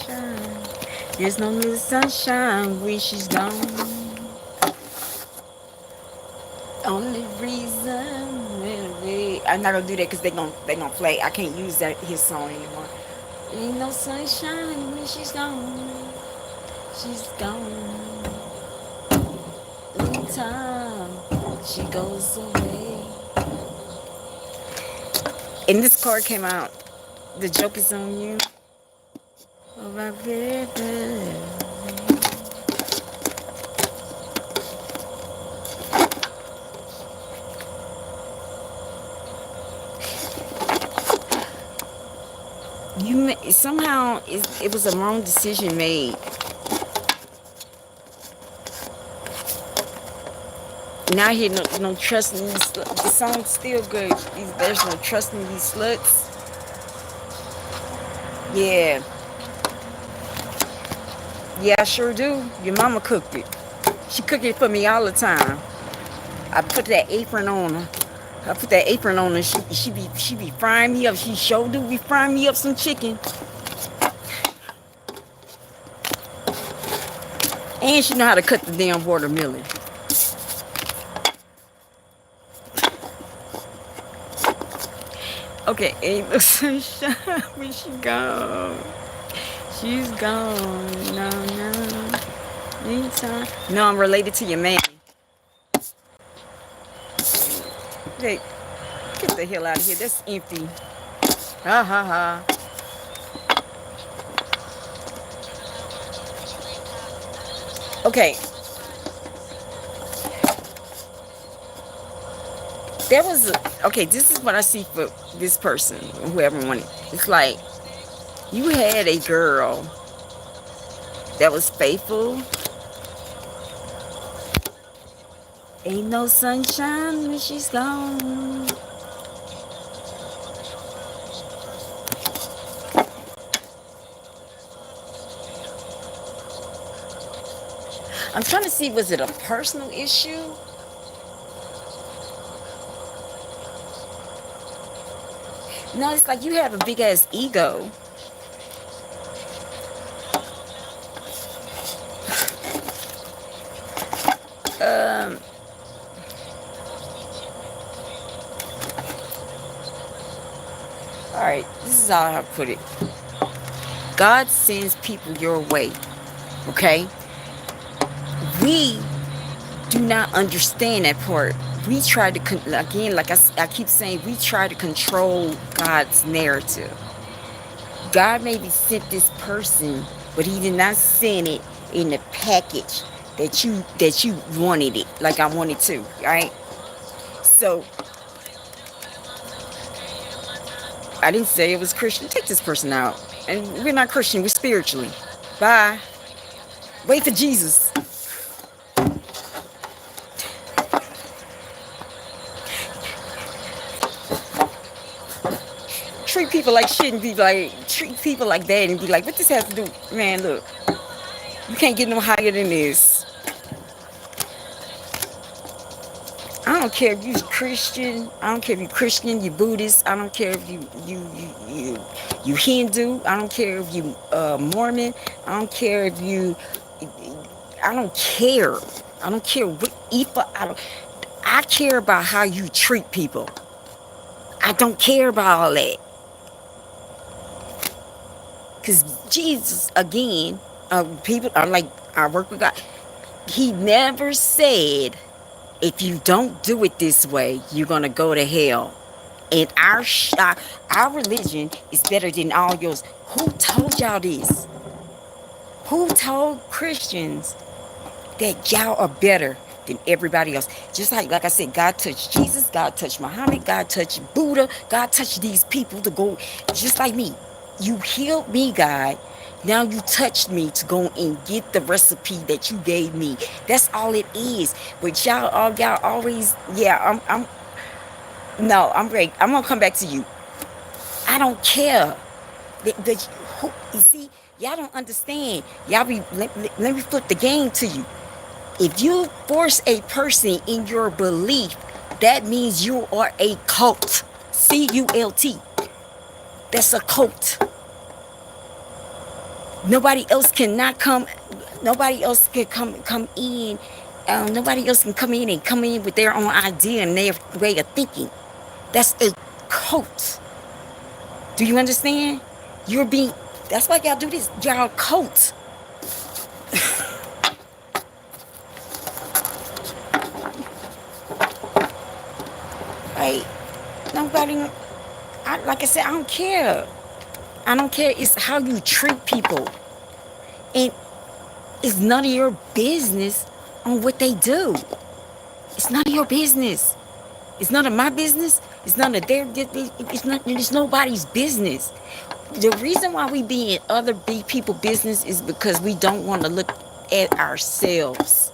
S1: sunshine. There's no little sunshine when she's gone. Only reason, really, I'm not gonna do that because they gonna play. I can't use his song anymore. Ain't no sunshine when she's gone. She's gone. Anytime she goes away. And this card came out. The joke is on you. Oh my baby. Somehow it was a wrong decision made. Now here no trust in these sluts. The song's still good. There's no trust in these sluts. Yeah. Yeah, I sure do. Your mama cooked it. She cooked it for me all the time. I put that apron on her. She be frying me up. She sure do be frying me up some chicken. And she know how to cut the damn watermelon. Okay, ain't no sunshine when she gone. She's gone. No. Anytime. No, I'm related to your man. Hey, get the hell out of here. That's empty. Ha ha ha. Okay. Okay, this is what I see for this person, whoever wanted. It's like, you had a girl that was faithful. Ain't no sunshine when she's gone. I'm trying to see, was it a personal issue? No, it's like you have a big ass ego. Alright, this is how I put it. God sends people your way. Okay? We do not understand that part. We try to, again, like I keep saying, we try to control God's narrative. God maybe sent this person, but he did not send it in the package that you wanted it, like I wanted to, right? So, I didn't say it was Christian. Take this person out. And we're not Christian, we're spiritually. Bye. Wait for Jesus. Treat people like shit and be like, treat people like that and be like, what this has to do? Man, look, you can't get no higher than this. I don't care if you're Christian. I don't care if you're Christian, you Buddhist. I don't care if you Hindu. I don't care if you Mormon. I don't care if you. I don't care. I don't care what Ifa. I care about how you treat people. I don't care about all that. Because Jesus, again, people are like, I work with God. He never said, if you don't do it this way, you're going to go to hell. And our religion is better than all yours. Who told y'all this? Who told Christians that y'all are better than everybody else? Just like I said, God touched Jesus, God touched Muhammad, God touched Buddha, God touched these people to go, just like me. You healed me, God. Now you touched me to go and get the recipe that you gave me. That's all it is. But y'all always, yeah, I'm great. I'm gonna come back to you. I don't care. You see, y'all don't understand. Y'all let me flip the game to you. If you force a person in your belief, that means you are a cult. CULT. That's a cult. Nobody else cannot come. Nobody else can come in. Nobody else can come in with their own idea and their way of thinking. That's a cult. Do you understand? You're being. That's why y'all do this. Y'all cult. Like nobody. Like I said, I don't care. I don't care. It's how you treat people, and it's none of your business on what they do. It's none of your business. It's none of my business. It's none of their. It's nobody's business. The reason why we be in other people business is because we don't want to look at ourselves.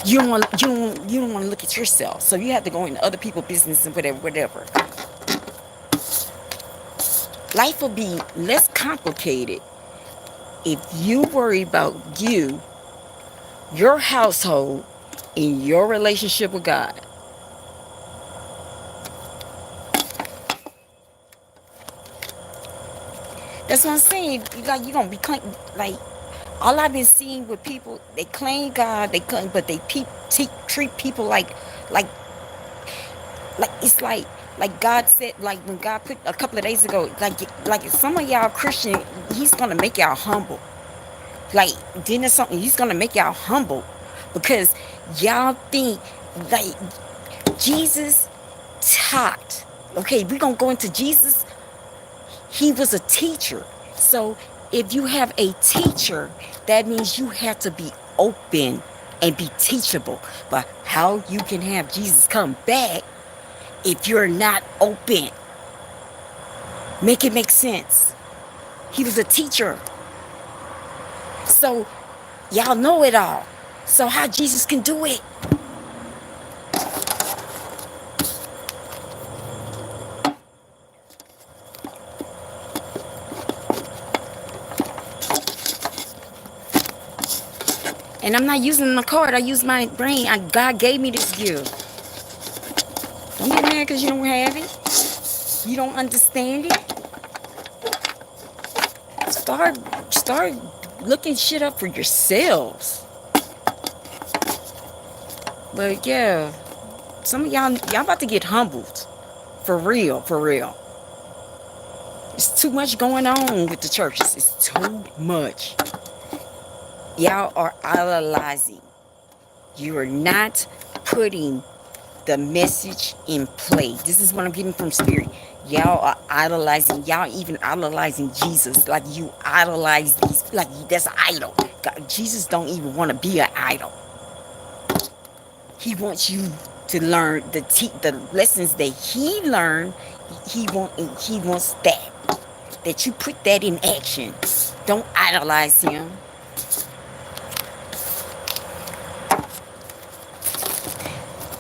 S1: You don't want to look at yourself, so you have to go into other people's business and whatever. Life will be less complicated if you worry about you, your household, and your relationship with God. That's what I'm saying. Like you're gonna be like all I've been seeing with people. They claim God, but they treat people like it's like God said. Like when God put a couple of days ago, like some of y'all Christian, He's gonna make y'all humble. Like then there's something He's gonna make y'all humble because y'all think like Jesus taught. Okay, we're gonna go into Jesus. He was a teacher. So if you have a teacher, that means you have to be open and be teachable. But how you can have Jesus come back if you're not open? Make it make sense. He was a teacher. So y'all know it all. So how Jesus can do it? And I'm not using my card. I use my brain. God gave me this gift. Don't get mad because you don't have it. You don't understand it. Start looking shit up for yourselves. But yeah, some of y'all about to get humbled. For real, for real. It's too much going on with the churches. It's too much. Y'all are idolizing. You are not putting the message in play. This is what I'm getting from Spirit. Y'all are idolizing. Y'all even idolizing Jesus. Like you idolize these. Like that's an idol. God, Jesus don't even want to be an idol. He wants you to learn the lessons that He learned. He wants that you put that in action. Don't idolize Him.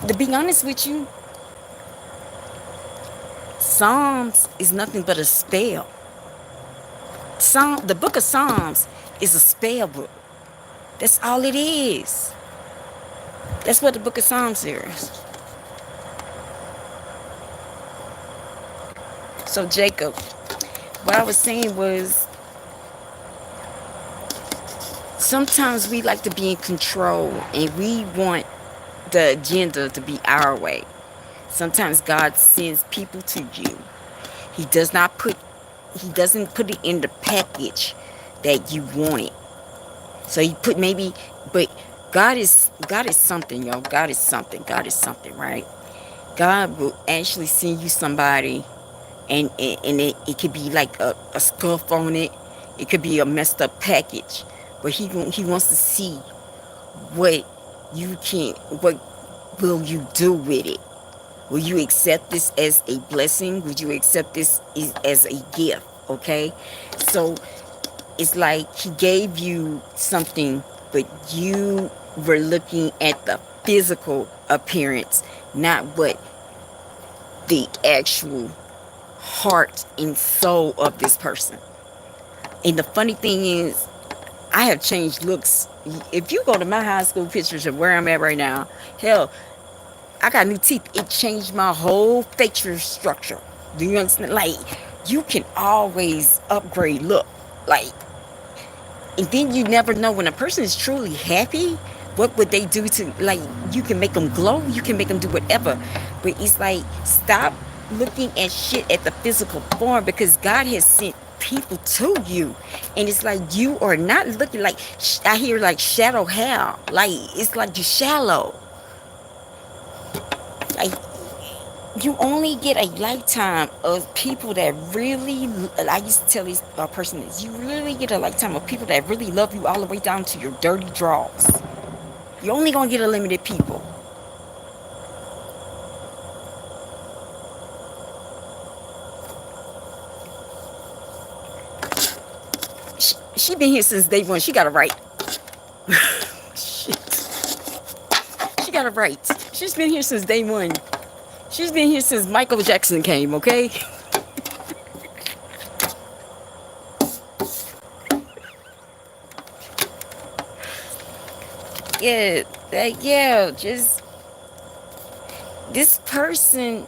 S1: To be honest with you, Psalms is nothing but a spell. The book of Psalms is a spell book. That's all it is. That's what the book of Psalms is. So Jacob, what I was saying was, sometimes we like to be in control and we want the agenda to be our way. Sometimes God sends people to you. He doesn't put it in the package that you want it. So He put but God is something, y'all. God is something, right? God will actually send you somebody and it could be like a scuff on it. It could be a messed up package. But he wants to see what will you do with it? Will you accept this as a blessing? Would you accept this as a gift? Okay? So it's like He gave you something, but you were looking at the physical appearance, not what the actual heart and soul of this person. And the funny thing is, I have changed looks. If you go to my high school pictures of where I'm at right now, hell, I got new teeth. It changed my whole facial structure. Do you understand? Like, you can always upgrade look. Like, and then you never know when a person is truly happy, what would they do to, like, you can make them glow, you can make them do whatever. But it's like, stop looking at shit at the physical form, because God has sent people to you. And it's like, you are not looking like, I hear like shadow hell. Like, it's like you're shallow. Like, you only get a lifetime of people that really, I used to tell this person this, you really get a lifetime of people that really love you all the way down to your dirty draws. You're only going to get a limited people. She been here since day one. She got it right. Shit. She got it right. She's been here since day one. She's been here since Michael Jackson came, okay? Yeah, just this person,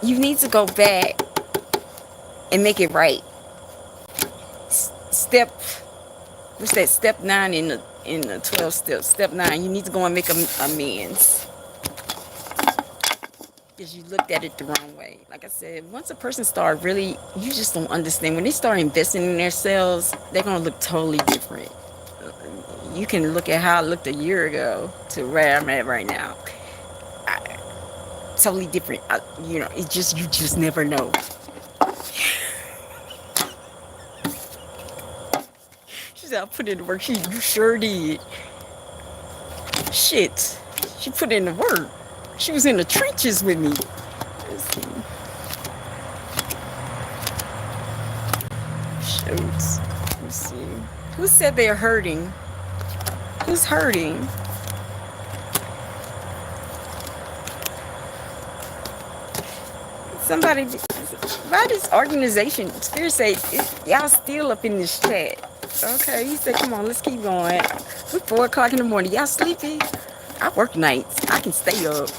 S1: you need to go back and make it right. What's that? Step 9 in the 12 steps. Step 9, you need to go and make amends. Because you looked at it the wrong way. Like I said, once a person start really, you just don't understand. When they start investing in themselves, they're going to look totally different. You can look at how I looked a year ago to where I'm at right now. Totally different. You just never know. She said, I put in the work. You sure did. Shit. She put in the work. She was in the trenches with me. Let's see. Shoots. Let's see. Who said they're hurting? Who's hurting? Somebody, why this organization, Spirit say, y'all still up in this chat. Okay, he said, come on, let's keep going. It's 4 o'clock in the morning. Y'all sleepy? I work nights. I can stay up.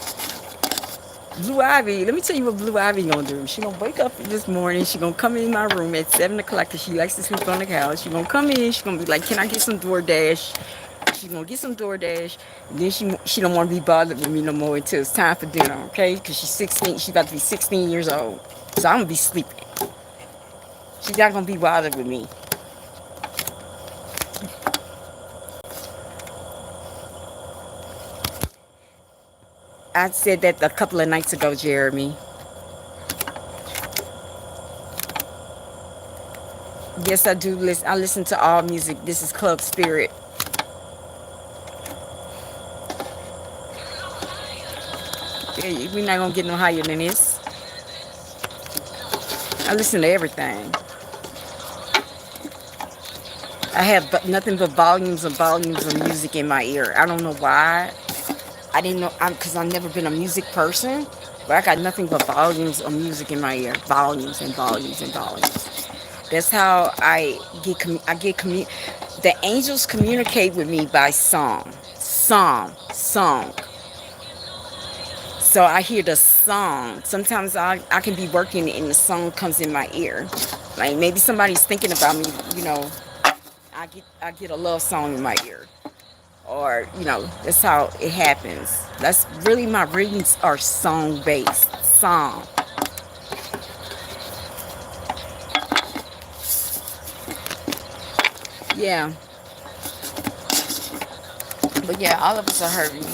S1: Blue Ivy, let me tell you what Blue Ivy gonna do. She gonna wake up this morning. She gonna come in my room at 7 o'clock because she likes to sleep on the couch. She gonna come in. She gonna be like, can I get some DoorDash? She gonna get some DoorDash. And then she don't want to be bothered with me no more until it's time for dinner, okay? Because she's 16. She's about to be 16 years old. So I'm gonna be sleeping. She's not gonna be bothered with me. I said that a couple of nights ago, Jeremy. Yes, I do listen. I listen to all music. This is ClubSpirit. Yeah, we're not gonna get no higher than this. I listen to everything. I have nothing but volumes and volumes of music in my ear. I don't know why. I didn't know, because I've never been a music person, but I got nothing but volumes of music in my ear. Volumes and volumes and volumes. That's how I get, the angels communicate with me by song. Song. So I hear the song. Sometimes I can be working and the song comes in my ear. Like maybe somebody's thinking about me, I get a love song in my ear. Or, that's how it happens. That's really, my readings are song-based. Song. Yeah. But yeah, all of us are hurting.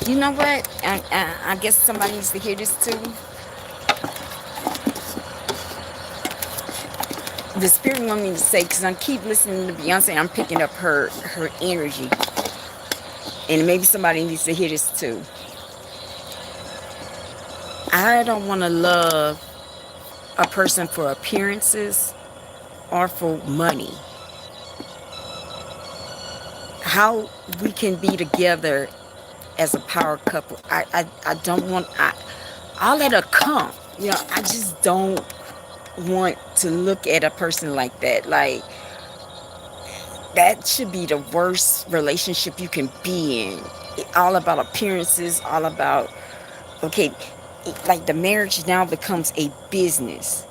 S1: You know what? I guess somebody needs to hear this too. The Spirit wanted me to say, because I keep listening to Beyonce, I'm picking up her energy. And maybe somebody needs to hear this too. I don't want to love a person for appearances or for money. How we can be together as a power couple, I don't want, I'll let her come. I just don't want to look at a person like that. Like, that should be the worst relationship you can be in. All about appearances, all about, okay, like the marriage now becomes a business.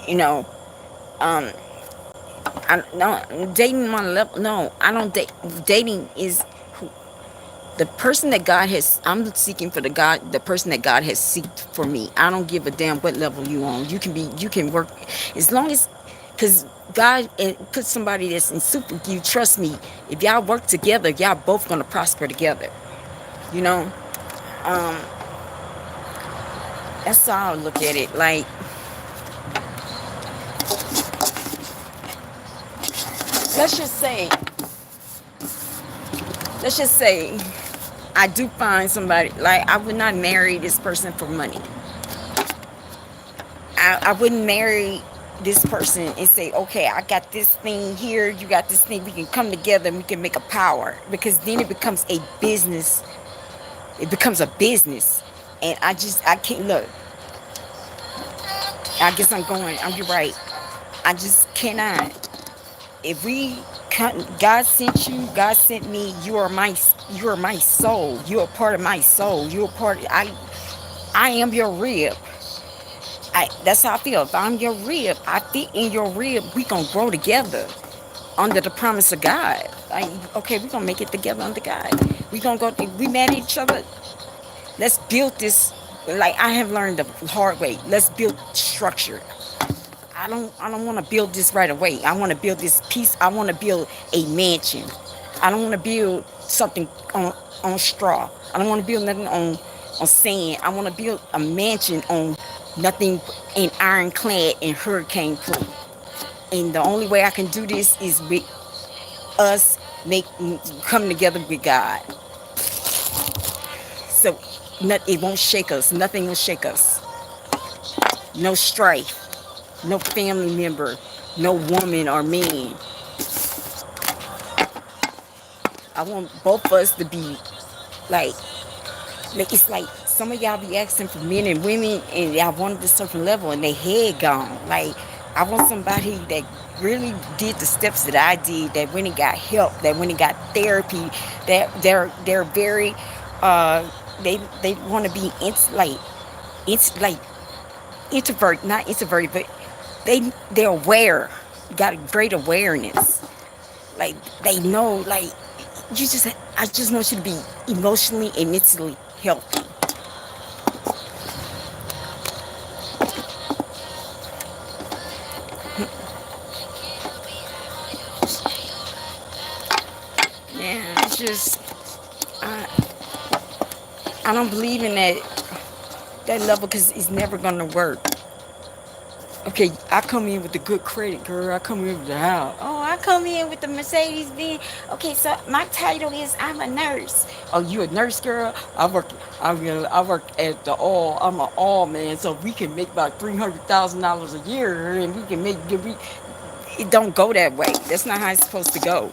S1: You know, um, no, dating on level. No, I don't date. Dating is the person that God has. I'm seeking for the person that God has seeked for me. I don't give a damn what level you on. You can work as long as, because God put somebody that's in super. You trust me. If y'all work together, y'all both gonna prosper together. You know, um, that's how I look at it. Like, let's just say, let's just say, I do find somebody, like, I would not marry this person for money. I wouldn't marry this person and say, okay, I got this thing here, you got this thing, we can come together and we can make a power. Because then it becomes a business. It becomes a business. And I can't, look, I guess you're right. I just cannot. If we, God sent you, God sent me, you are my soul. You're a part of my soul. You're a part of, I am your rib. That's how I feel. If I'm your rib, I fit in your rib. We gonna grow together under the promise of God. Like, okay, we gonna make it together under God. We gonna go. We mad at each other. Let's build this. Like, I have learned the hard way. Let's build structure. I don't want to build this right away. I want to build this piece. I want to build a mansion. I don't want to build something on straw. I don't want to build nothing on sand. I want to build a mansion on nothing in ironclad and hurricane proof. And the only way I can do this is with us come together with God. So it won't shake us. Nothing will shake us. No strife. No family member. No woman or man. I want both of us to be like it's like some of y'all be asking for men and women and y'all wanted a certain level and they head gone. Like, I want somebody that really did the steps that I did, that when it got help, that when it got therapy, that they're very they want to be like introvert, not introverted, but they're aware, got a great awareness. Like, they know, like, I just want you to be emotionally and mentally healthy. Yeah, it's just I I don't believe in that level because it's never gonna work. Okay, I come in with the good credit, girl. I come in with the house. Oh, I come in with the Mercedes Benz. Okay, so my title is I'm a nurse. Oh, you a nurse, girl? I work at the oil. I'm an oil man, so we can make about $300,000 a year, and we can make it don't go that way. That's not how it's supposed to go.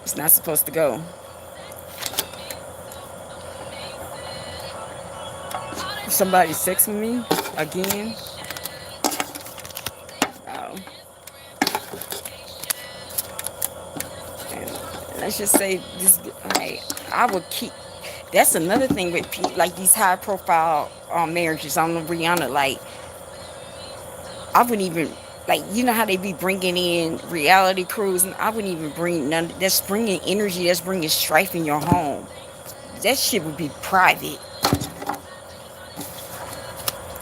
S1: It's not supposed to go. Somebody sexing me again. Oh. And let's just say this. Like, I would keep. That's another thing with like these high profile marriages. I don't know, Rihanna. Like, I wouldn't even, like, you know how they be bringing in reality crews, and I wouldn't even bring none. That's bringing energy. That's bringing strife in your home. That shit would be private.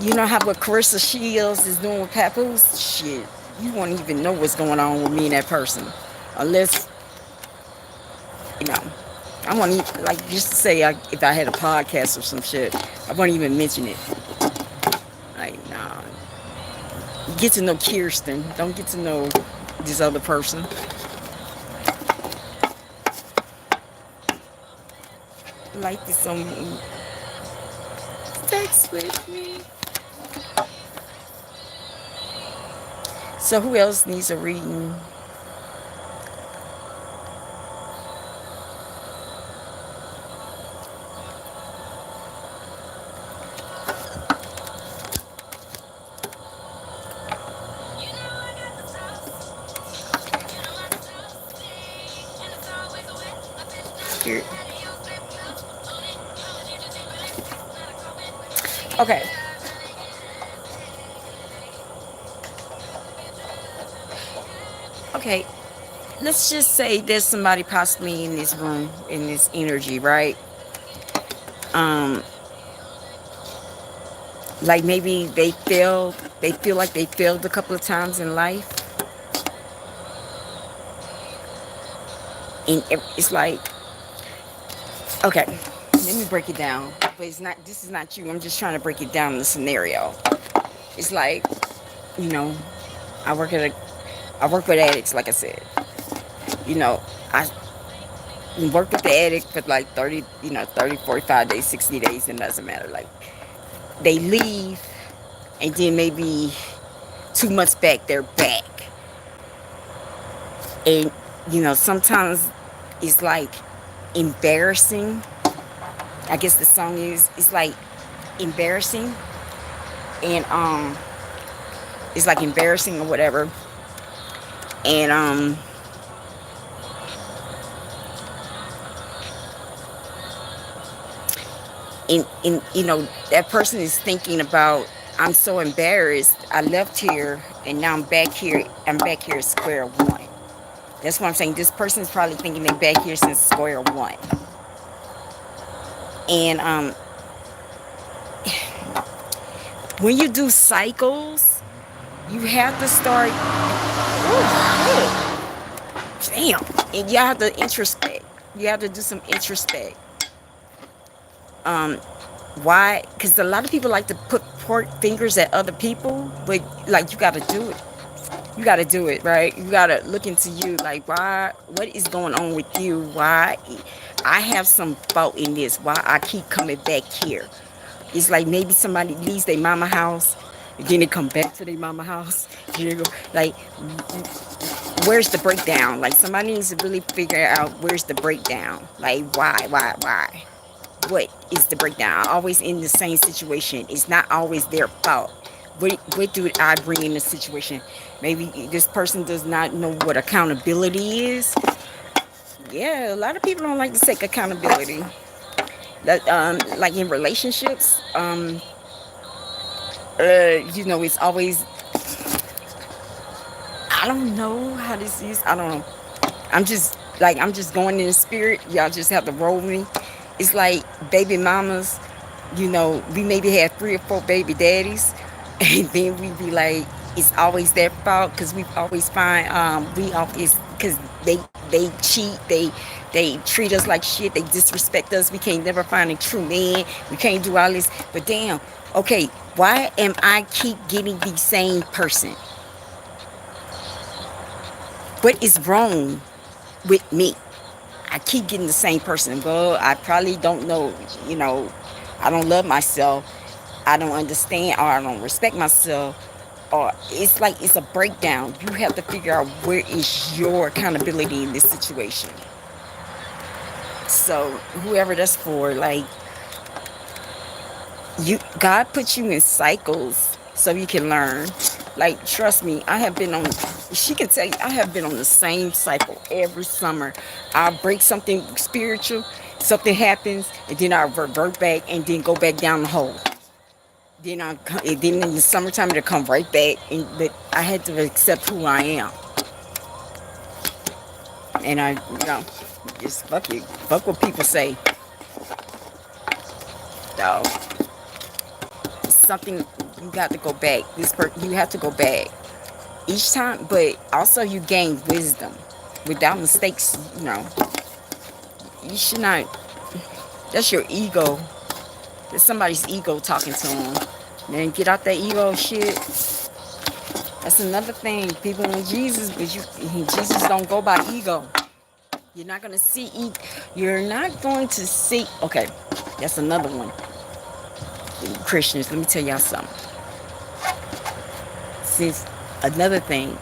S1: You know how what Carissa Shields is doing with Papoose? Shit, you won't even know what's going on with me and that person, unless, you know. I won't even, like, just to say, if I had a podcast or some shit, I won't even mention it. Like, nah. Get to know Kirsten. Don't get to know this other person. Life is so mean. Sex with me. So who else needs a reading? Okay. Okay. Let's just say there's somebody possibly in this room, in this energy, right? Um, like maybe they failed. They feel like they failed a couple of times in life, and it's like, okay, let me break it down. But it's not. This is not you. I'm just trying to break it down in the scenario. It's like, you know, I work at a, I work with addicts, like I said. You know, I work with the addict for like 30, 30, 45 days, 60 days, it doesn't matter. Like, they leave, and then maybe 2 months back, they're back. And, sometimes it's like embarrassing. I guess the song is, it's like embarrassing. And, it's like embarrassing or whatever. And, that person is thinking about, I'm so embarrassed. I left here and now I'm back here. I'm back here at square one. That's what I'm saying. This person is probably thinking they're back here since square one. And when you do cycles, you have to start. Damn. And you have to introspect. You have to do some introspect. Why? Because a lot of people like to point fingers at other people, but like, you got to do it. You got to do it, right? You got to look into you, like, why? What is going on with you? Why? I have some fault in this. Why I keep coming back here? It's like maybe somebody leaves their mama house, and then they come back to their mama house. Like, where's the breakdown? Like, somebody needs to really figure out where's the breakdown. Like, why? What is the breakdown? I always in the same situation. It's not always their fault. What do I bring in the situation? Maybe this person does not know what accountability is. Yeah, a lot of people don't like to take accountability. That like in relationships, it's always, I don't know how this is. I don't know. I'm just going in the spirit. Y'all just have to roll with me. It's like baby mamas, we maybe had 3 or 4 baby daddies, and then we be like, it's always their fault because we always find we always, because they cheat, they treat us like shit, they disrespect us, we can't never find a true man, we can't do all this. But damn, okay, why am I keep getting the same person? What is wrong with me? I keep getting the same person. Well, I probably don't know, I don't love myself, I don't understand, or I don't respect myself, or it's like it's a breakdown. You have to figure out where is your accountability in this situation. So whoever that's for, like, God put you in cycles so you can learn. Like, trust me, I have been on, she can tell you, I have been on the same cycle every summer. I'll break something spiritual, something happens, and then I'll revert back and then go back down the hole. Then in the summertime it'll come right back, but I had to accept who I am. And I, just fuck what people say. So, something, you got to go back. You have to go back each time, but also you gain wisdom without mistakes. You should not. That's your ego. That's somebody's ego talking to them. Man, get out that ego shit. That's another thing. People in Jesus, but Jesus don't go by ego. You're not gonna see. You're not going to see. Okay, that's another one. Christians, let me tell y'all something. Since another thing,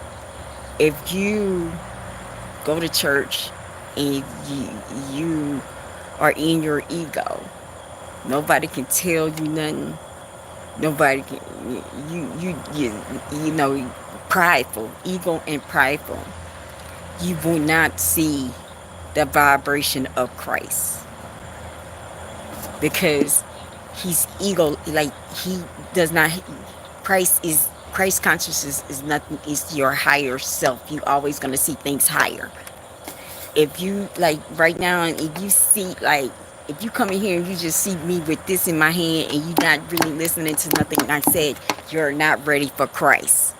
S1: if you go to church and you are in your ego, nobody can tell you nothing. Nobody can. Prideful, ego and prideful. You will not see the vibration of Christ, because He's ego, like he does not. Christ consciousness is nothing. Is your higher self. You always gonna see things higher. If you like right now, and if you see like if you come in here and you just see me with this in my hand and you not really listening to nothing I said, you're not ready for Christ.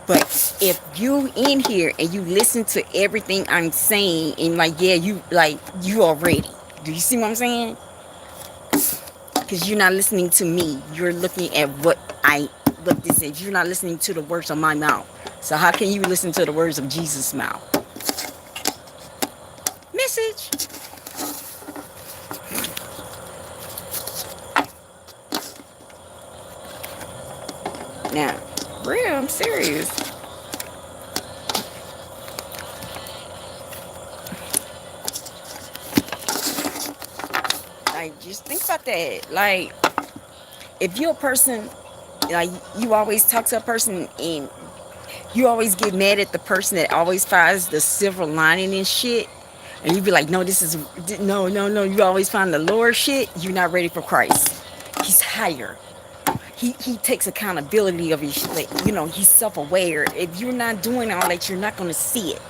S1: But if you in here and you listen to everything I'm saying and like yeah, you are ready. Do you see what I'm saying? Because you're not listening to me. You're looking at what this is. You're not listening to the words of my mouth. So how can you listen to the words of Jesus' mouth? Message. Now, real, I'm serious. Like, just think about that. Like, if you're a person, like, you always talk to a person and you always get mad at the person that always finds the silver lining and shit. And you be like, no, this is, no, no, no. You always find the lower shit. You're not ready for Christ. He's higher. He takes accountability of his shit. You know, he's self-aware. If you're not doing all that, you're not going to see it.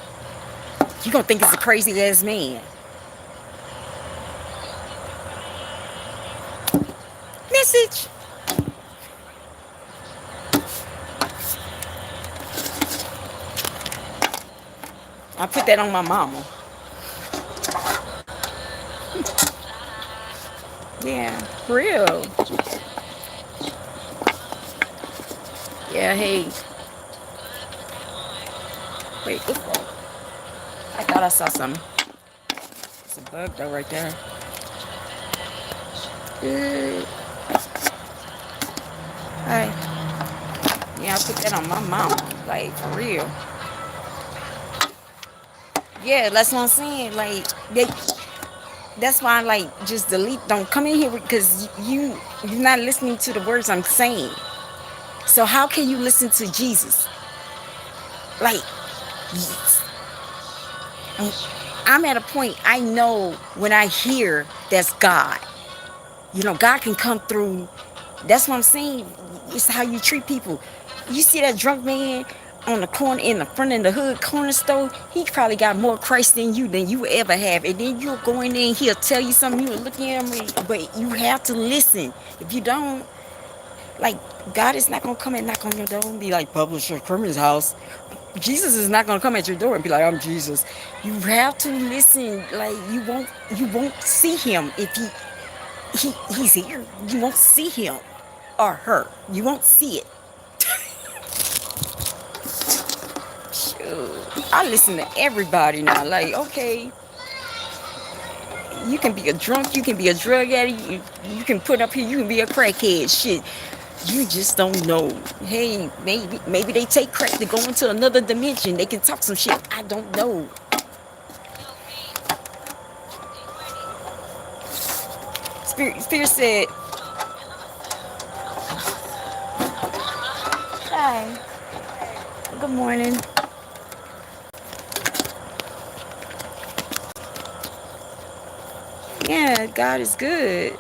S1: You're going to think it's a crazy ass man. Message. I put that on my mama. Yeah, for real. Yeah, hey. Wait, I thought I saw something. It's a bug though right there. Hi. Yeah, I put that on my mama. Like, for real. Yeah, that's what I'm saying. Like, that's why I like just delete. Don't come in here because you're not listening to the words I'm saying. So how can you listen to Jesus? Like, I'm at a point. I know when I hear that's God. You know, God can come through. That's what I'm saying. It's how you treat people. You see that drunk man on the corner, in the front of the hood corner store, he probably got more Christ than you ever have. And then you'll go in there and he'll tell you something, you'll look at him, but you have to listen. If you don't, like, God is not gonna come and knock on your door and be like, Publisher Criminal's house. Jesus is not gonna come at your door and be like, I'm Jesus. You have to listen. Like, you won't see him if he's here. You won't see him or her. You won't see it. I listen to everybody now. Like, okay, you can be a drunk, you can be a drug addict, you can put up here, you can be a crackhead. Shit, you just don't know. Hey, maybe they take crack to go into another dimension. They can talk some shit. I don't know. Spirit said, hi, good morning. Yeah, God is good.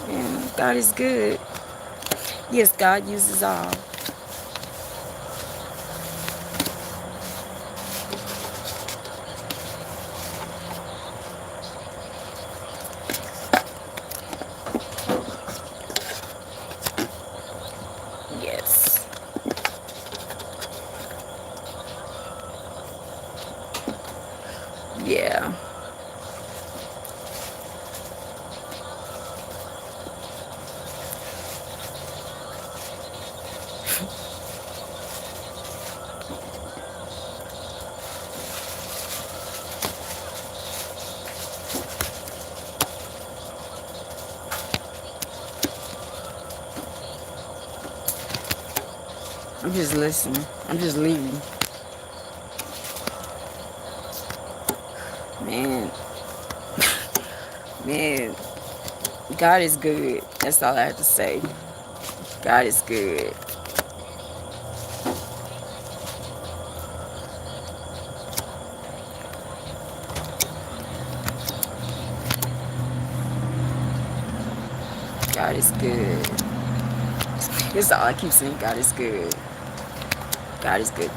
S1: Yeah, God is good. Yes, God uses all. Yes. Yeah. I'm just listening. I'm just leaving. Man. Man. God is good. That's all I have to say. God is good. God is good. That's all I keep saying. God is good. God is good.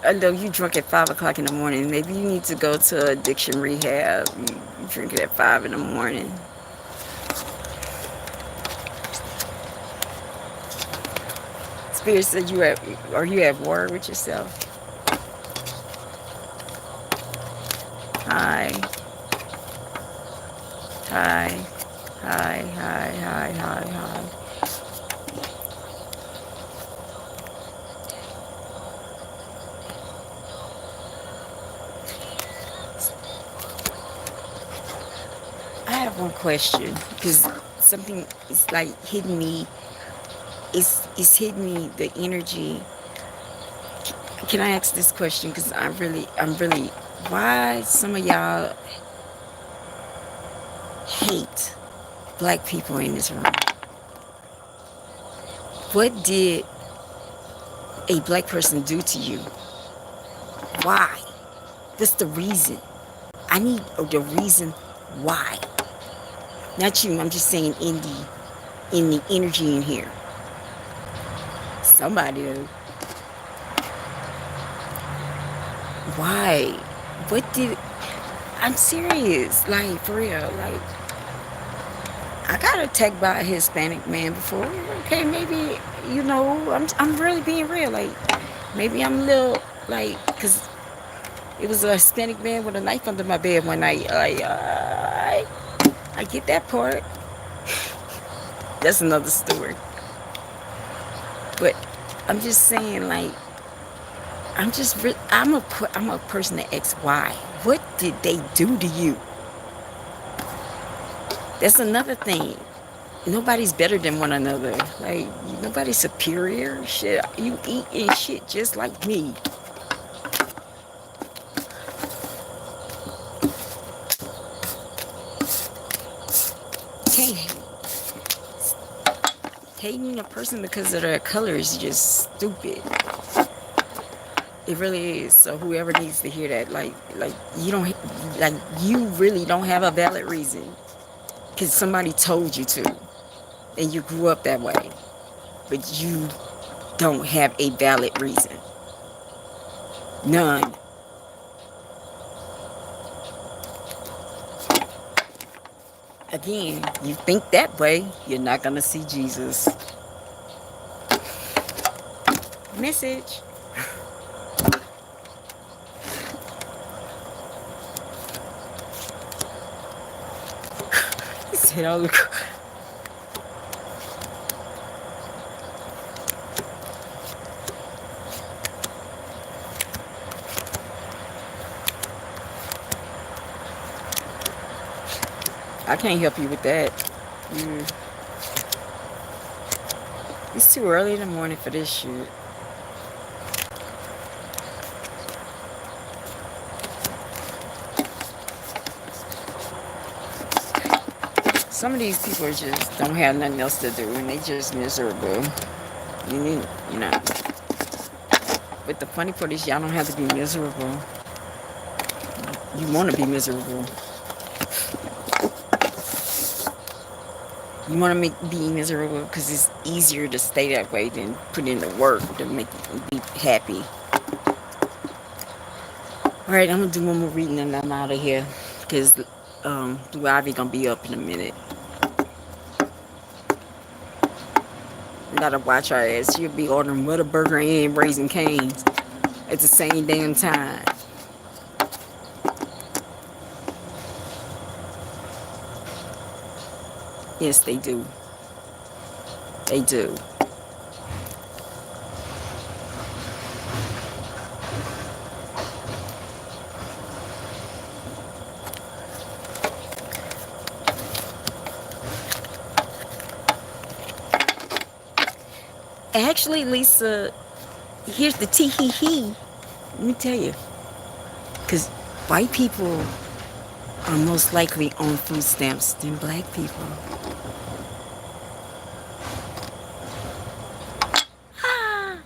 S1: I know you drunk at 5 o'clock in the morning. Maybe you need to go to addiction rehab. You drink it at 5 in the morning. Spirit said are you at war with yourself? Hi. Hi. Hi, hi, hi, hi, hi. I have one question because something is like hitting me. It's hitting me, the energy. Can I ask this question? Because I'm really, why some of y'all hate black people in this room? What did a black person do to you? Why? What's the reason? I need the reason why. Not you, I'm just saying in the energy in here. Somebody. Why? What did... I'm serious. Like, for real. Like, I got attacked by a Hispanic man before. Okay, maybe, I'm really being real. Like, maybe I'm a little, like, because it was a Hispanic man with a knife under my bed one night. Like, I get that part. That's another story. But I'm just saying, like, I'm a person that asks why. What did they do to you? That's another thing. Nobody's better than one another. Like, nobody's superior. Shit, you eat and shit just like me. Hating a person because of their color is just stupid. It really is. So whoever needs to hear that, like you really don't have a valid reason because somebody told you to, and you grew up that way, but you don't have a valid reason. None. Again, you think that way, you're not gonna see Jesus. Message. He said, "Oh, look." I can't help you with that. It's too early in the morning for this shit. Some of these people just don't have nothing else to do, and they just miserable. You know. But the funny part is, y'all don't have to be miserable. You want to be miserable. You want to be miserable because it's easier to stay that way than put in the work to make you be happy. Alright, I'm going to do one more reading and I'm out of here. Because Blue Ivy going to be up in a minute. I got to watch her ass. She'll be ordering Whataburger and Raising Cane's at the same damn time. Yes, they do. They do. Actually, Lisa, here's the tee-hee-hee. Let me tell you. Because white people are most likely on food stamps than black people. Ah.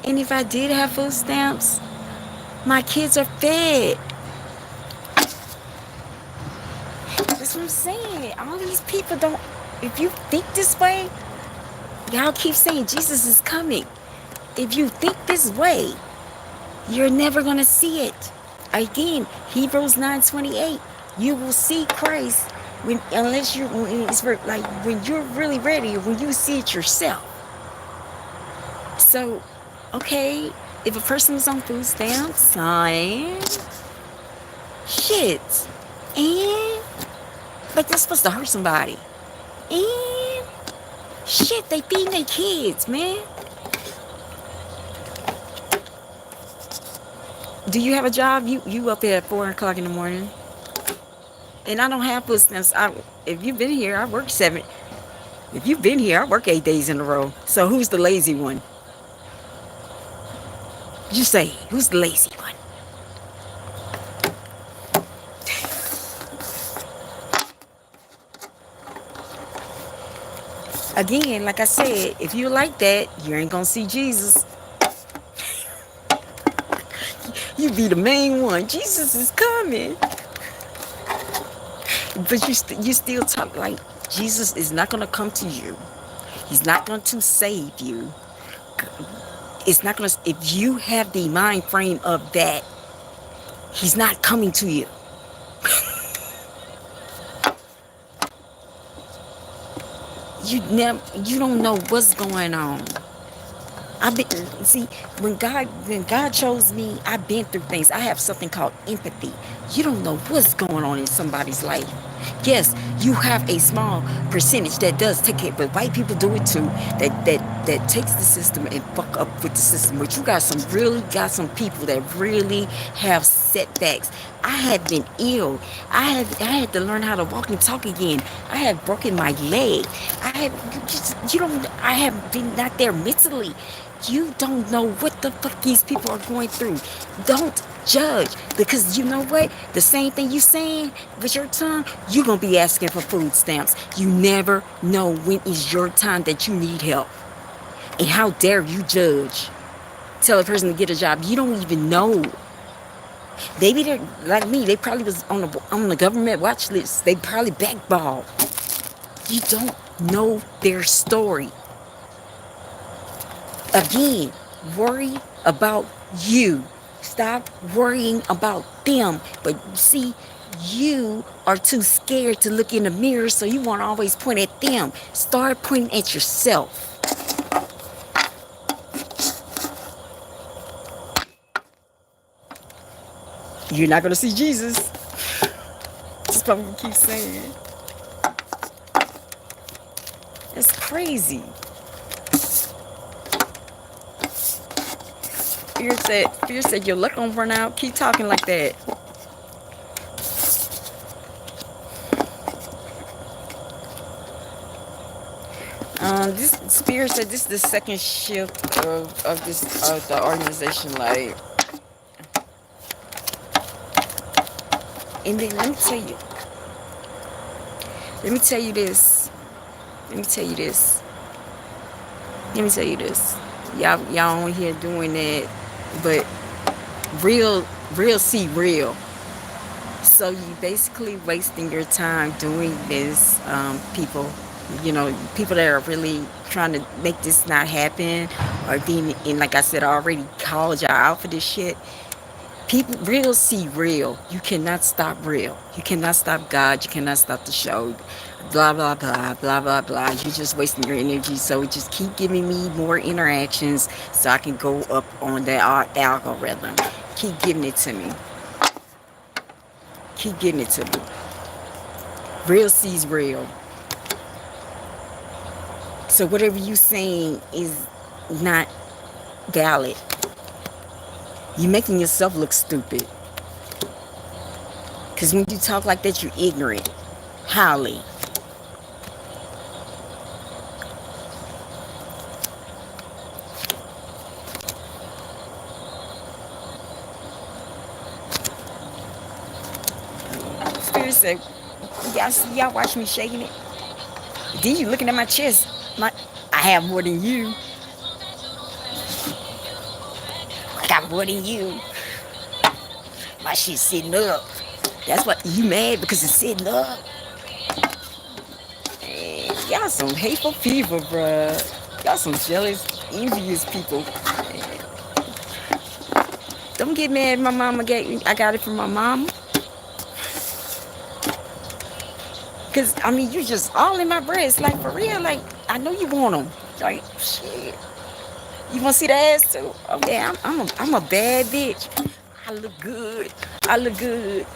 S1: And if I did have food stamps, my kids are fed. That's what I'm saying. All these people don't. If you think this way, y'all keep saying Jesus is coming. If you think this way, you're never going to see it. Again, Hebrews 9:28. You will see Christ unless you, like when you're really ready, when you see it yourself. So, okay, if a person is on food stamps, shit, and but that's supposed to hurt somebody, and shit, they feeding their kids, man. Do you have a job? You up here at 4 o'clock in the morning? And I don't have food stamps. If you've been here, I work 7. If you've been here, I work 8 days in a row. So who's the lazy one? You say, who's the lazy one? Again, like I said, if you like that, you ain't gonna see Jesus. You be the main one. Jesus is coming. But you still talk like Jesus is not gonna come to you. He's not going to save you. It's not gonna. If you have the mind frame of that, he's not coming to you. You don't know what's going on. When God chose me, I've been through things. I have something called empathy. You don't know what's going on in somebody's life. Yes, you have a small percentage that does take it, but white people do it too. That takes the system and fuck up with the system. But you got some people that really have setbacks. I have been ill. I had to learn how to walk and talk again. I have broken my leg. I have been not there mentally. You don't know what the fuck these people are going through. Don't judge, because you know what? The same thing you saying with your tongue, you're gonna be asking for food stamps. You never know when is your time that you need help. And how dare you judge? Tell a person to get a job. You don't even know. Maybe they're like me. They probably was on the government watch list. They probably backballed. You don't know their story. Again, worry about you. Stop worrying about them. But see, you are too scared to look in the mirror, so you want to always point at them. Start pointing at yourself. You're not going to see Jesus. That's what we keep saying. It's crazy. Fear said your luck gonna run out. Keep talking like that. This Spirit said this is the second shift of the organization. Like, and then let me tell you this. Y'all on here doing that, but real see real. So you basically wasting your time doing this, people. You know, people that are really trying to make this not happen, or being, and like I said, I already called y'all out for this shit. People real see real. You cannot stop real. You cannot stop God. You cannot stop the show. Blah blah blah blah blah blah. You're just wasting your energy. So just keep giving me more interactions so I can go up on the algorithm. Keep giving it to me. Keep getting it to me. Real sees real. So whatever you saying is not valid. You're making yourself look stupid. Because when you talk like that, you're ignorant. Highly. said, y'all watch me shaking it? Then you looking at my chest. I have more than you. I got more than you. My shit's sitting up. That's what you mad because it's sitting up. Man, y'all some hateful people, bruh. Y'all some jealous, envious people. Man. Don't get mad. My mama I got it from my mama. Cause I mean, you just all in my breast, like for real. Like I know you want them. Like shit. You want to see the ass too? Oh yeah, I'm a bad bitch. I look good. I look good.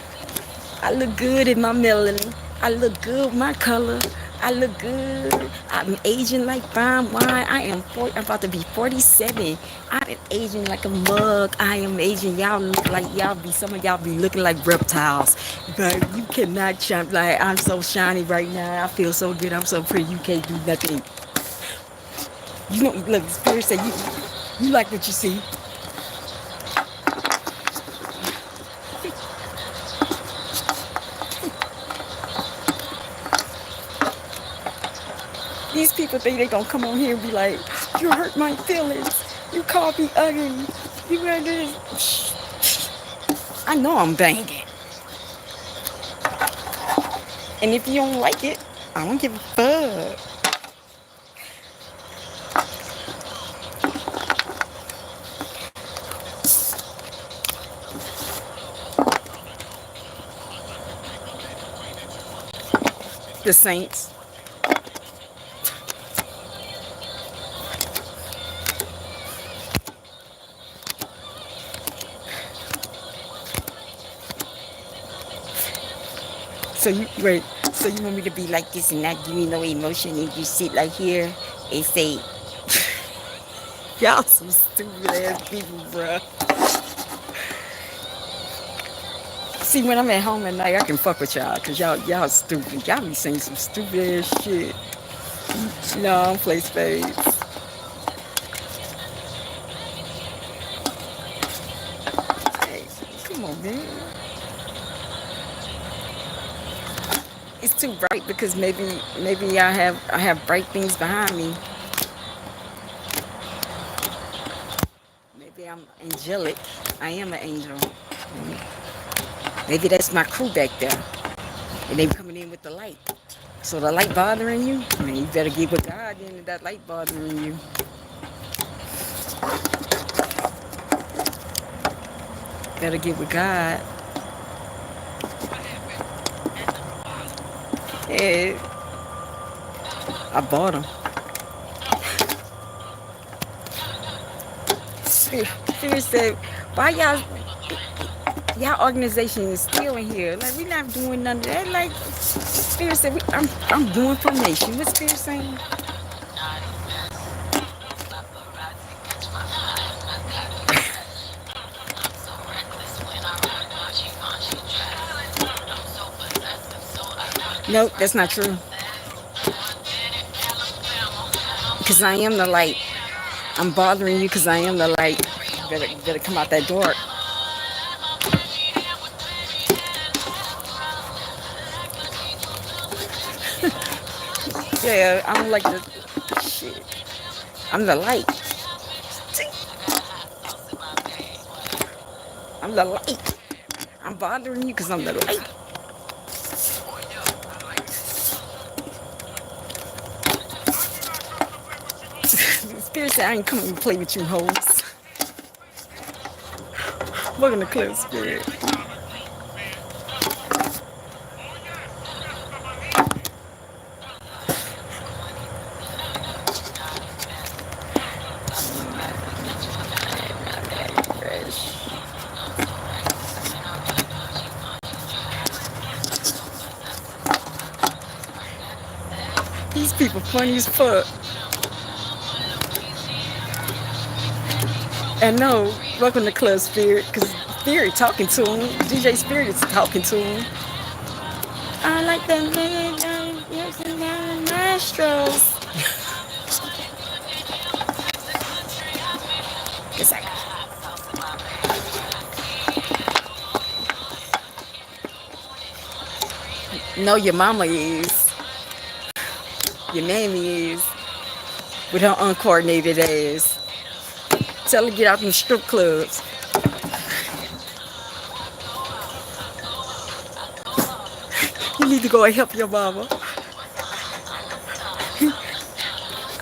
S1: I look good in my melanin. I look good with my color. I look good. I'm aging like fine wine. I'm about to be 47. I'm aging like a mug. I am aging. Y'all look like some of y'all be looking like reptiles. But you cannot shine. Like I'm so shiny right now. I feel so good. I'm so pretty. You can't do nothing. You know, look, Spirit said you like what you see. These people think they gonna come on here and be like, you hurt my feelings. You called me ugly. You got this. I know I'm banging. And if you don't like it, I don't give a fuck. The Saints. So you want me to be like this and not give me no emotion and you sit like here and say, y'all some stupid ass people, bruh. See, when I'm at home at night, I can fuck with y'all, cause y'all stupid. Y'all be saying some stupid ass shit. No, I don't play spades. Hey, come on, man. It's too bright because maybe I have bright things behind me. Maybe I'm angelic. I am an angel. Maybe that's my crew back there. And they coming in with the light. So the light bothering you? Man, you better get with God then if that light bothering you. Better get with God. Yeah. I bought them. Spirit said, why y'all organization is still in here? Like, we not doing none of that. Like, Spirit said, I'm doing formation. What's Spirit saying? Nope, that's not true. Because I am the light. I'm bothering you because I am the light. You better come out that door. Yeah, I don't like the shit. I'm the light. I'm the light. I'm bothering you because I'm the light. Spirit said I ain't coming to play with you hoes. Welcome to Club Spirit. These people funny as fuck. And no, welcome to Club Spirit, because Spirit talking to him. DJ Spirit is talking to him. I like the nostrils. No, your mama is. Your mammy is. With her uncoordinated ass. Tell her to get out them strip clubs. You need to go and help your mama.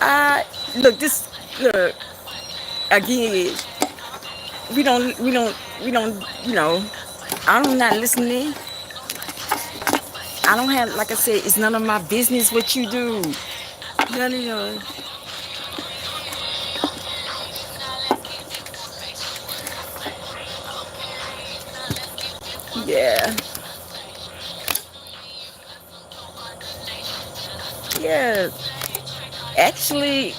S1: I look this look again. We don't. I'm not listening. I don't have, like I said, it's none of my business what you do. None of your. Yeah, yeah. Actually,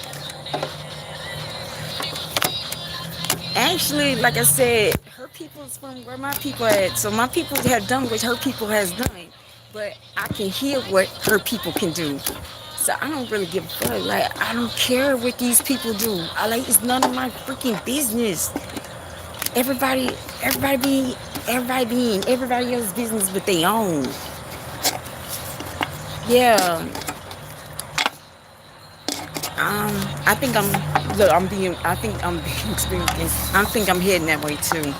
S1: actually, like I said, her people's from where my people at. So my people have done what her people has done, but I can hear what her people can do. So I don't really give a fuck. Like I don't care what these people do. I like it's none of my freaking business. Everybody, everybody be, everybody else's business but they own. Yeah. I think I'm. Look, I'm being. I think I'm being experienced. I think I'm heading that way too.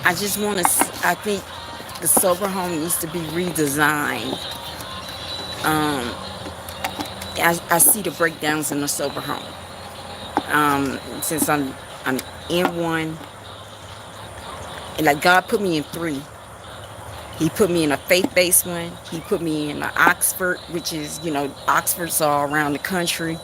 S1: I just want to. I think the sober home needs to be redesigned. Um, I see the breakdowns in the sober home. Since I'm in one, and like God put me in three. He put me in a faith-based one. He put me in an Oxford, which is Oxfords all around the country.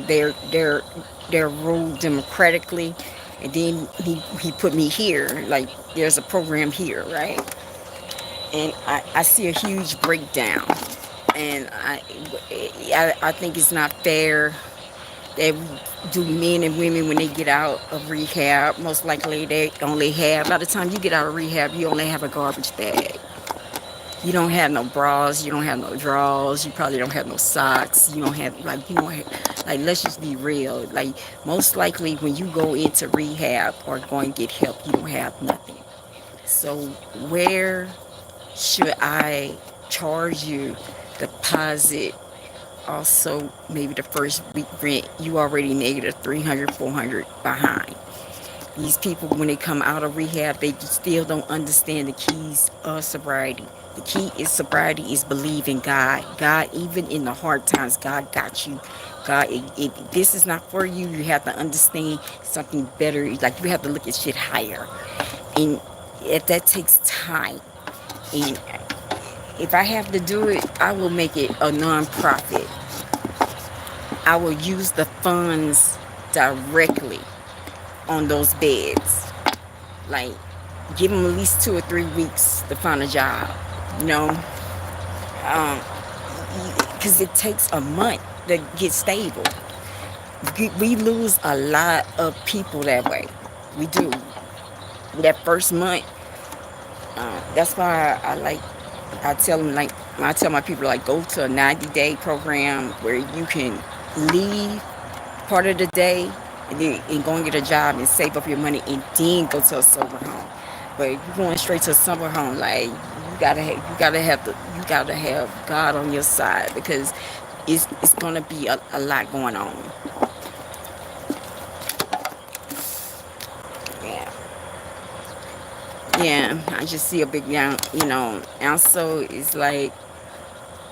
S1: They're ruled democratically, and then he put me here. Like there's a program here, right? And I see a huge breakdown, and I think it's not fair that do men and women when they get out of rehab. Most likely they only have, by the time you get out of rehab, you only have a garbage bag. You don't have no bras, you don't have no drawers, you probably don't have no socks, you don't have, like, let's just be real. Like, most likely when you go into rehab or go and get help, you don't have nothing. So, where should I charge you deposit? Also, maybe the first week rent, you already negative 300, 400 behind. These people, when they come out of rehab, they still don't understand the keys of sobriety. The key is sobriety is believe in God. God, even in the hard times, God got you. God, if this is not for you, you have to understand something better. Like you have to look at shit higher, and if that takes time, and if I have to do it, I will make it a non-profit. I will use the funds directly on those beds. Like, give them at least 2 or 3 weeks to find a job, you know? Because it takes a month to get stable. We lose a lot of people that way. We do. That first month, that's why I tell them, like, I tell my people, like, go to a 90-day program where you can leave part of the day and go and get a job and save up your money and then go to a sober home. But if you're going straight to a sober home, like you gotta have God on your side, because it's gonna be a lot going on. Yeah. Yeah, I just see a big down. Also, it's like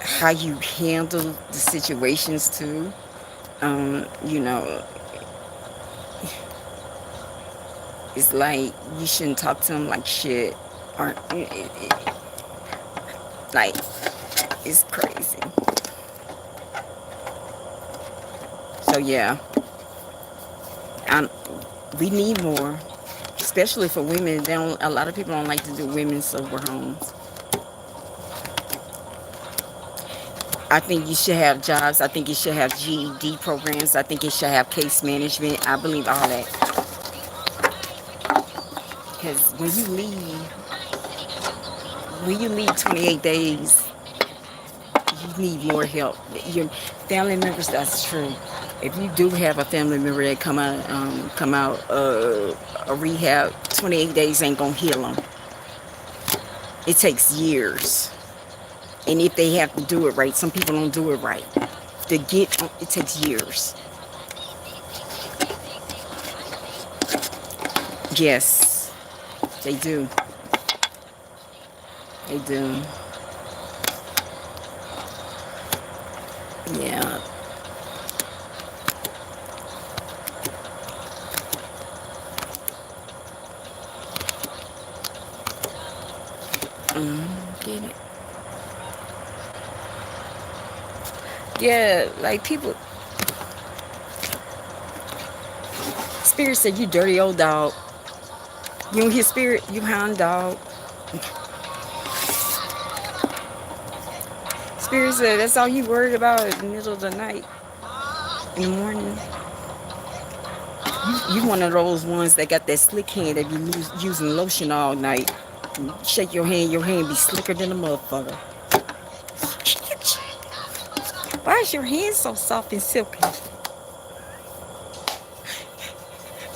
S1: how you handle the situations too. You know, it's like you shouldn't talk to them like shit, or like it's crazy. So yeah, I, we need more, especially for women. They don't. A lot of people don't like to do women's sober homes. I think you should have jobs. I think you should have GED programs. I think you should have case management. I believe all that. Because when you leave 28 days, you need more help. Your family members, that's true. If you do have a family member that come out a rehab, 28 days ain't gonna heal them. It takes years. And if they have to do it right, some people don't do it right. To get, it takes years. Yes, they do. They do. Yeah. Get it. Yeah, like people. Spirit said, you dirty old dog. You don't hear Spirit? You hound dog. Spirit said, that's all you worried about in the middle of the night. In the morning. You one of those ones that got that slick hand that be using lotion all night. You shake your hand be slicker than a motherfucker. Why is your hand so soft and silky?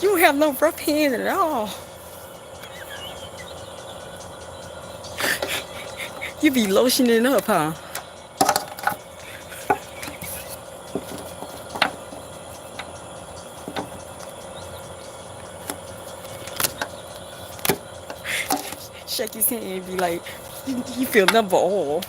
S1: You don't have no rough hand at all. You be lotioning up, huh? Shake his hand and be like, you feel number oil.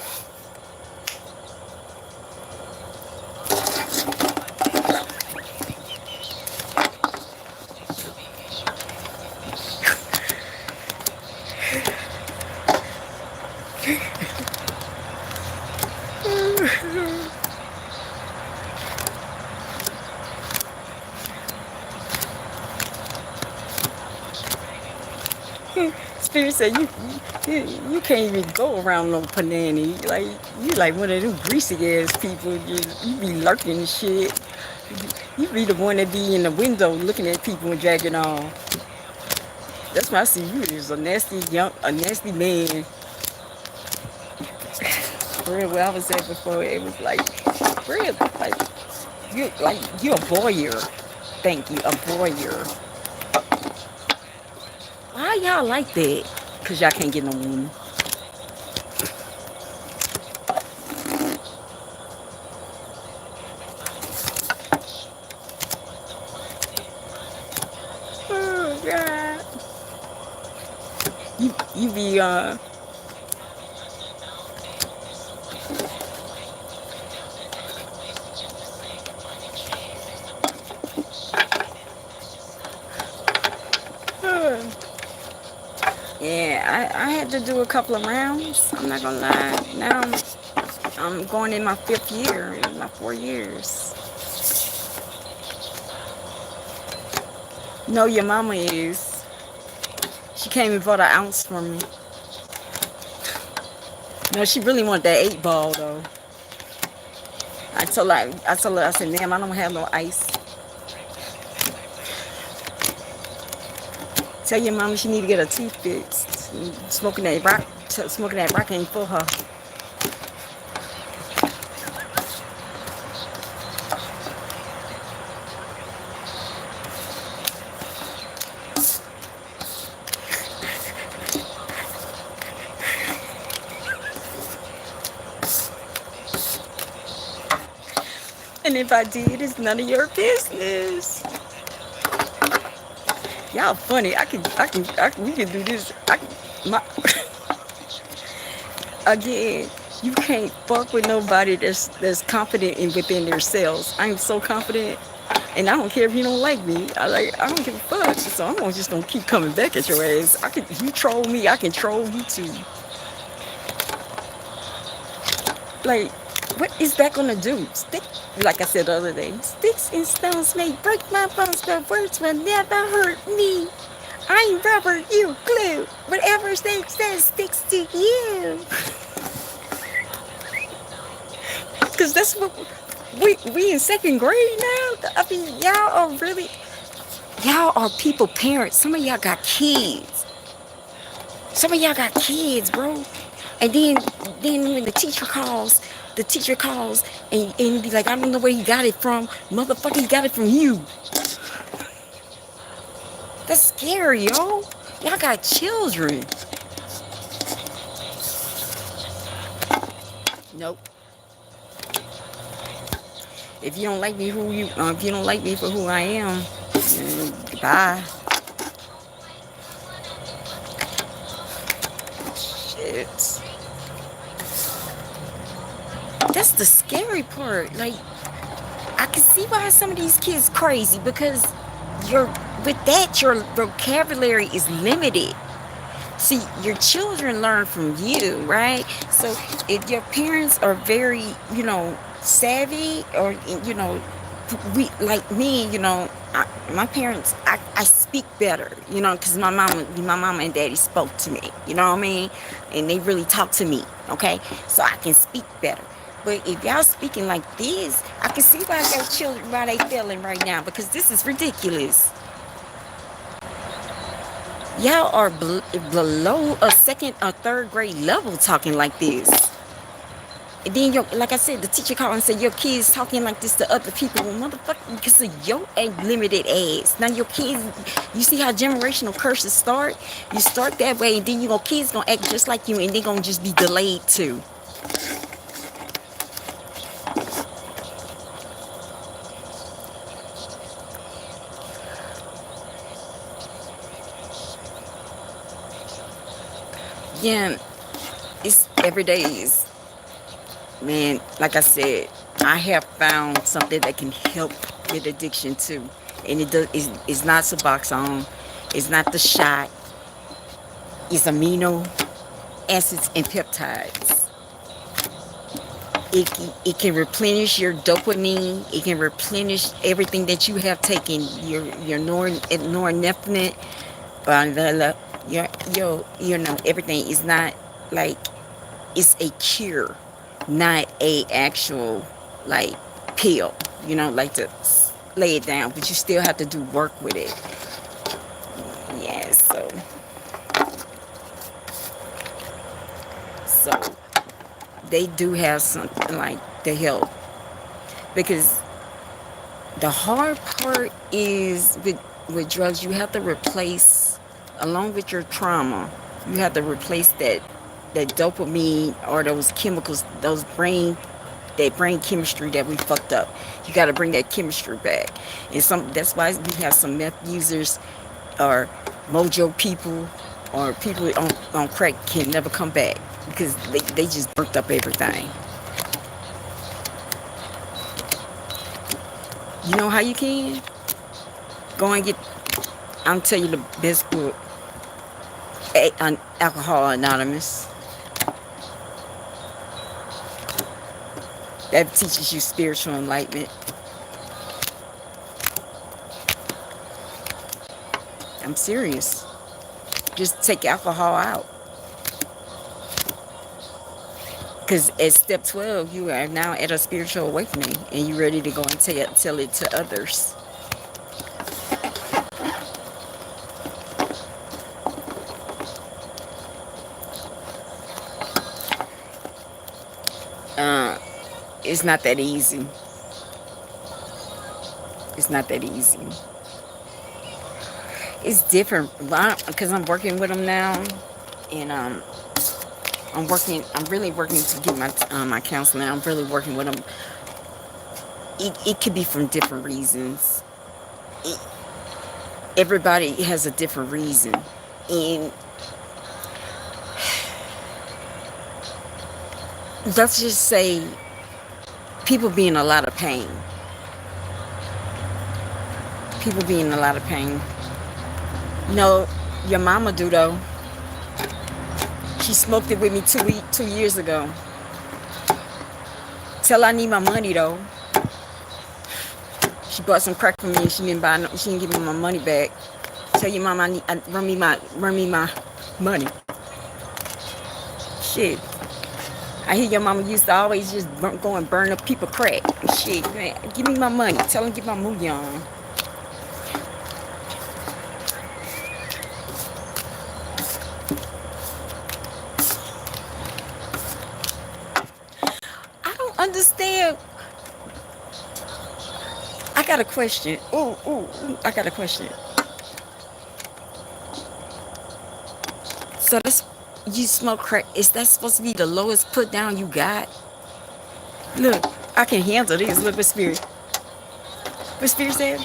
S1: Spirit said you can't even go around no panani. Like you like one of them greasy ass people. You be lurking and shit. You be the one that be in the window looking at people and dragging on. That's why I see you as a nasty man. Real, where I was at before, it was like real, like you a voyeur. Thank you, a voyeur. Why y'all like that? Cause y'all can't get no woman. Oh God. You be yeah, I had to do a couple of rounds. I'm not gonna lie. Now I'm going in my 5th year, in my 4 years. No, your mama is. She came and bought an ounce for me. No, she really wanted that 8-ball though. I told her, I said, ma'am, I don't have no ice. Tell your mama she need to get her teeth fixed. Smoking that rock ain't for her. And if I did, it's none of your business. Y'all funny. We can do this. Again, you can't fuck with nobody that's confident within themselves. I'm so confident, and I don't care if you don't like me. I don't give a fuck. So I'm just gonna keep coming back at your ass. If you troll me, I can troll you too. Like, what is that gonna do? Like I said the other day, sticks and stones may break my bones, but words will never hurt me. I'm rubber, you glue. Whatever they say sticks to you. Cause that's what we in 2nd grade now. I mean, y'all are people parents. Some of y'all got kids. Bro. And then when the teacher calls and be like, I don't know where he got it from. Motherfucker, he got it from you. That's scary, yo. Y'all got children. Nope. If you don't like me if you don't like me for who I am, goodbye. Shit. That's the scary part. Like, I can see why some of these kids crazy, because your vocabulary is limited. See, your children learn from you, right? So if your parents are very, savvy, or, we, like me, my parents, I speak better, because my mama and daddy spoke to me, you know what I mean? And they really talk to me, okay? So I can speak better. But if y'all speaking like this, I can see why your children, why they failing right now, because this is ridiculous. Y'all are below a second or third grade level talking like this. And then, like I said, the teacher called and said, your kids talking like this to other people. Well, motherfucker, because of your limited ass. Now your kids, you see how generational curses start? You start that way, and then your kids going to act just like you, and they're going to just be delayed too. Yeah, it's every day is, man, like I said, I have found something that can help with addiction too. And it's not Suboxone, it's not the shot, it's amino acids and peptides. It can replenish your dopamine, it can replenish everything that you have taken, your norepinephrine, everything is not like, it's a cure, not a actual like pill, like to lay it down, but you still have to do work with it. Yeah, so they do have something like to help, because the hard part is with drugs, you have to replace, along with your trauma, you have to replace that dopamine, or those chemicals, that brain chemistry that we fucked up. You got to bring that chemistry back. And that's why we have some meth users, or mojo people, or people on crack can never come back, because they just burnt up everything. You know how you can? Go and get, I'm telling you the best book, Alcohol Anonymous. That teaches you spiritual enlightenment. I'm serious. Just take alcohol out. Because at step 12, you are now at a spiritual awakening, and you're ready to go and tell it to others. It's not that easy. It's not that easy. It's different, because I'm working with them now, and I'm really working to get my counseling. I'm really working with them. It could be from different reasons. Everybody has a different reason, and let's just say people be in a lot of pain. People be in a lot of pain. No, your mama do though. She smoked it with me 2 years ago. Tell I need my money though. She bought some crack from me, and she didn't give me my money back. Tell your mama run me my money. Shit. I hear your mama used to always just go and burn up people crack. Shit, man, give me my money. Tell them to get my movie on. I don't understand. I got a question. Ooh, I got a question. So you smoke crack. Is that supposed to be the lowest put down you got? Look, I can handle this. Look what Spirit. What Spirit said?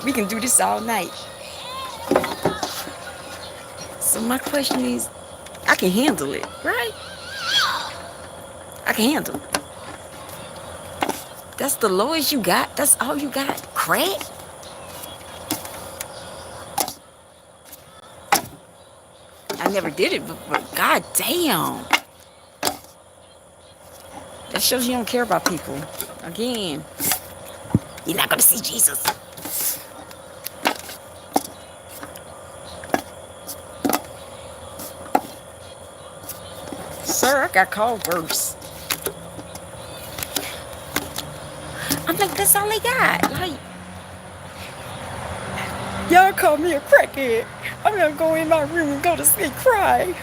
S1: We can do this all night. So my question is, I can handle it, right? I can handle it. That's the lowest you got? That's all you got? Crack? I never did it, but god damn. That shows you don't care about people. Again, you're not gonna see Jesus. Sir, I got called worse. I'm like, that's all they got. Like, y'all call me a crackhead. I'm gonna go in my room and go to sleep crying.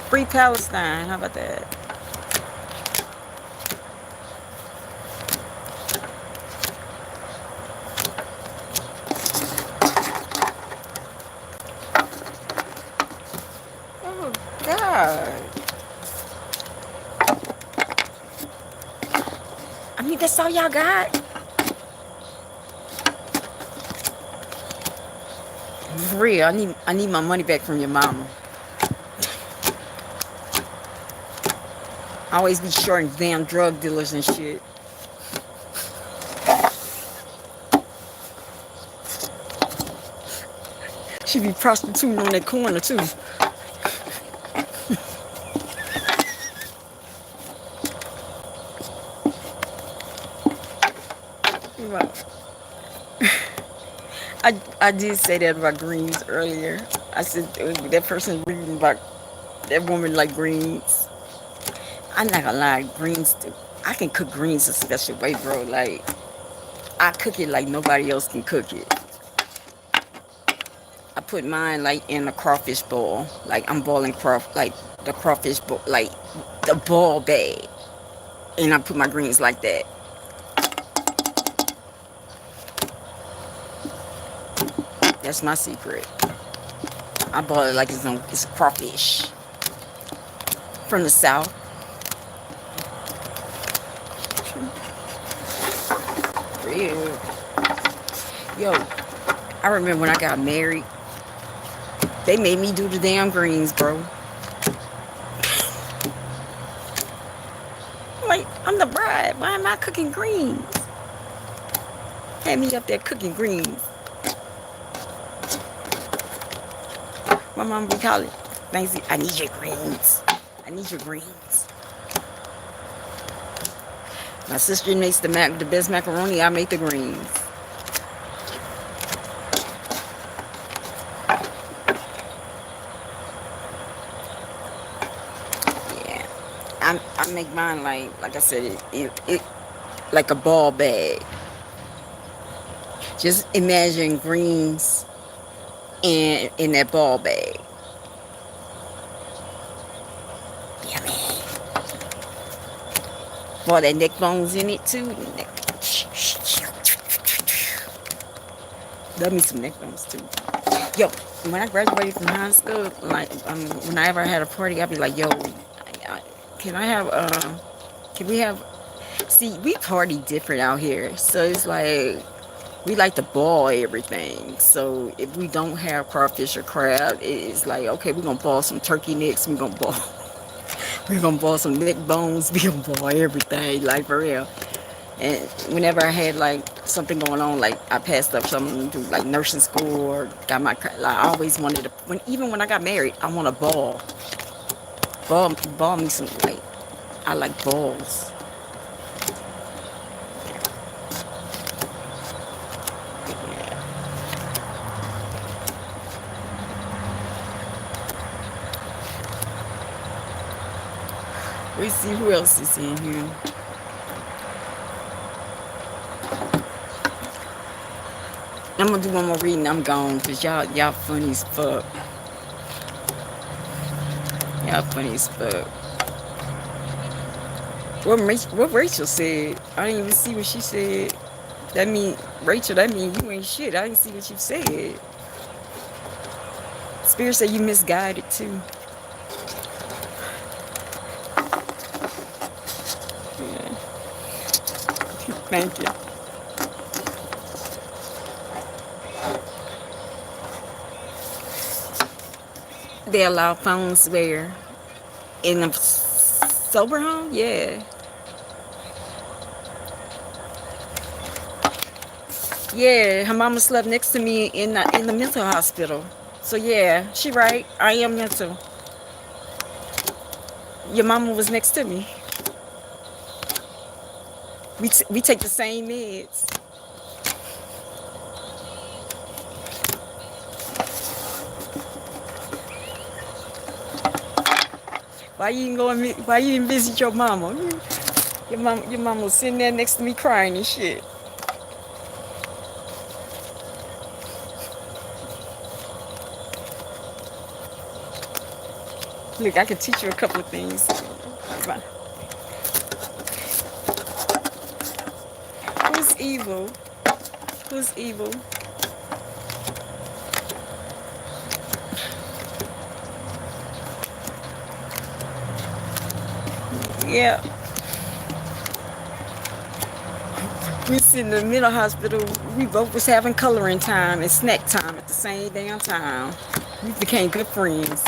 S1: Free Palestine, how about that? Oh God. I mean, that's all y'all got? For real, I need my money back from your mama. I always be shorting damn drug dealers and shit. She be prostituting on that corner too. I did say that about greens earlier. I said that person reading about that woman like greens. I'm not gonna lie, greens. I can cook greens a special way, bro. Like I cook it like nobody else can cook it. I put mine like in a crawfish bowl. Like I'm boiling like the crawfish bowl, like the ball bag, and I put my greens like that. That's my secret. I bought it like it's crawfish from the south. Real. Yo, I remember when I got married, they made me do the damn greens, bro. Like, I'm the bride. Why am I cooking greens? Had me up there cooking greens. My mom would call it. I need your greens. I need your greens. My sister makes the best macaroni. I make the greens. Yeah, I make mine like I said, it like a ball bag. Just imagine greens in that ball bag. Yummy. Boy, that neck bones in it too. Love me some neck bones too. Yo, when I graduated from high school, like whenever I had a party, I'd be like, yo, can I have can we have? See, we party different out here, so it's like we like to ball everything. So if we don't have crawfish or crab, it's like, okay, we're gonna ball some turkey necks. We're gonna ball some neck bones. We're gonna ball everything, like for real. And whenever I had like something going on, like I passed up something to like nursing school or got my, like, I always wanted to. Even when I got married, I want to ball me some. Like I like balls. We see who else is in here. I'm gonna do one more reading. I'm gone because y'all funny as fuck. Y'all funny as fuck. What Rachel said? I didn't even see what she said. That mean Rachel. That mean you ain't shit. I didn't see what you said. Spirit said you misguided too. Yeah. Thank you. They allow phones where? In a sober home? Yeah. Yeah, her mama slept next to me in the mental hospital. So yeah, she right. I am mental. Your mama was next to me. We take the same meds. Why you didn't visit your mama? Your mama was sitting there next to me crying and shit. Look, I can teach you a couple of things. Who's evil? Who's evil? Yeah. We was in the mental hospital. We both was having coloring time and snack time at the same damn time. We became good friends.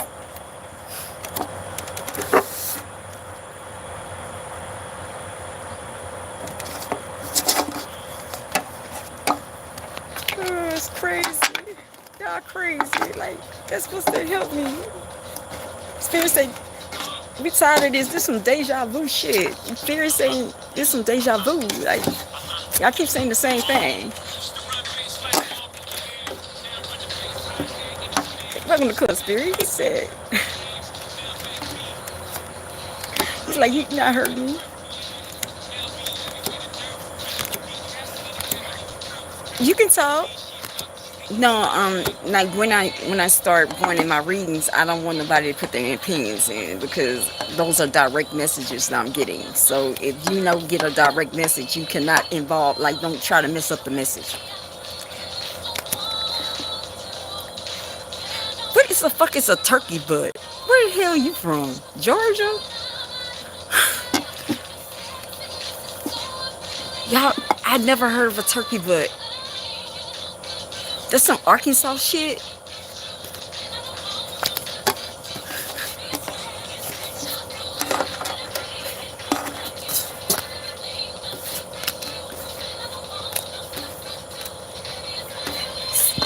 S1: Oh, it's crazy. Y'all crazy. Like, that's supposed to help me. Spirit say, we tired of this. This some deja vu shit. Spirit saying this some deja vu. Like, y'all keep saying the same thing. Welcome to ClubSpirit. He said, he's like, you not hurt me. You can talk. No, like when I start going in my readings, I don't want nobody to put their opinions in because those are direct messages that I'm getting. So if you get a direct message, you cannot involve, like, don't try to mess up the message. What the fuck is a turkey butt? Where the hell are you from? Georgia? Y'all, I never heard of a turkey butt. That's some Arkansas shit.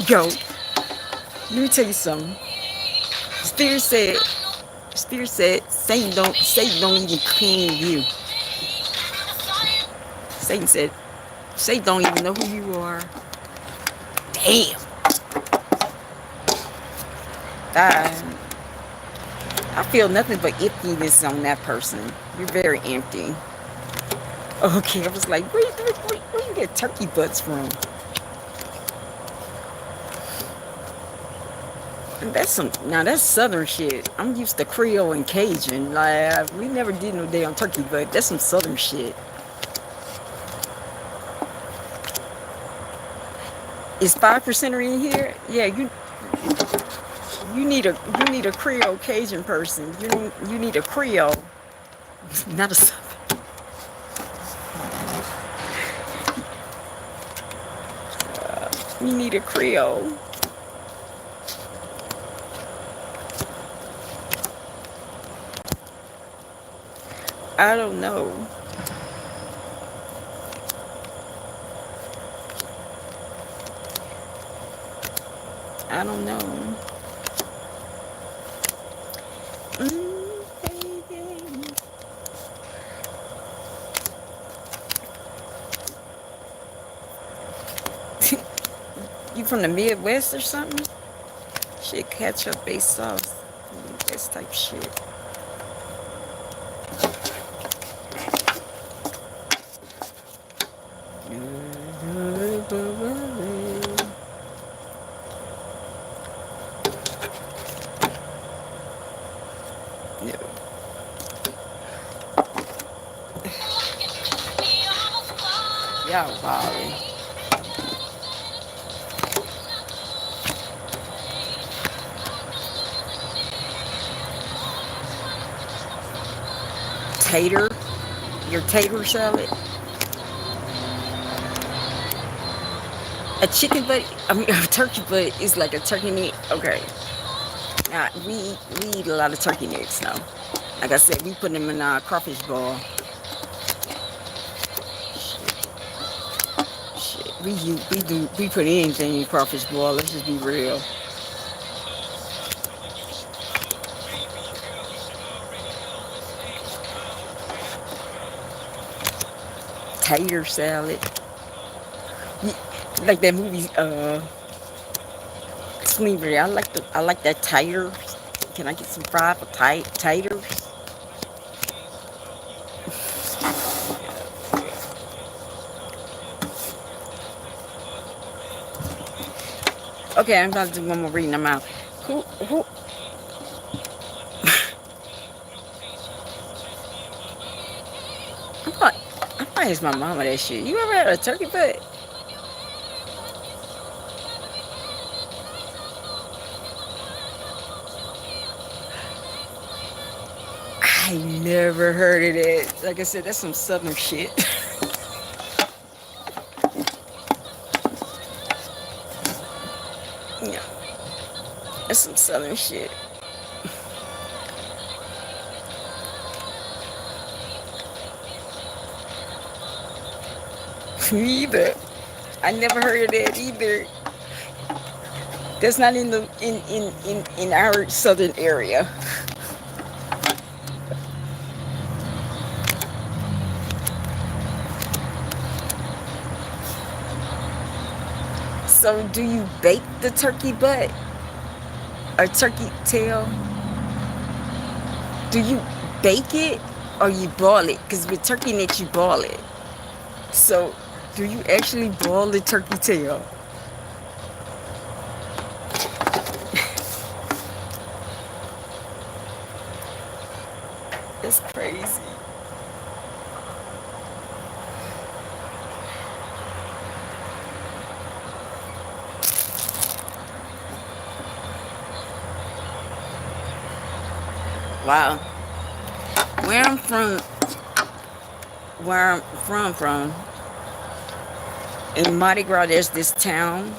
S1: Yo, let me tell you something. Spirit said, Satan don't even claim you. Satan said, Satan don't even know who you are. Damn. I feel nothing but emptiness on that person. You're very empty. Okay, I was like, where you get turkey butts from? That's southern shit. I'm used to Creole and Cajun. Like, we never did no damn turkey butt. That's some southern shit. Is 5% in here? Yeah, you need a Creole Cajun person. You need a Creole, not a southern. You need a Creole. I don't know. I don't know. Baby. You from the Midwest or something? Shit, ketchup based sauce. This type shit. Y'all wildin'. tater, your tater salad. A chicken butt, I mean, a turkey butt is like a turkey neck. Okay. Now, we eat a lot of turkey necks now. Like I said, we put them in our crawfish ball. Shit. We put anything in crawfish ball. Let's just be real. Tater salad. Like that movie, Slavery. I like that taters. Can I get some fried for taters? Okay, I'm about to do one more reading them out. Who I thought I asked my mama that shit. You ever had a turkey butt? I never heard of that. Like I said, that's some southern shit. Yeah, that's some southern shit. Me either. I never heard of that either. That's not in the in our southern area. So do you bake the turkey butt or turkey tail? Do you bake it or you boil it? Because with turkey necks you boil it. So do you actually boil the turkey tail? That's crazy. Wow. Where I'm from, where I'm from, in Mardi Gras, there's this town.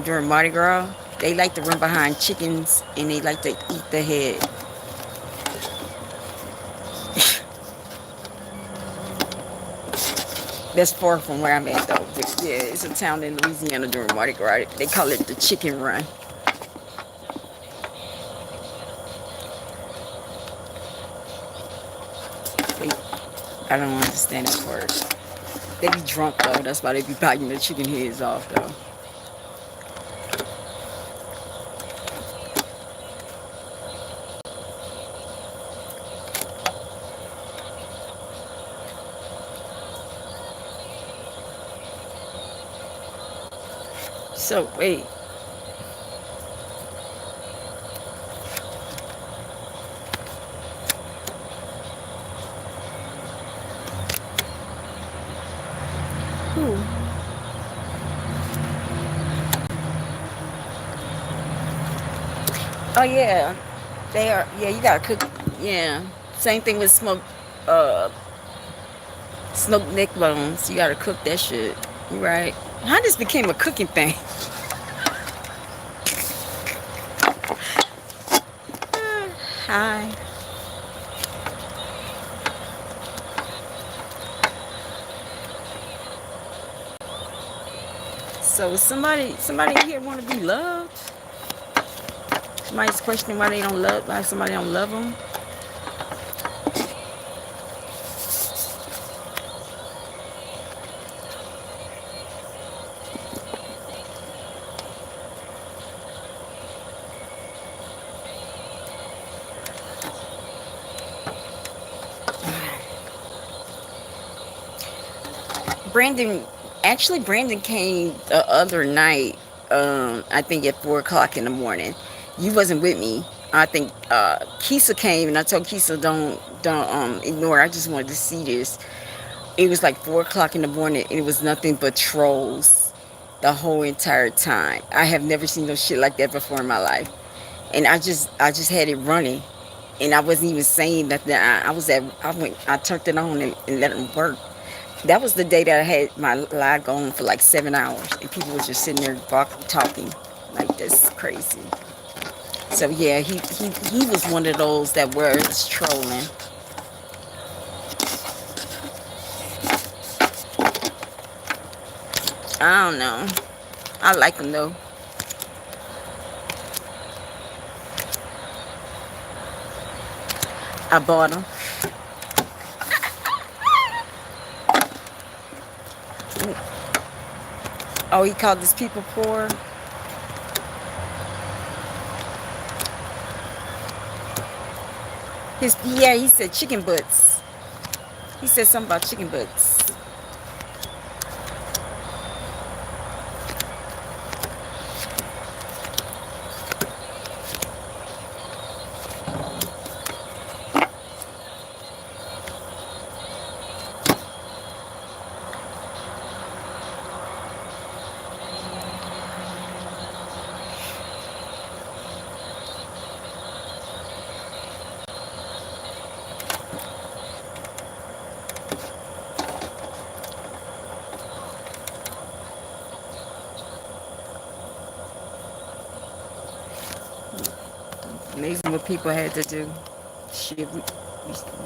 S1: During Mardi Gras, they like to run behind chickens and they like to eat the head. That's far from where I'm at though. But yeah, it's a town in Louisiana during Mardi Gras. They call it the Chicken Run. They, I don't understand that part. They be drunk though. That's why they be biting the chicken heads off though. So wait. Who? Oh yeah. They are, yeah, you gotta cook, yeah. Same thing with uh, smoked neck bones. You gotta cook that shit. You right. How this became a cooking thing? Hi. So somebody here want to be loved? Somebody's questioning why somebody don't love them. Brandon, actually, Brandon came the other night. I think at 4 o'clock in the morning. You wasn't with me. I think Kisa came, and I told Kisa don't ignore. I just wanted to see this. It was like 4 o'clock in the morning, and it was nothing but trolls the whole entire time. I have never seen no shit like that before in my life, and I just had it running. and I wasn't even saying nothing. I turned it on and let it work. That was the day that I had my live going for like 7 hours, and people were just sitting there talking. Like, that's crazy. So yeah, he was one of those that was trolling. I don't know. I like him though. I bought him. Oh, he called his people poor. Yeah, he said chicken butts. He said something about chicken butts. Amazing what people had to do. Shit,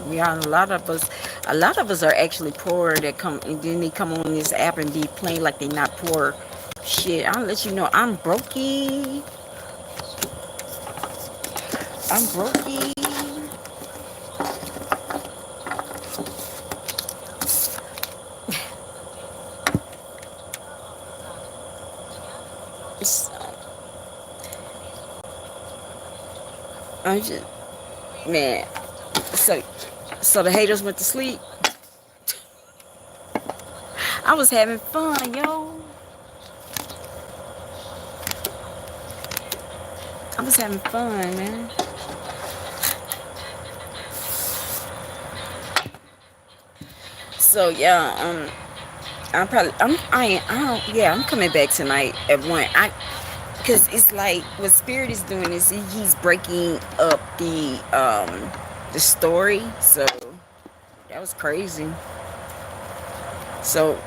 S1: we are a lot of us are actually poor that come, and then they come on this app and be playing like they not poor. Shit, I'll let you know I'm brokey. I'm brokey. I'm just, man. So, so the haters went to sleep. I was having fun, yo. I was having fun, man. So yeah, I'm coming back tonight at 1. Because it's like what Spirit is doing is he's breaking up the story. So that was crazy. So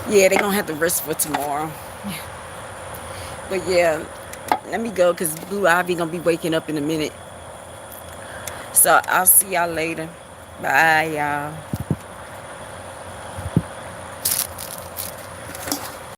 S1: yeah, they're gonna have to rest for tomorrow. But yeah, let me go because Blue Ivy gonna be waking up in a minute. So I'll see y'all later. Bye, y'all.